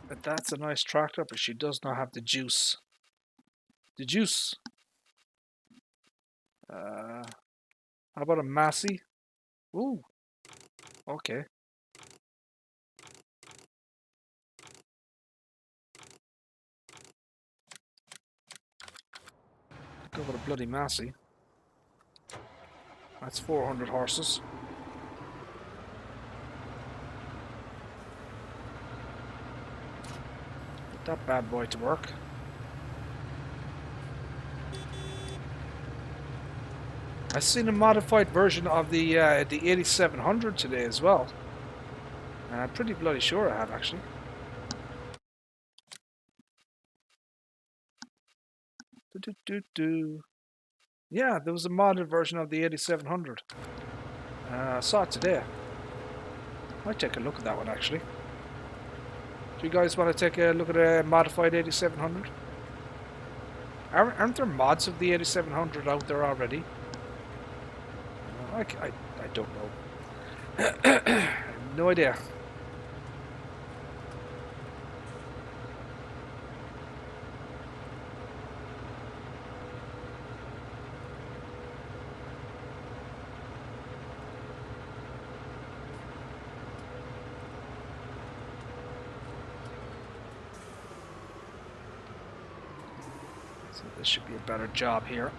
But that's a nice tractor, but she does not have the juice. The juice. How about a Massey? Ooh. Okay. Go with a bloody Massey. That's 400 horses. Put that bad boy to work. I've seen a modified version of the 8700 today as well. I'm pretty bloody sure I have, actually. Yeah, there was a modded version of the 8700. I saw it today. Might take a look at that one, actually. Do you guys want to take a look at a modified 8700? Aren't there mods of the 8700 out there already? I don't know. I have no idea. So this should be a better job here.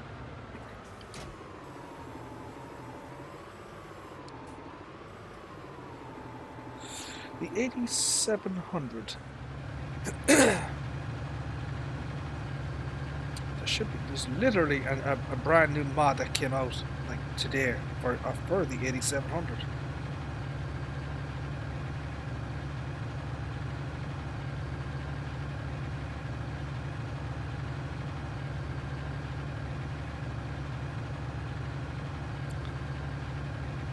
The 8700. There's literally a brand new mod that came out like today for the 8700.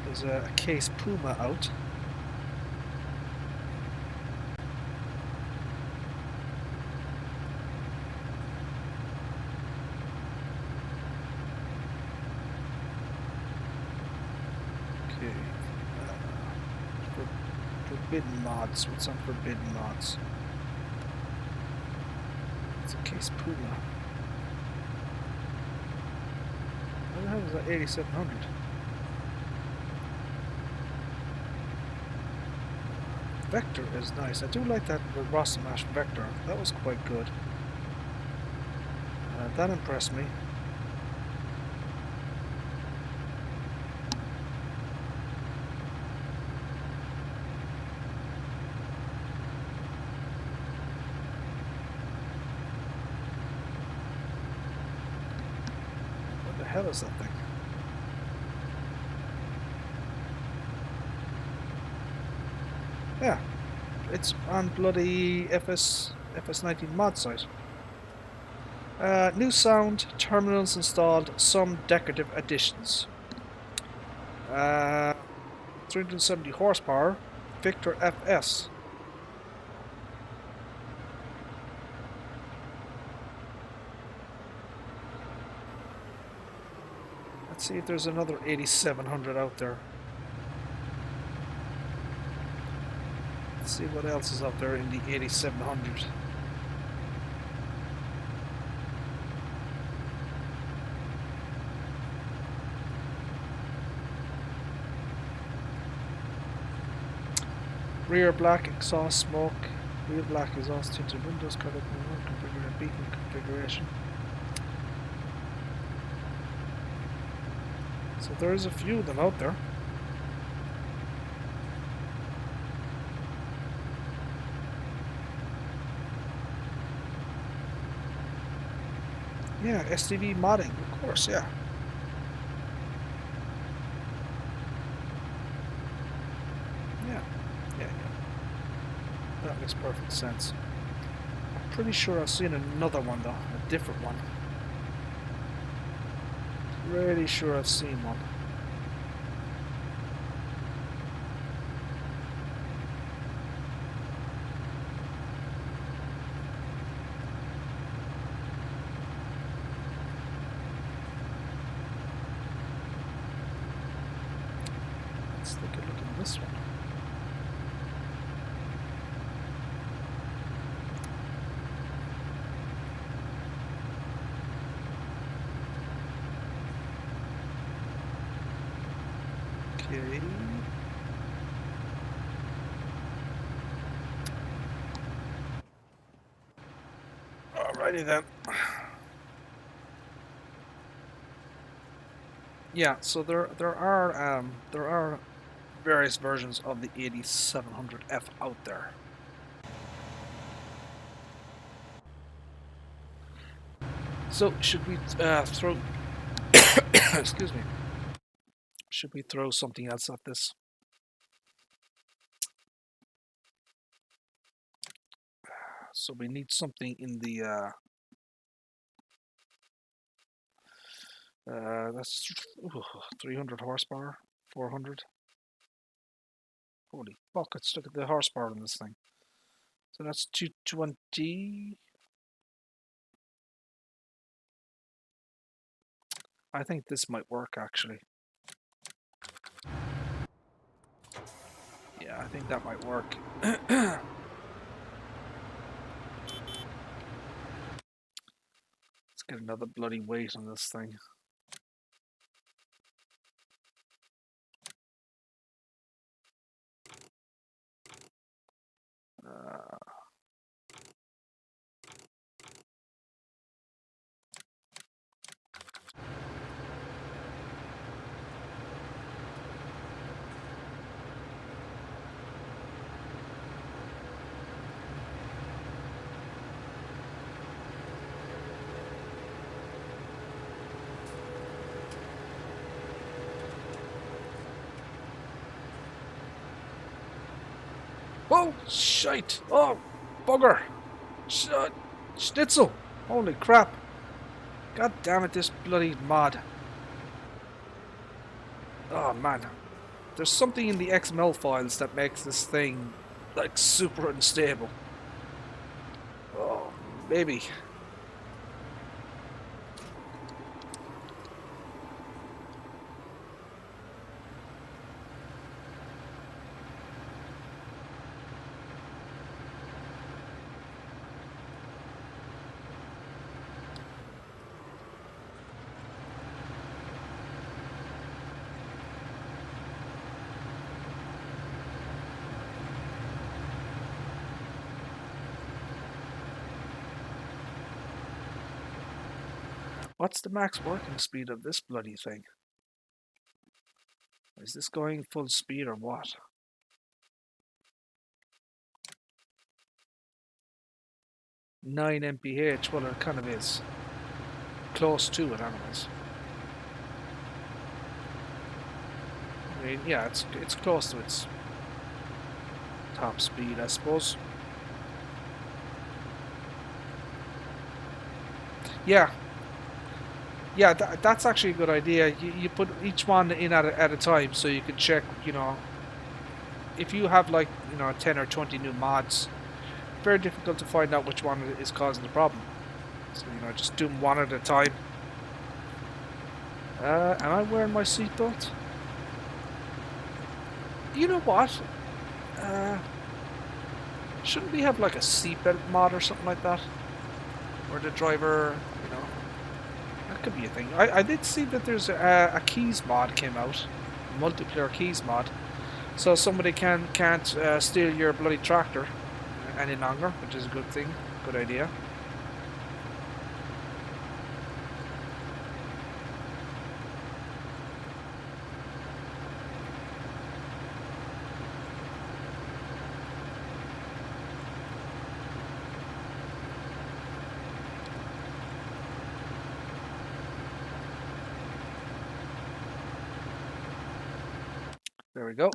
There's a case Puma out. Forbidden mods. What's on forbidden mods? It's a case Puma. How the hell is that 8700? Vector is nice. I do like that Rosamash Vector. That was quite good. That impressed me. What the hell is that thing? Yeah, it's on bloody FS19 mod site. New sound, terminals installed, some decorative additions. 370 horsepower, Victor FS. Let's see if there's another 8700 out there. Let's see what else is out there in the 8700. Rear black exhaust smoke, rear black exhaust tinted windows, color configuration, beacon configuration. So there's a few of them out there. Yeah, STV modding, of course, yeah. Yeah. That makes perfect sense. I'm pretty sure I've seen another one though, a different one. Pretty sure I've seen one. Let's take a look at this one. Okay. Alrighty then. Yeah, so there are various versions of the 8700F out there. So should we throw excuse me, Should we throw something else at this? So we need something in the that's 300 horsepower, 400. Holy buckets, look at the horsepower on this thing. So that's 220. I think this might work actually. Yeah, I think that might work. Let's get another bloody weight on this thing. Oh, shite! Oh, bugger! Schnitzel! Holy crap! God damn it, this bloody mod. Oh man. There's something in the XML files that makes this thing, like, super unstable. Oh, baby. What's the max working speed of this bloody thing? Is this going full speed or what? 9 mph, well it kind of is. Close to it anyways. I mean, yeah, it's close to its top speed, I suppose. Yeah. Yeah, that's actually a good idea. You put each one in at a time so you can check, you know, if you have like, you know, 10 or 20 new mods, very difficult to find out which one is causing the problem. So, you know, just do them one at a time. Am I wearing my seatbelt? You know what? Shouldn't we have like a seatbelt mod or something like that? Where the driver, you know, that could be a thing. I did see that there's a keys mod came out, a multiplayer keys mod, so somebody can't steal your bloody tractor any longer, which is a good thing, good idea. There we go.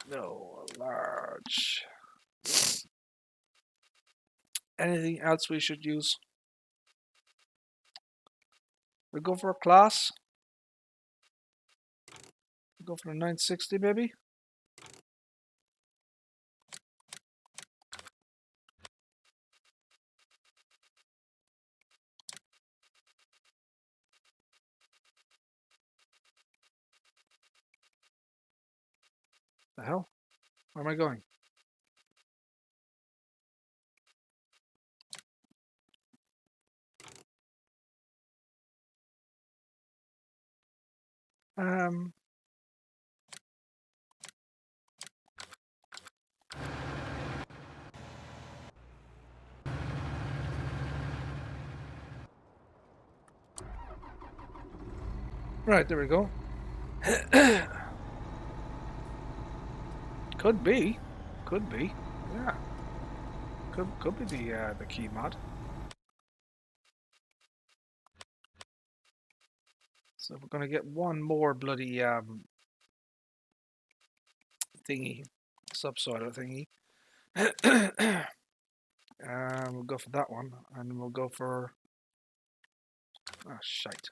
No, large. Anything else we should use? We go for a class. We go for a 960, baby. The hell? Where am I going? Right, there we go. Could be. Could be. Yeah. Could be the key mod. So we're gonna get one more bloody thingy, subsoiler thingy. We'll go for that one, and we'll go for shite.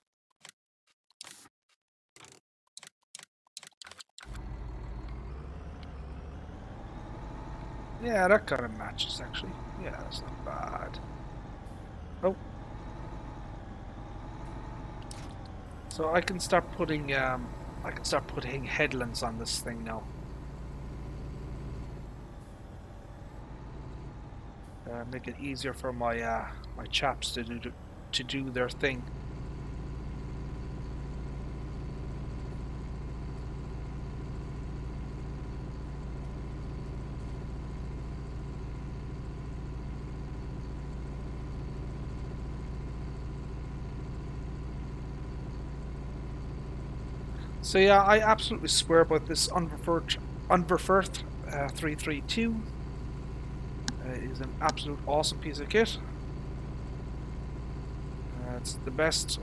Yeah, that kind of matches actually. Yeah, that's not bad. Oh, so I can start putting headlamps on this thing now. Make it easier for my my chaps to do their thing. So yeah, I absolutely swear about this Unverferth 332. It is an absolute awesome piece of kit. It's the best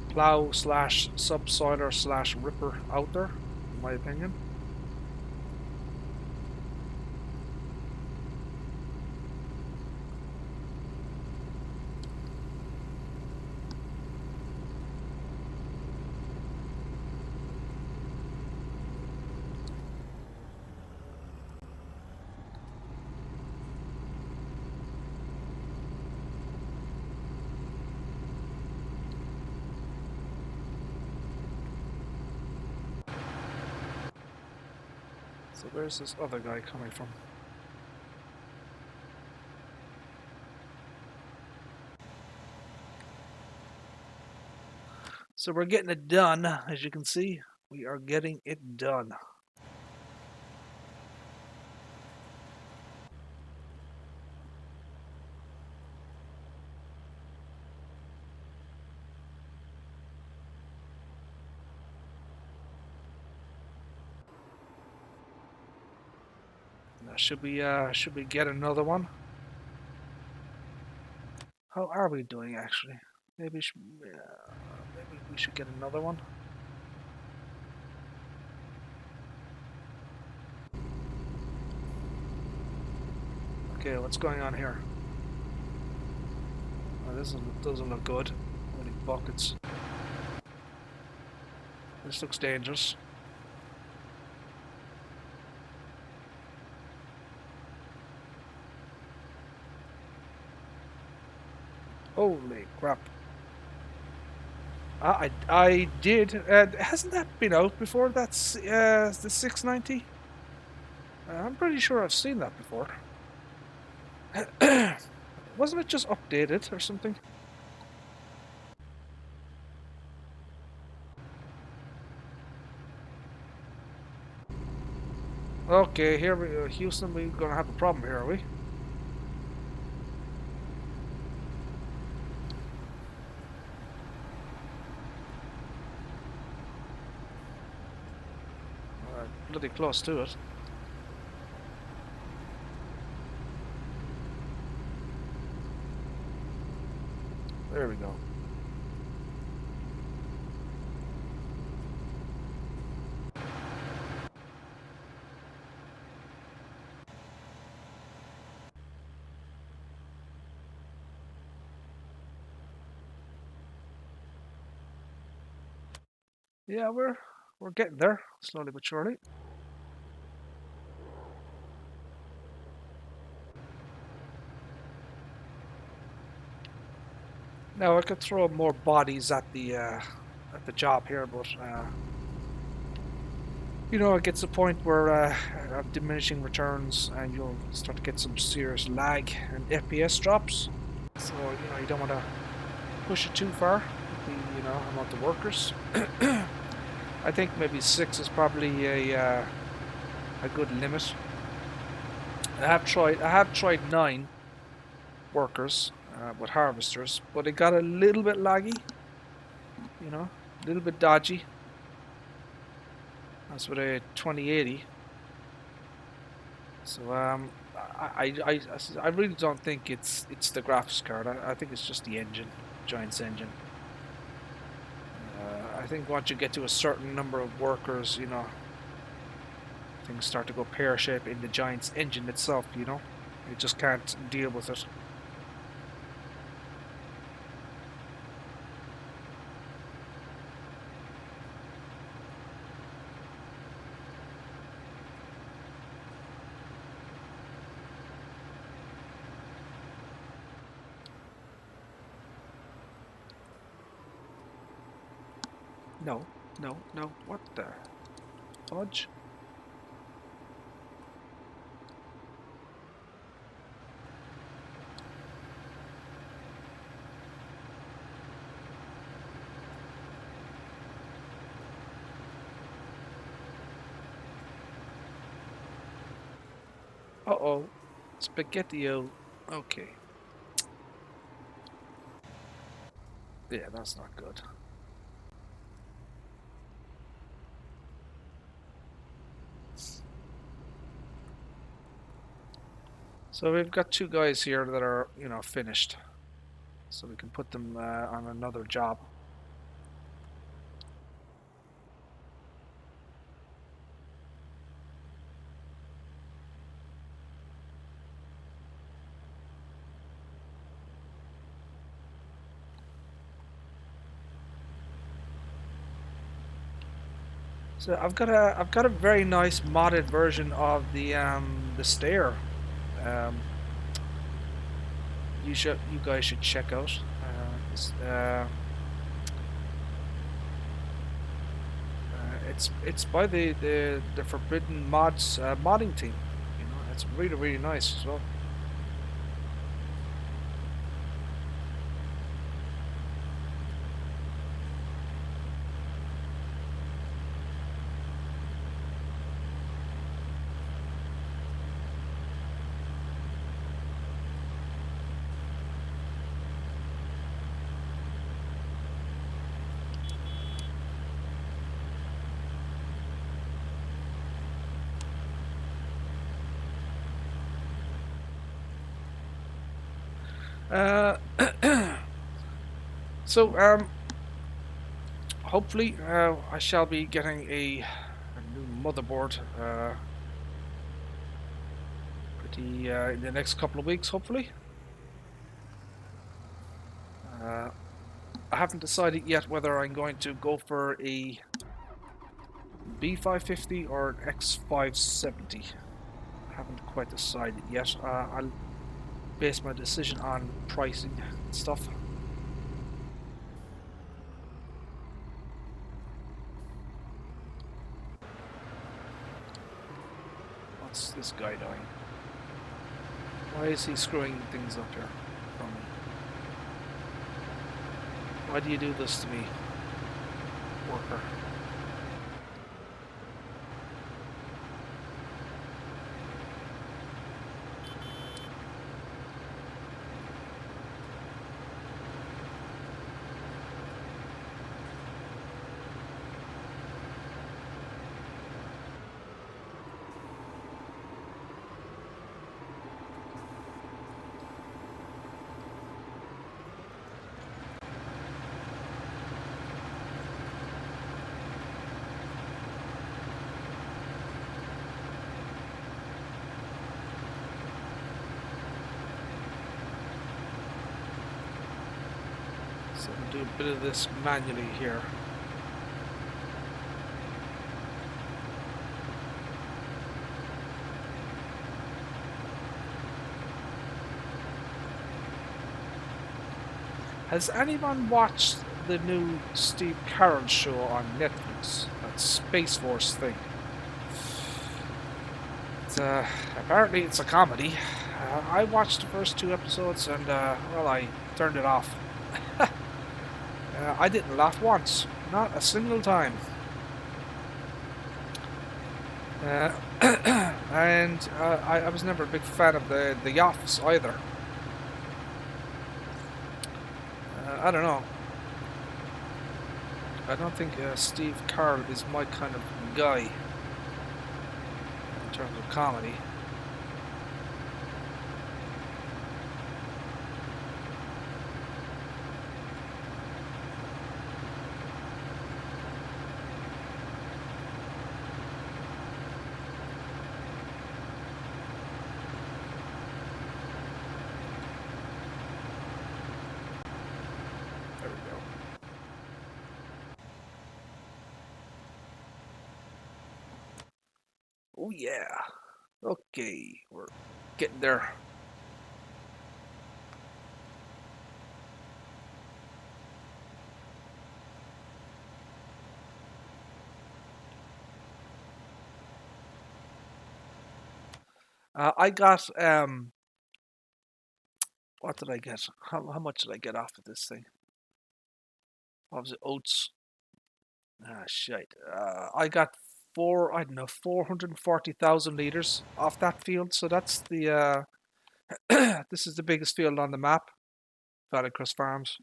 plow slash subsoiler slash ripper out there, in my opinion. So where's this other guy coming from? So we're getting it done, as you can see. We are getting it done. Now, should we get another one? How are we doing actually? Maybe we should get another one. Okay, what's going on here? Oh, this doesn't look good. Holy buckets. This looks dangerous. Holy crap. I did. Hasn't that been out before? That's the 690? I'm pretty sure I've seen that before. Wasn't it just updated or something? Okay, here we go. Houston, we're gonna have a problem here, are we? Bloody close to it. There we go. Yeah, we're getting there, slowly but surely. Now I could throw more bodies at the job here, but you know, it gets to a point where of diminishing returns, and you'll start to get some serious lag and FPS drops. So you know, you don't want to push it too far with the amount of workers. I think maybe 6 is probably a good limit. I have tried 9 workers with harvesters, but it got a little bit laggy, you know, a little bit dodgy. That's with a 2080. So I really don't think it's the graphics card. I think it's just the engine, Giant's engine. I think once you get to a certain number of workers, you know, things start to go pear-shaped in the Giant's engine itself, you know. You just can't deal with it. No, no, no, what the fudge? Uh-oh, spaghetti-o. Okay. Yeah, that's not good. So we've got two guys here that are, you know, finished. So we can put them on another job. So I've got a very nice modded version of the stair. You guys should check out. It's by the Forbidden Mods modding team. You know, it's really nice as well. So hopefully I shall be getting a new motherboard in the next couple of weeks, hopefully. I haven't decided yet whether I'm going to go for a B550 or an X570. I haven't quite decided yet. I'll base my decision on pricing and stuff. What's this guy doing? Why is he screwing things up here for me? Why do you do this to me, worker? So we'll do a bit of this manually here. Has anyone watched the new Steve Carell show on Netflix? That Space Force thing. It's, apparently it's a comedy. I watched the first 2 episodes and, well, I turned it off. I didn't laugh once. Not a single time. And I was never a big fan of the Office either. I don't know. I don't think Steve Carell is my kind of guy in terms of comedy. Oh yeah. Okay, we're getting there. I got what did I get? How much did I get off of this thing? What was it? Oats. Ah, shite. I got I don't know, 440,000 liters off that field. So that's the this is the biggest field on the map, Valicrus Farms.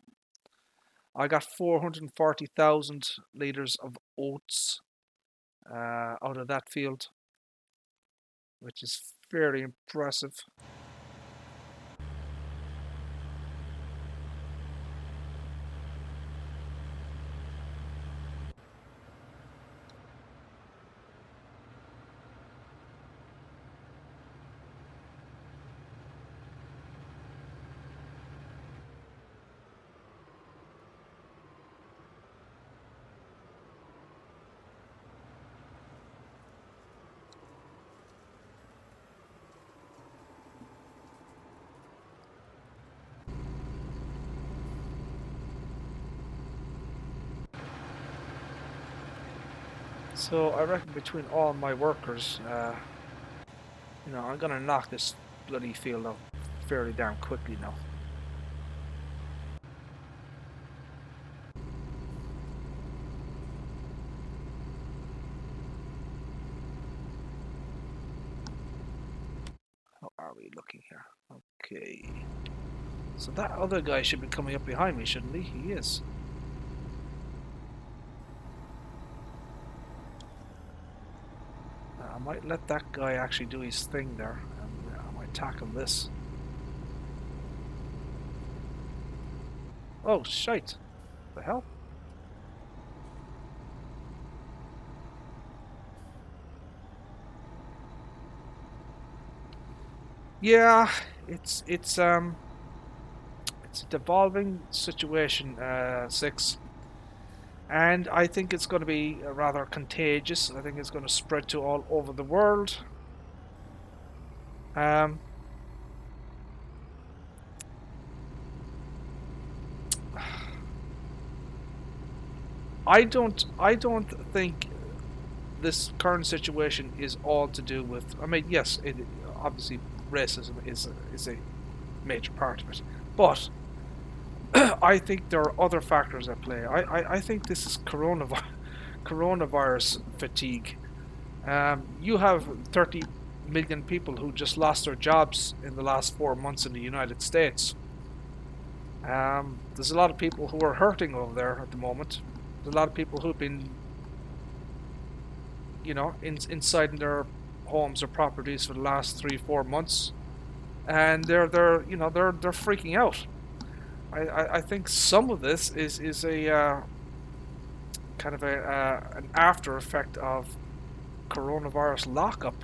I got 440,000 liters of oats out of that field, which is fairly impressive. So I reckon between all my workers, you know, I'm gonna knock this bloody field out fairly damn quickly now. How are we looking here? Okay. So that other guy should be coming up behind me, shouldn't he? He is. I might let that guy actually do his thing there, and I might tackle this. Oh, shite. The hell? Yeah, it's a devolving situation, 6. And I think it's going to be rather contagious. I think it's going to spread to all over the world. I don't think this current situation is all to do with. I mean, yes, obviously racism is a major part of it, but I think there are other factors at play. I think this is coronavirus fatigue. You have 30 million people who just lost their jobs in the last 4 months in the United States. There's a lot of people who are hurting over there at the moment. There's a lot of people who've been, you know, inside in their homes or properties for the last 3-4 months, and they're freaking out. I think some of this is a kind of an after effect of coronavirus lockup.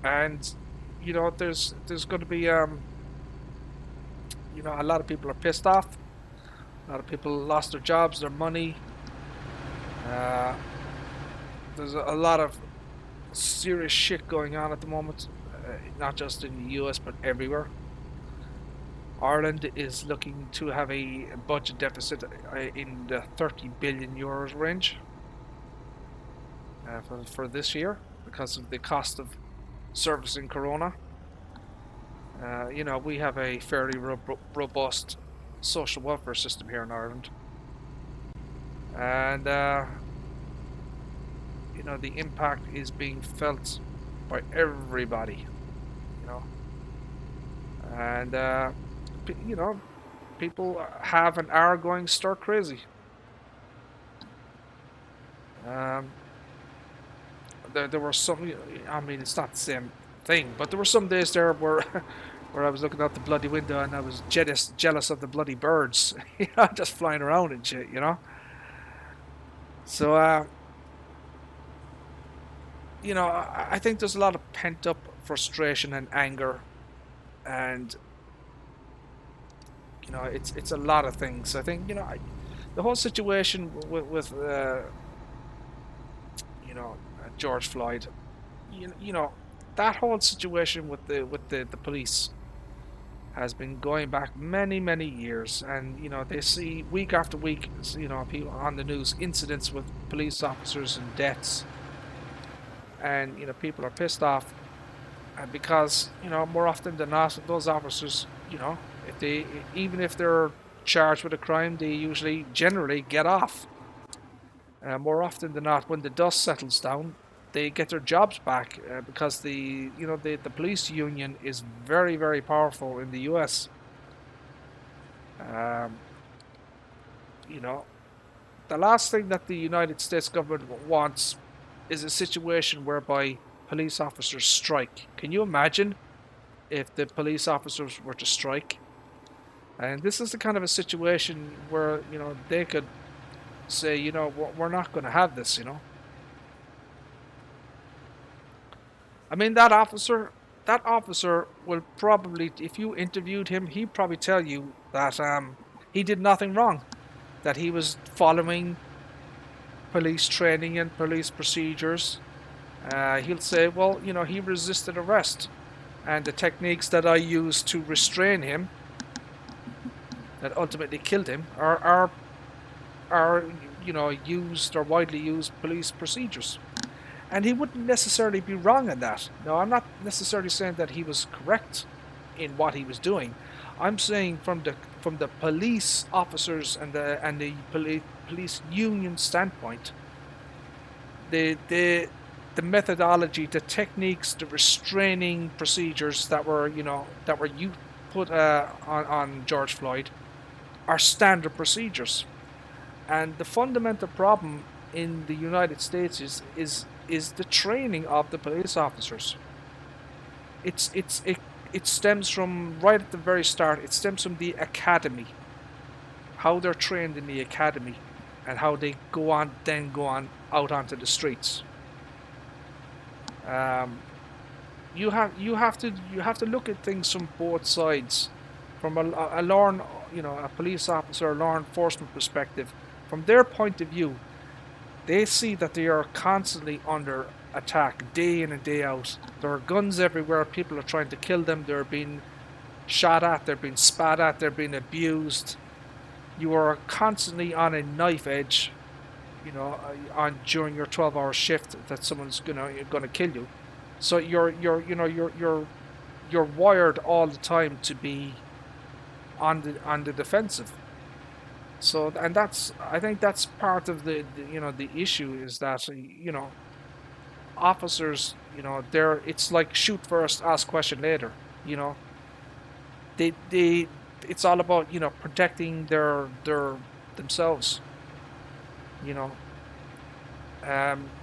And you know, there's going to be you know, a lot of people are pissed off. A lot of people lost their jobs, their money. There's a lot of serious shit going on at the moment, not just in the US but everywhere. Ireland is looking to have a budget deficit in the 30 billion euros range for this year because of the cost of servicing Corona. You know, we have a fairly robust social welfare system here in Ireland, and you know, the impact is being felt by everybody, you know, and you know, people have and are going stir crazy. There were some, I mean, it's not the same thing, but there were some days there where where I was looking out the bloody window and I was jealous of the bloody birds, you know, just flying around and shit, you know. So you know, I think there's a lot of pent up frustration and anger, and you know, it's a lot of things. I think, you know, the whole situation with you know, George Floyd, you know, that whole situation with the police has been going back many years, and you know, they see week after week, you know, people on the news, incidents with police officers and deaths, and you know, people are pissed off, and because you know, more often than not, those officers, you know, if they, even if they're charged with a crime, they usually generally get off. More often than not, when the dust settles down, they get their jobs back, because the, you know, the police union is very powerful in the US. Um, you know, the last thing that the United States government wants is a situation whereby police officers strike. Can you imagine if the police officers were to strike? And this is the kind of a situation where, you know, they could say, you know, we're not going to have this, you know. I mean, that officer will probably, if you interviewed him, he'd probably tell you that he did nothing wrong, that he was following police training and police procedures. He'll say, well, you know, he resisted arrest, and the techniques that I used to restrain him, that ultimately killed him, are you know, used, or widely used police procedures. And he wouldn't necessarily be wrong in that. Now, I'm not necessarily saying that he was correct in what he was doing. I'm saying from the police officers and the police union standpoint, the methodology, the techniques, the restraining procedures that were, you know, that were put on George Floyd are standard procedures. And the fundamental problem in the United States is the training of the police officers. It stems from right at the very start. It stems from the academy, how they're trained in the academy, and how they go on out onto the streets. You have to look at things from both sides, from a police officer, a law enforcement perspective. From their point of view, they see that they are constantly under attack, day in and day out. There are guns everywhere. People are trying to kill them. They're being shot at. They're being spat at. They're being abused. You are constantly on a knife edge, you know, during your 12-hour shift, that someone's gonna kill you. So you're wired all the time to be on the defensive. So, and I think that's part of the issue, is that, you know, officers, you know, it's like shoot first, ask question later. You know, it's all about, you know, protecting their themselves. You know,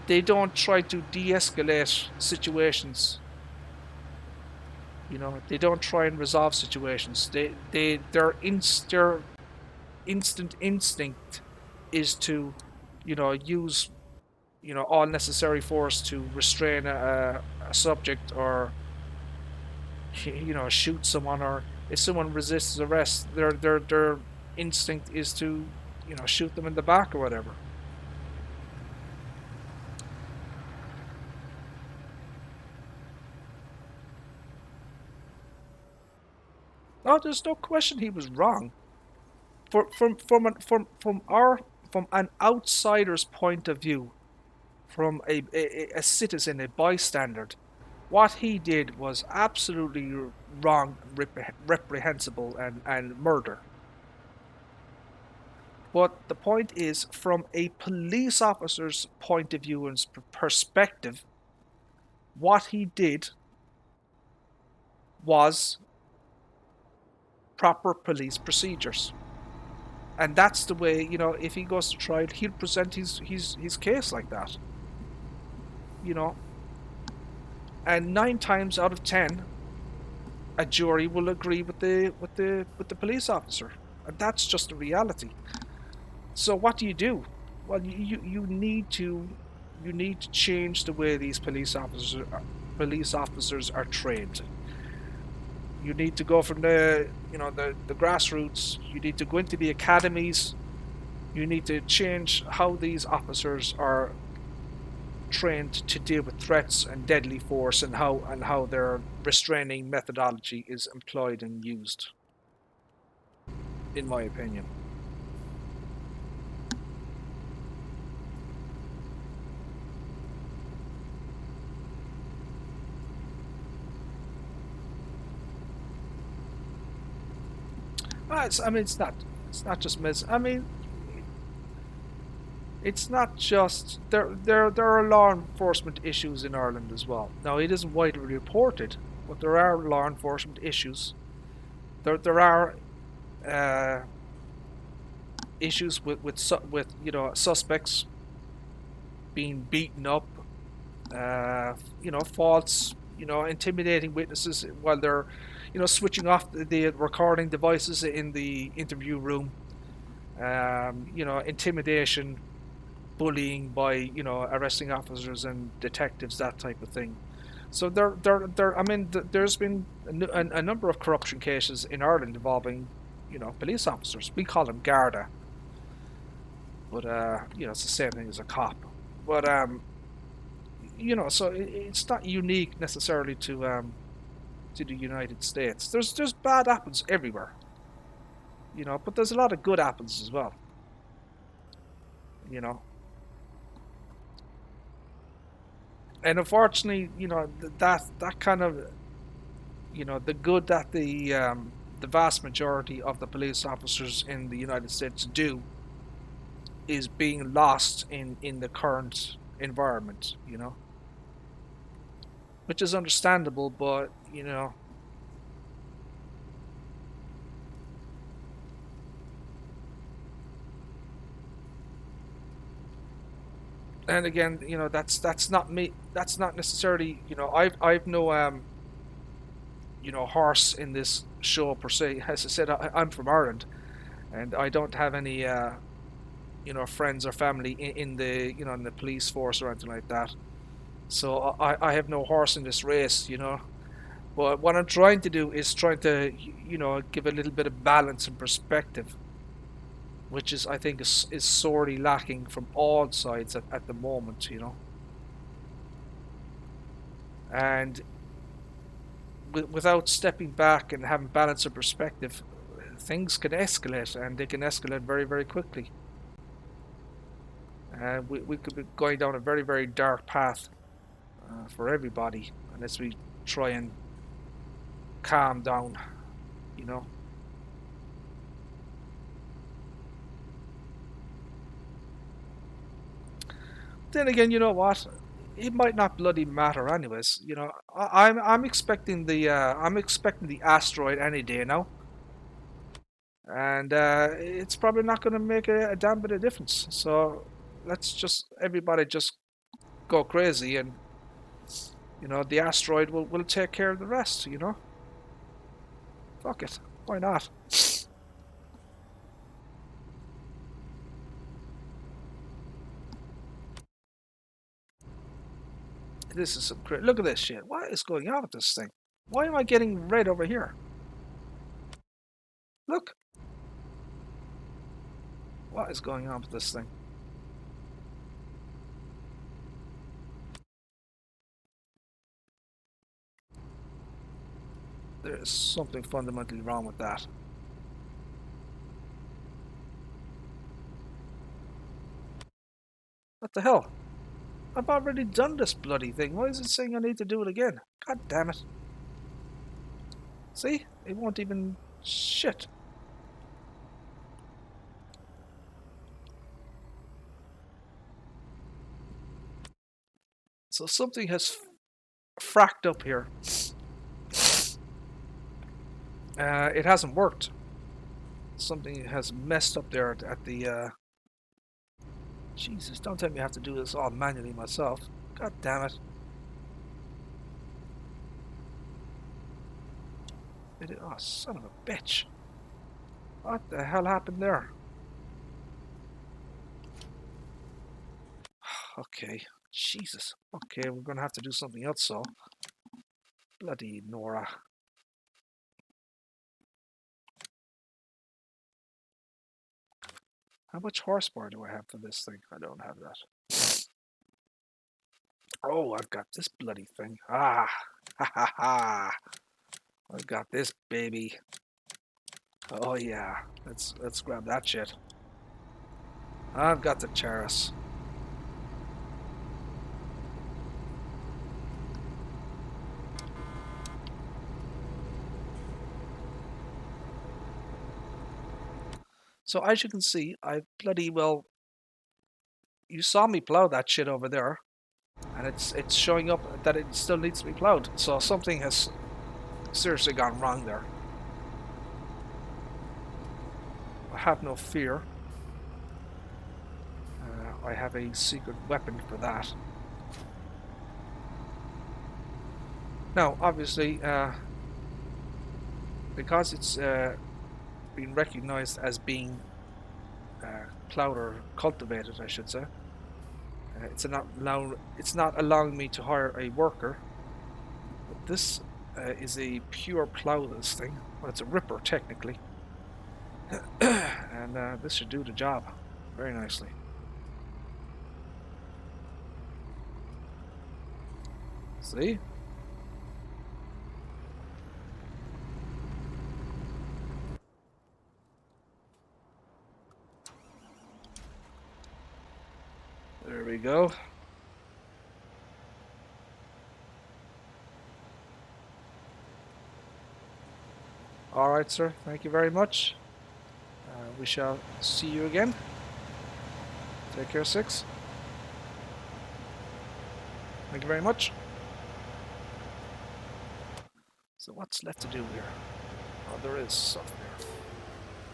they don't try to de-escalate situations. You know, they don't try and resolve situations. Their instant instinct is to, you know, use, you know, all necessary force to restrain a subject, or, you know, shoot someone, or if someone resists arrest, their instinct is to, you know, shoot them in the back or whatever. No, there's no question he was wrong. From an outsider's point of view, from a citizen, a bystander, what he did was absolutely wrong, reprehensible, and murder. But the point is, from a police officer's point of view and perspective, what he did was proper police procedures. And that's the way, you know, if he goes to trial, he'll present his case like that. You know, and 9 times out of 10, a jury will agree with the police officer, and that's just the reality. So what do you do? Well, you need to change the way these police officers are trained. You need to go from the grassroots. You need to go into the academies. You need to change how these officers are trained to deal with threats and deadly force, and how their restraining methodology is employed and used, in my opinion. It's not just mis. I mean, it's not just there are law enforcement issues in Ireland as well. Now, it isn't widely reported, but there are law enforcement issues. There are issues with suspects being beaten up, false, intimidating witnesses while they're switching off the recording devices in the interview room. Intimidation, bullying by arresting officers and detectives, that type of thing. So there's been a number of corruption cases in Ireland involving police officers. We call them Garda, but it's the same thing as a cop. But so it's not unique necessarily to the United States. There's bad apples everywhere, but there's a lot of good apples as well. you know and unfortunately, that kind of, the good that the vast majority of the police officers in the United States do is being lost in the current environment, which is understandable, but and again, that's not me. That's not necessarily, I've no horse in this show per se. As I said, I'm from Ireland, and I don't have any friends or family in the in the police force or anything like that. So I have no horse in this race, But what I'm trying to do is trying to give a little bit of balance and perspective, which I think is sorely lacking from all sides at the moment, And without stepping back and having balance of perspective, things can escalate, and they can escalate very, very quickly. And we could be going down a very, very dark path for everybody unless we try and calm down, Then again, you know what? It might not bloody matter, anyways. I'm expecting the asteroid any day now, and it's probably not going to make a damn bit of difference. So let's everybody just go crazy, and the asteroid will take care of the rest. Fuck it, why not? This is some crazy. Look at this shit. What is going on with this thing? Why am I getting red over here? Look. What is going on with this thing? There is something fundamentally wrong with that. What the hell? I've already done this bloody thing. Why is it saying I need to do it again? God damn it. See? It won't even... Shit. So something has fracked up here. It hasn't worked. Something has messed up there at the... Jesus, don't tell me I have to do this all manually myself. God damn it. Oh, son of a bitch. What the hell happened there? Okay. Jesus. Okay, we're gonna have to do something else, so. Bloody Nora. How much horsepower do I have for this thing? I don't have that. Oh, I've got this bloody thing. Ah, ha ha ha. I've got this baby. Oh yeah, let's grab that shit. I've got the Charis. So as you can see, I bloody well. You saw me plow that shit over there, and it's showing up that it still needs to be plowed. So something has seriously gone wrong there. I have no fear. I have a secret weapon for that. Now, obviously, because it's been recognized as being plowed or cultivated, I should say, it's not allowing me to hire a worker. But this is a pure plow. This thing, well, it's a ripper technically, and this should do the job very nicely. See? There we go. All right, sir. Thank you very much. We shall see you again. Take care, 6. Thank you very much. So what's left to do here? Oh, there is stuff there.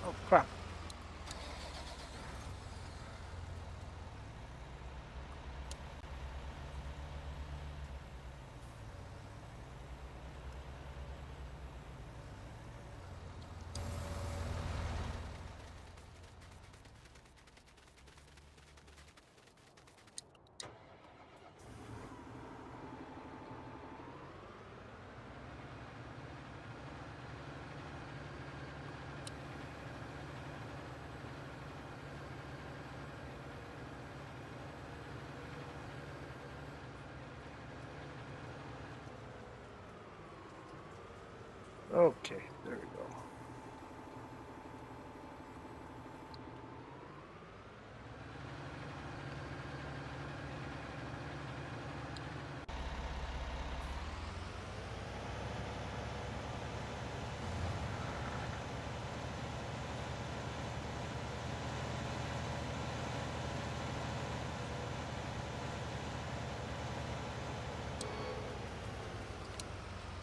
Oh, crap. Okay, there we go.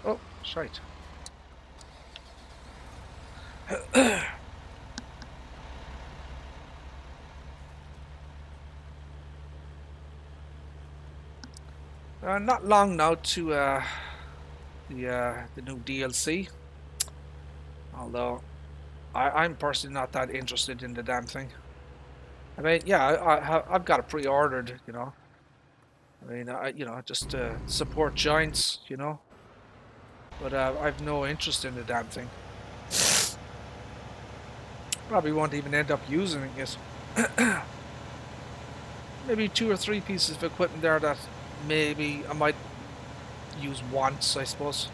Oh, shite. Not long now to the new DLC. Although I'm personally not that interested in the damn thing. I mean, yeah, I've got it pre-ordered, you know. I mean, you know, just to support giants, you know. But I've no interest in the damn thing. Probably won't even end up using it. Maybe 2 or 3 pieces of equipment there that maybe I might use once, I suppose.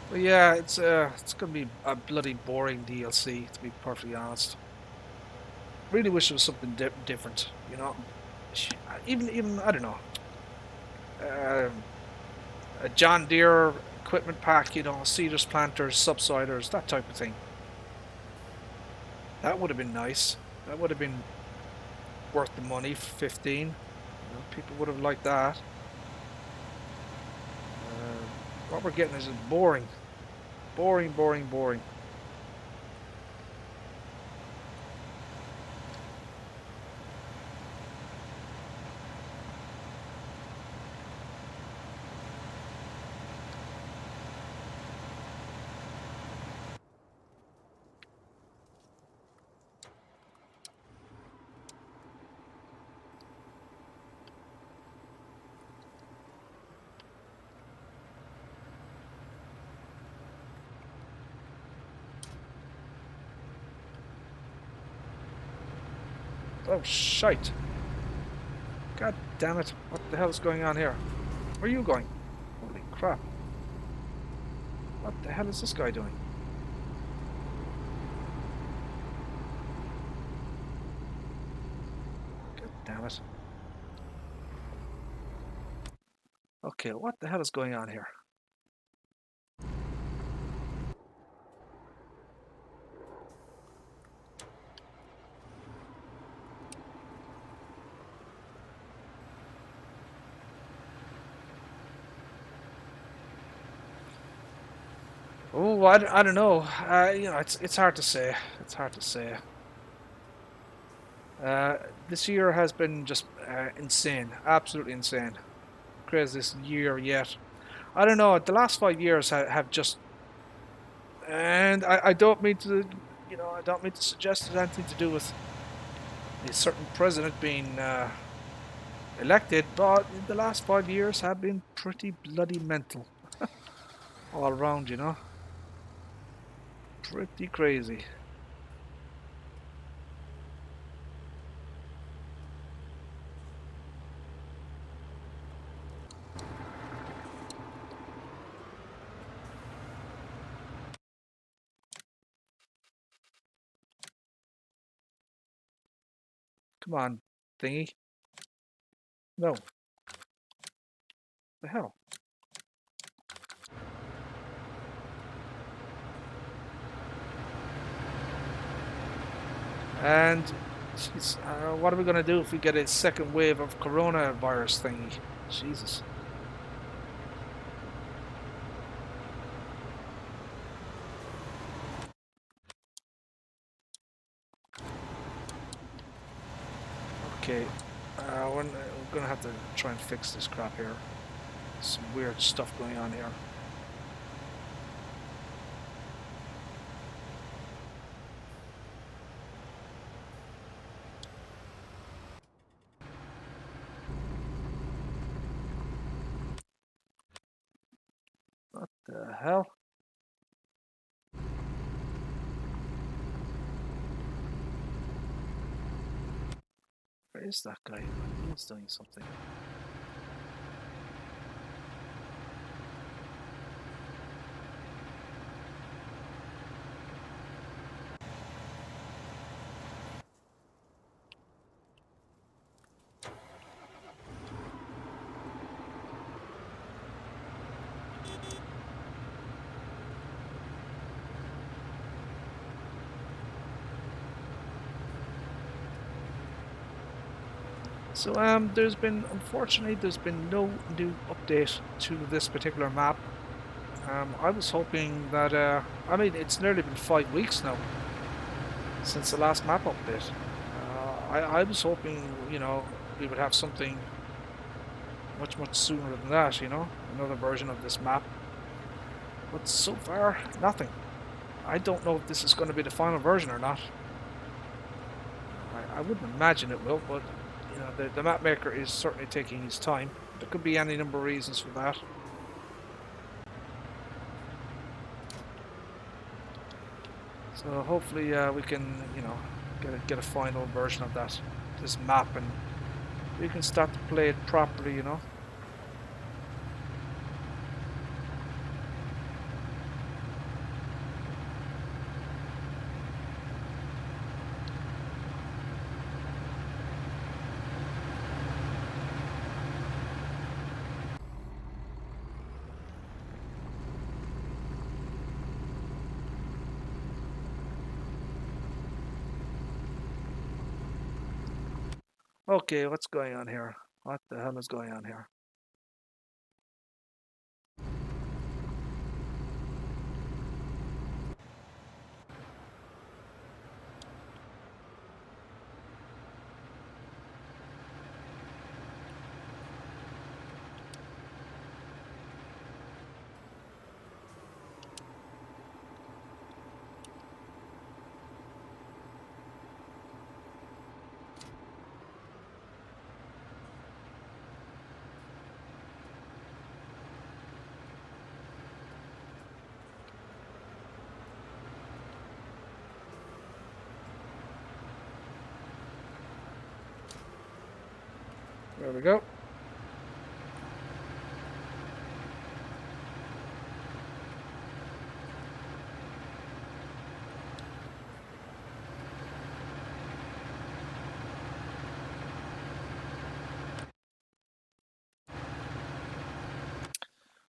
But yeah, it's gonna be a bloody boring DLC, to be perfectly honest. Really wish it was something different, you know. Even I don't know, a John Deere equipment pack, you know, seeders, planters, subsiders, that type of thing. That would have been nice. That would have been worth the money for 15. You know, people would have liked that. What we're getting is boring. Boring, boring, boring. Oh, shite. God damn it. What the hell is going on here? Where are you going? Holy crap. What the hell is this guy doing? God damn it. Okay, what the hell is going on here? Oh, I don't know. You know, it's hard to say. It's hard to say. This year has been just insane, absolutely insane. Craziest year yet. I don't know. The last 5 years have just, and I don't mean to, you know, I don't mean to suggest it's anything to do with a certain president being elected, but the last 5 years have been pretty bloody mental all around. You know, pretty crazy. Come on, thingy. No. The hell? And jeez, what are we going to do if we get a second wave of coronavirus thingy? Jesus. Okay, we're going to have to try and fix this crap here. Some weird stuff going on here. What the hell? Where is that guy? He's doing something. So unfortunately there's been no new update to this particular map. I was hoping that, I mean, it's nearly been 5 weeks now since the last map update. I was hoping, you know, we would have something much sooner than that, you know, another version of this map. But so far, nothing. I don't know if this is going to be the final version or not. I wouldn't imagine it will, but you know, the map maker is certainly taking his time. There could be any number of reasons for that. So hopefully we can, you know, get a final version of this map, and we can start to play it properly, you know. Okay, what's going on here? What the hell is going on here? There we go.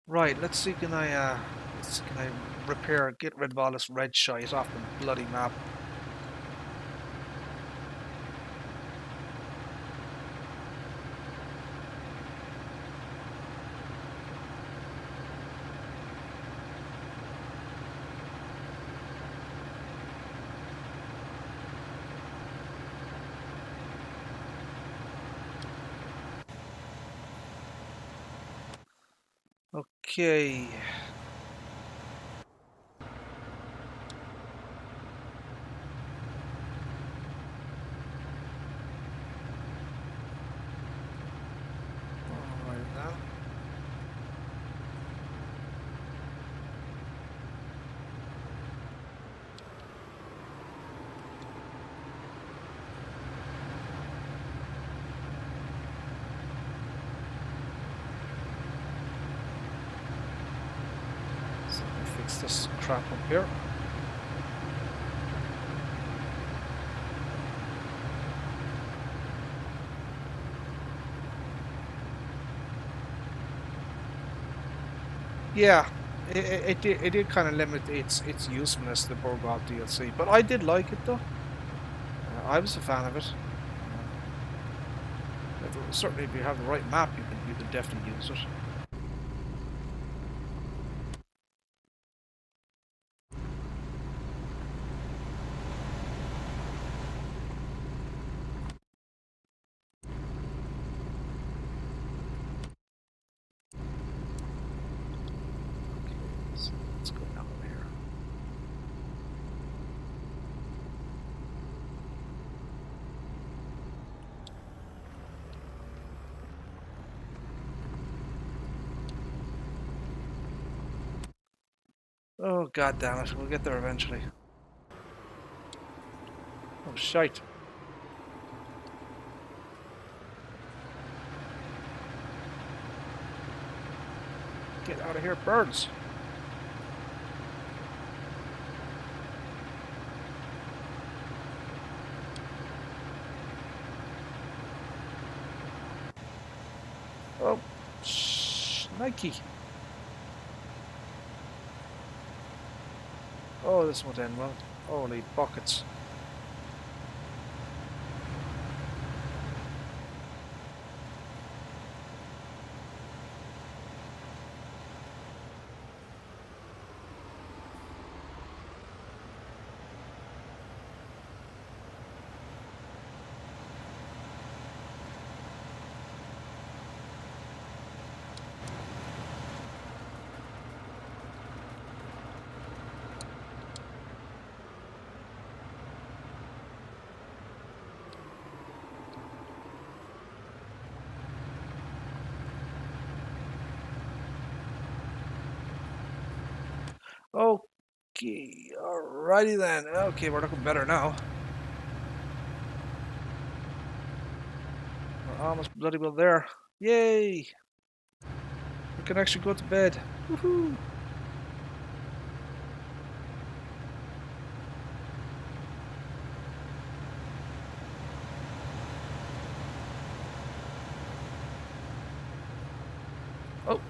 Right, let's see, can I repair, get rid of all this red shite off the bloody map. Okay. Alright now. So let me fix this crap up here. Yeah, it did kind of limit its usefulness, the Borgov DLC, but I did like it though. I was a fan of it. Certainly, if you have the right map, you can definitely use it. Okay, so let's go down here. Oh, god damn it, we'll get there eventually. Oh, shite. Get out of here, birds. Oh, Nike. Oh, this won't end well. Holy buckets. Okay, alrighty then. Okay, we're looking better now. We're almost bloody well there. Yay! We can actually go to bed. Woohoo! Oh!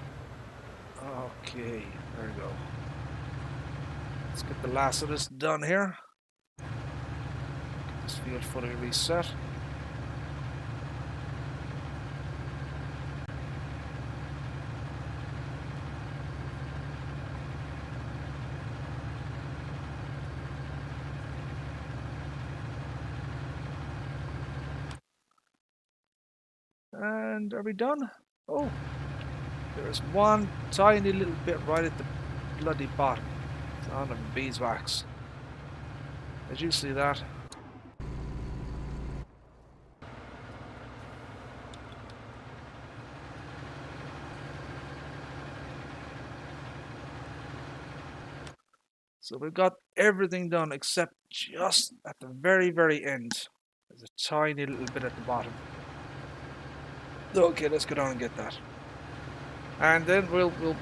Okay, there we go. Let's get the last of this done here. Get this field fully reset. And are we done? Oh, there's one tiny little bit right at the bloody bottom. It's on the beeswax. Did you see that? So we've got everything done except just at the very, very end. There's a tiny little bit at the bottom. Okay, let's go down and get that. And then we'll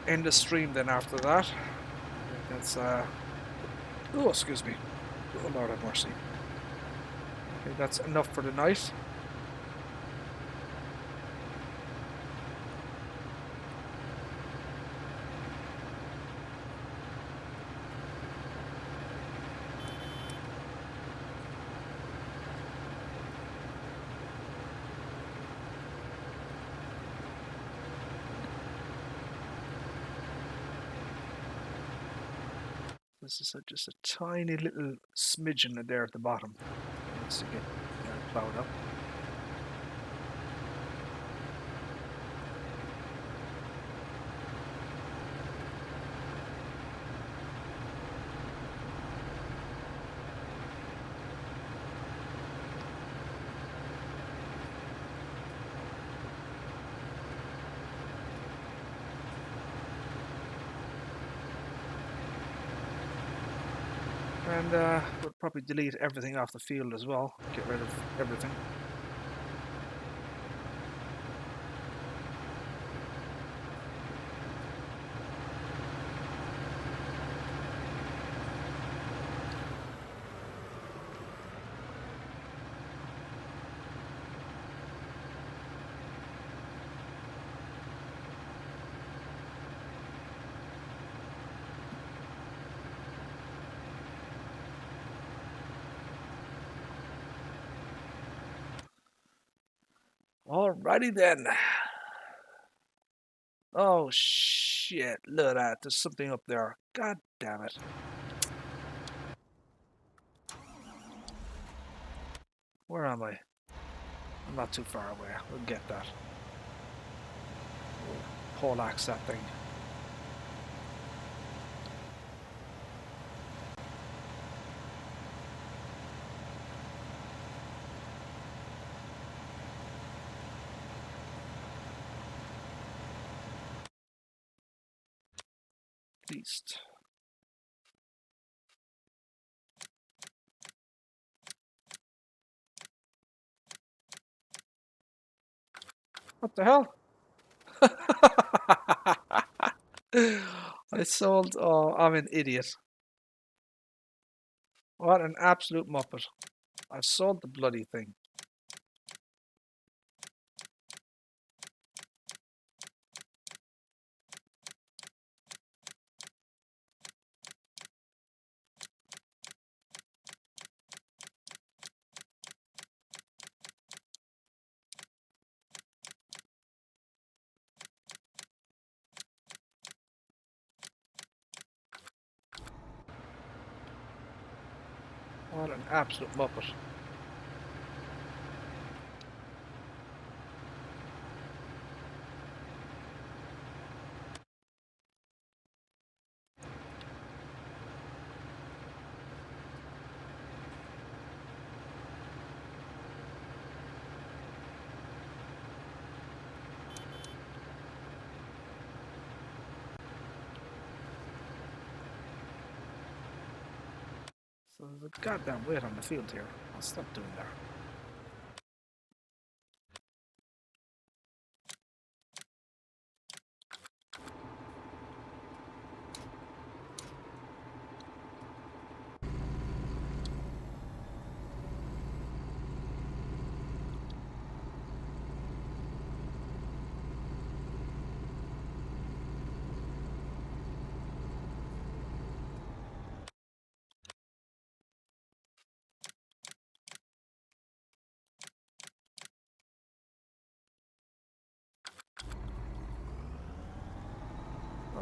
end the stream then after that. I think that's oh, excuse me. Oh Lord have mercy. I think that's enough for the night. This is just a tiny little smidgen there at the bottom. It needs to get plowed up. And we'll probably delete everything off the field as well. Get rid of everything. Alrighty then. Oh shit, look at that. There's something up there. God damn it. Where am I? I'm not too far away. We'll get that. We'll poleaxe that thing. At least. What the hell? I sold. Oh, I'm an idiot. What an absolute muppet. I sold the bloody thing. What an absolute muppet. So there's a goddamn weight on the field here. I'll stop doing that.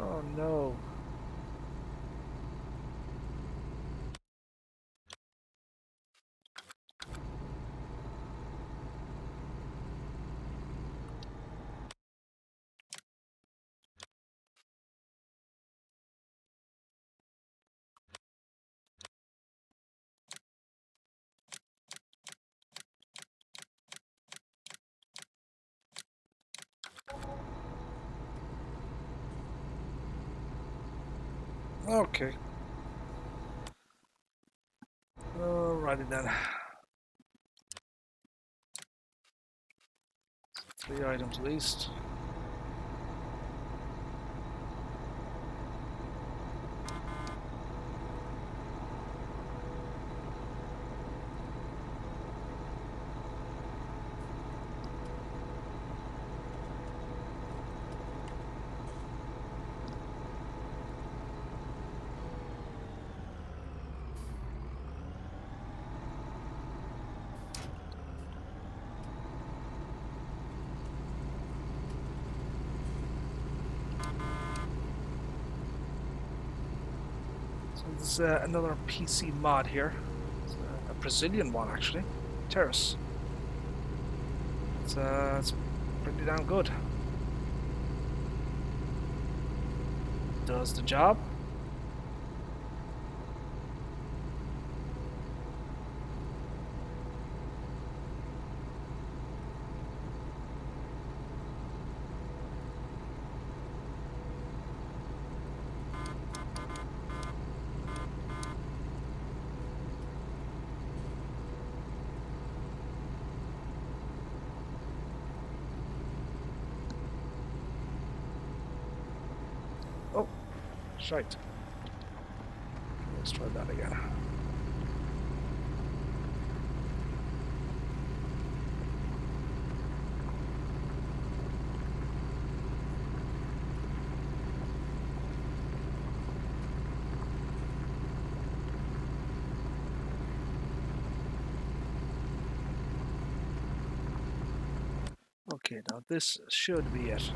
Oh no. Okay. Alrighty then. 3 items least. So there's another PC mod here. It's a Brazilian one actually. Terrace. It's pretty damn good. Does the job. Oh, shite. Let's try that again. Okay, now this should be it.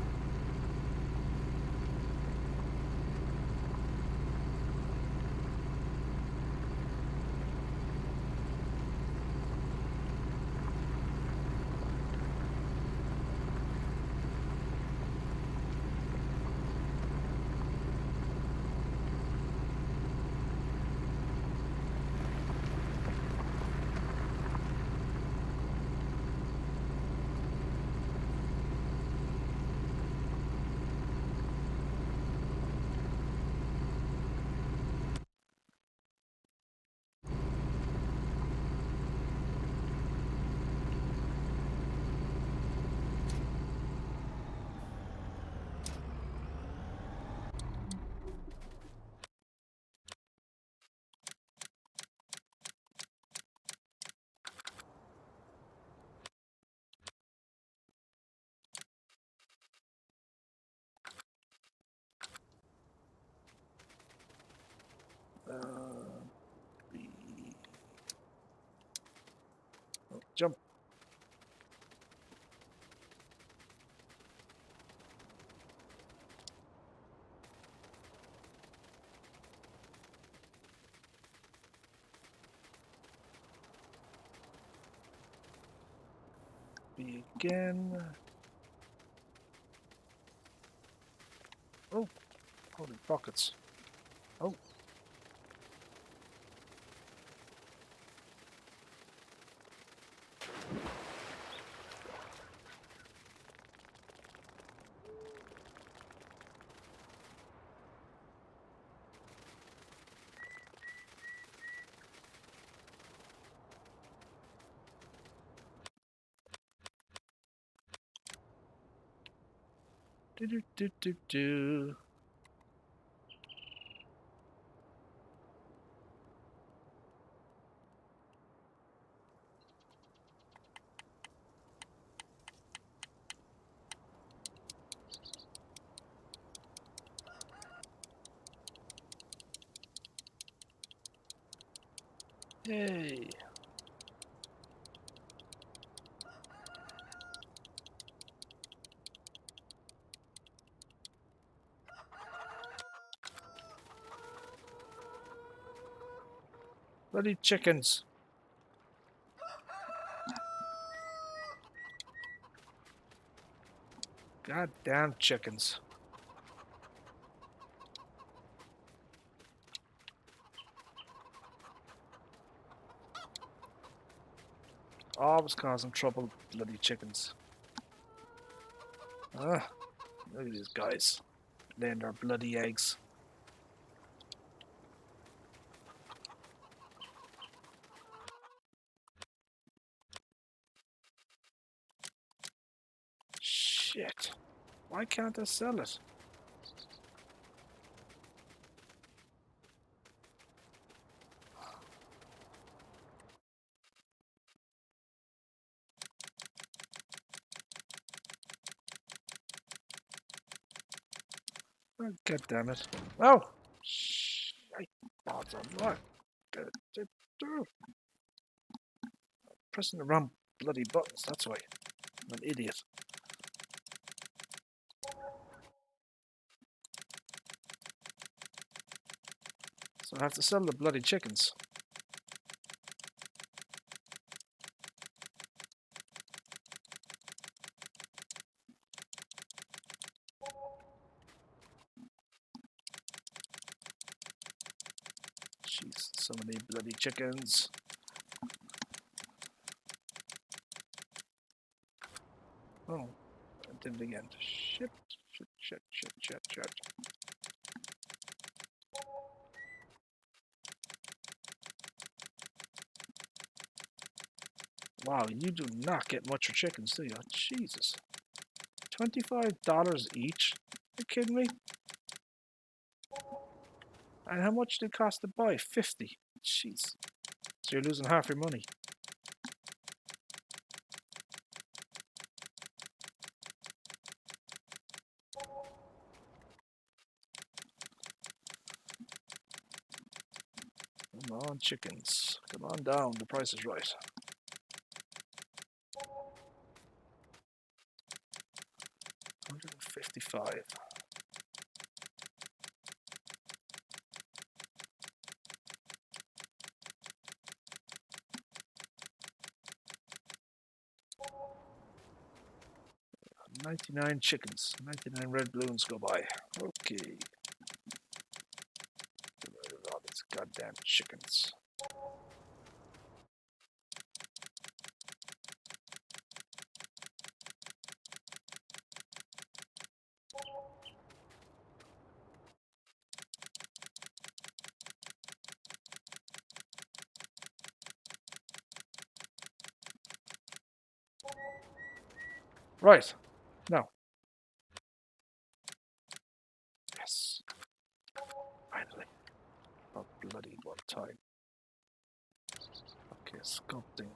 Jump. Begin. Oh, holy pockets. Oh. Do do do do do. Yay. Bloody chickens. Goddamn chickens. Always causing trouble, bloody chickens. Ah, look at these guys laying their bloody eggs. Shit. Why can't I sell it? Oh, God damn it. Oh! Shit. Balls on what? Pressing the wrong bloody buttons, that's why. I'm an idiot. So I have to sell the bloody chickens. Jeez, so many bloody chickens. Oh, I did it again. Shit. Wow, you do not get much for chickens, do you? Jesus. $25 each? Are you kidding me? And how much did it cost to buy? 50. Jeez. So you're losing half your money. Come on, chickens. Come on down. The price is right. $155. $99 chickens. 99 red balloons go by. Okay. Get rid of all these goddamn chickens. Right. Now. Yes. Finally. Oh, bloody what time. Okay, sculpting.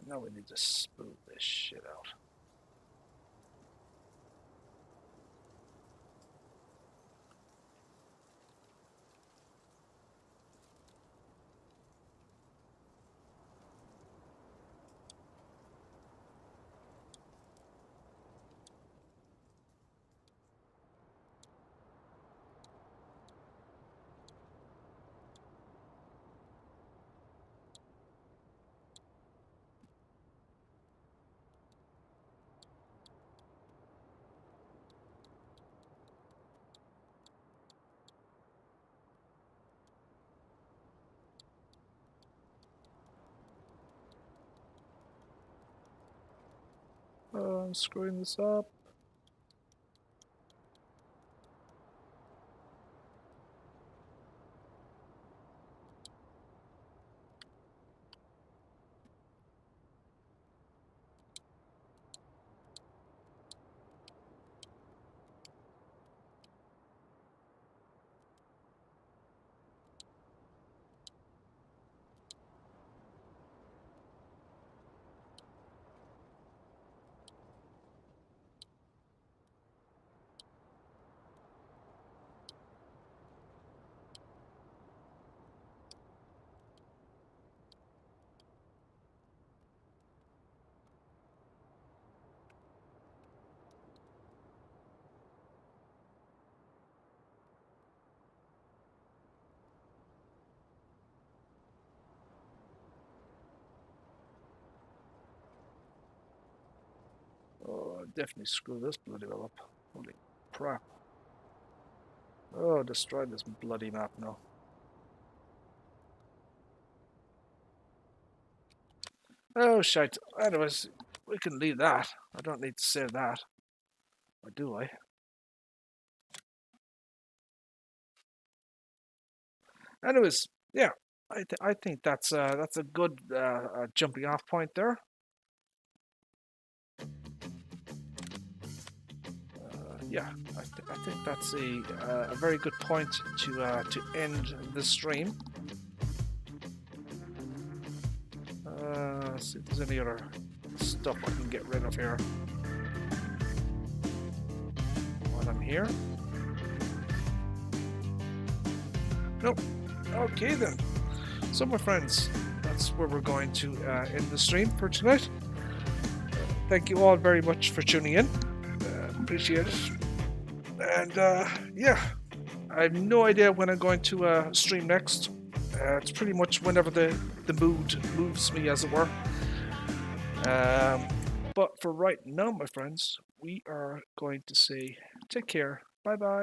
Now we need to smooth this shit out. Oh, I'm screwing this up. Oh, I definitely screwed this bloody well up. Holy crap. Oh, destroy this bloody map now. Oh, shite. Anyways, we can leave that. I don't need to save that. Or do I? Anyways, yeah. I think that's a good jumping off point there. yeah, I think that's a very good point to end the stream. Let's see if there's any other stuff I can get rid of here while I'm here. Nope. Okay then. So my friends, that's where we're going to end the stream for tonight. Thank you all very much for tuning in. Appreciate it. And yeah, I have no idea when I'm going to stream next. It's pretty much whenever the mood moves me, as it were. But for right now, my friends, we are going to say take care. Bye bye.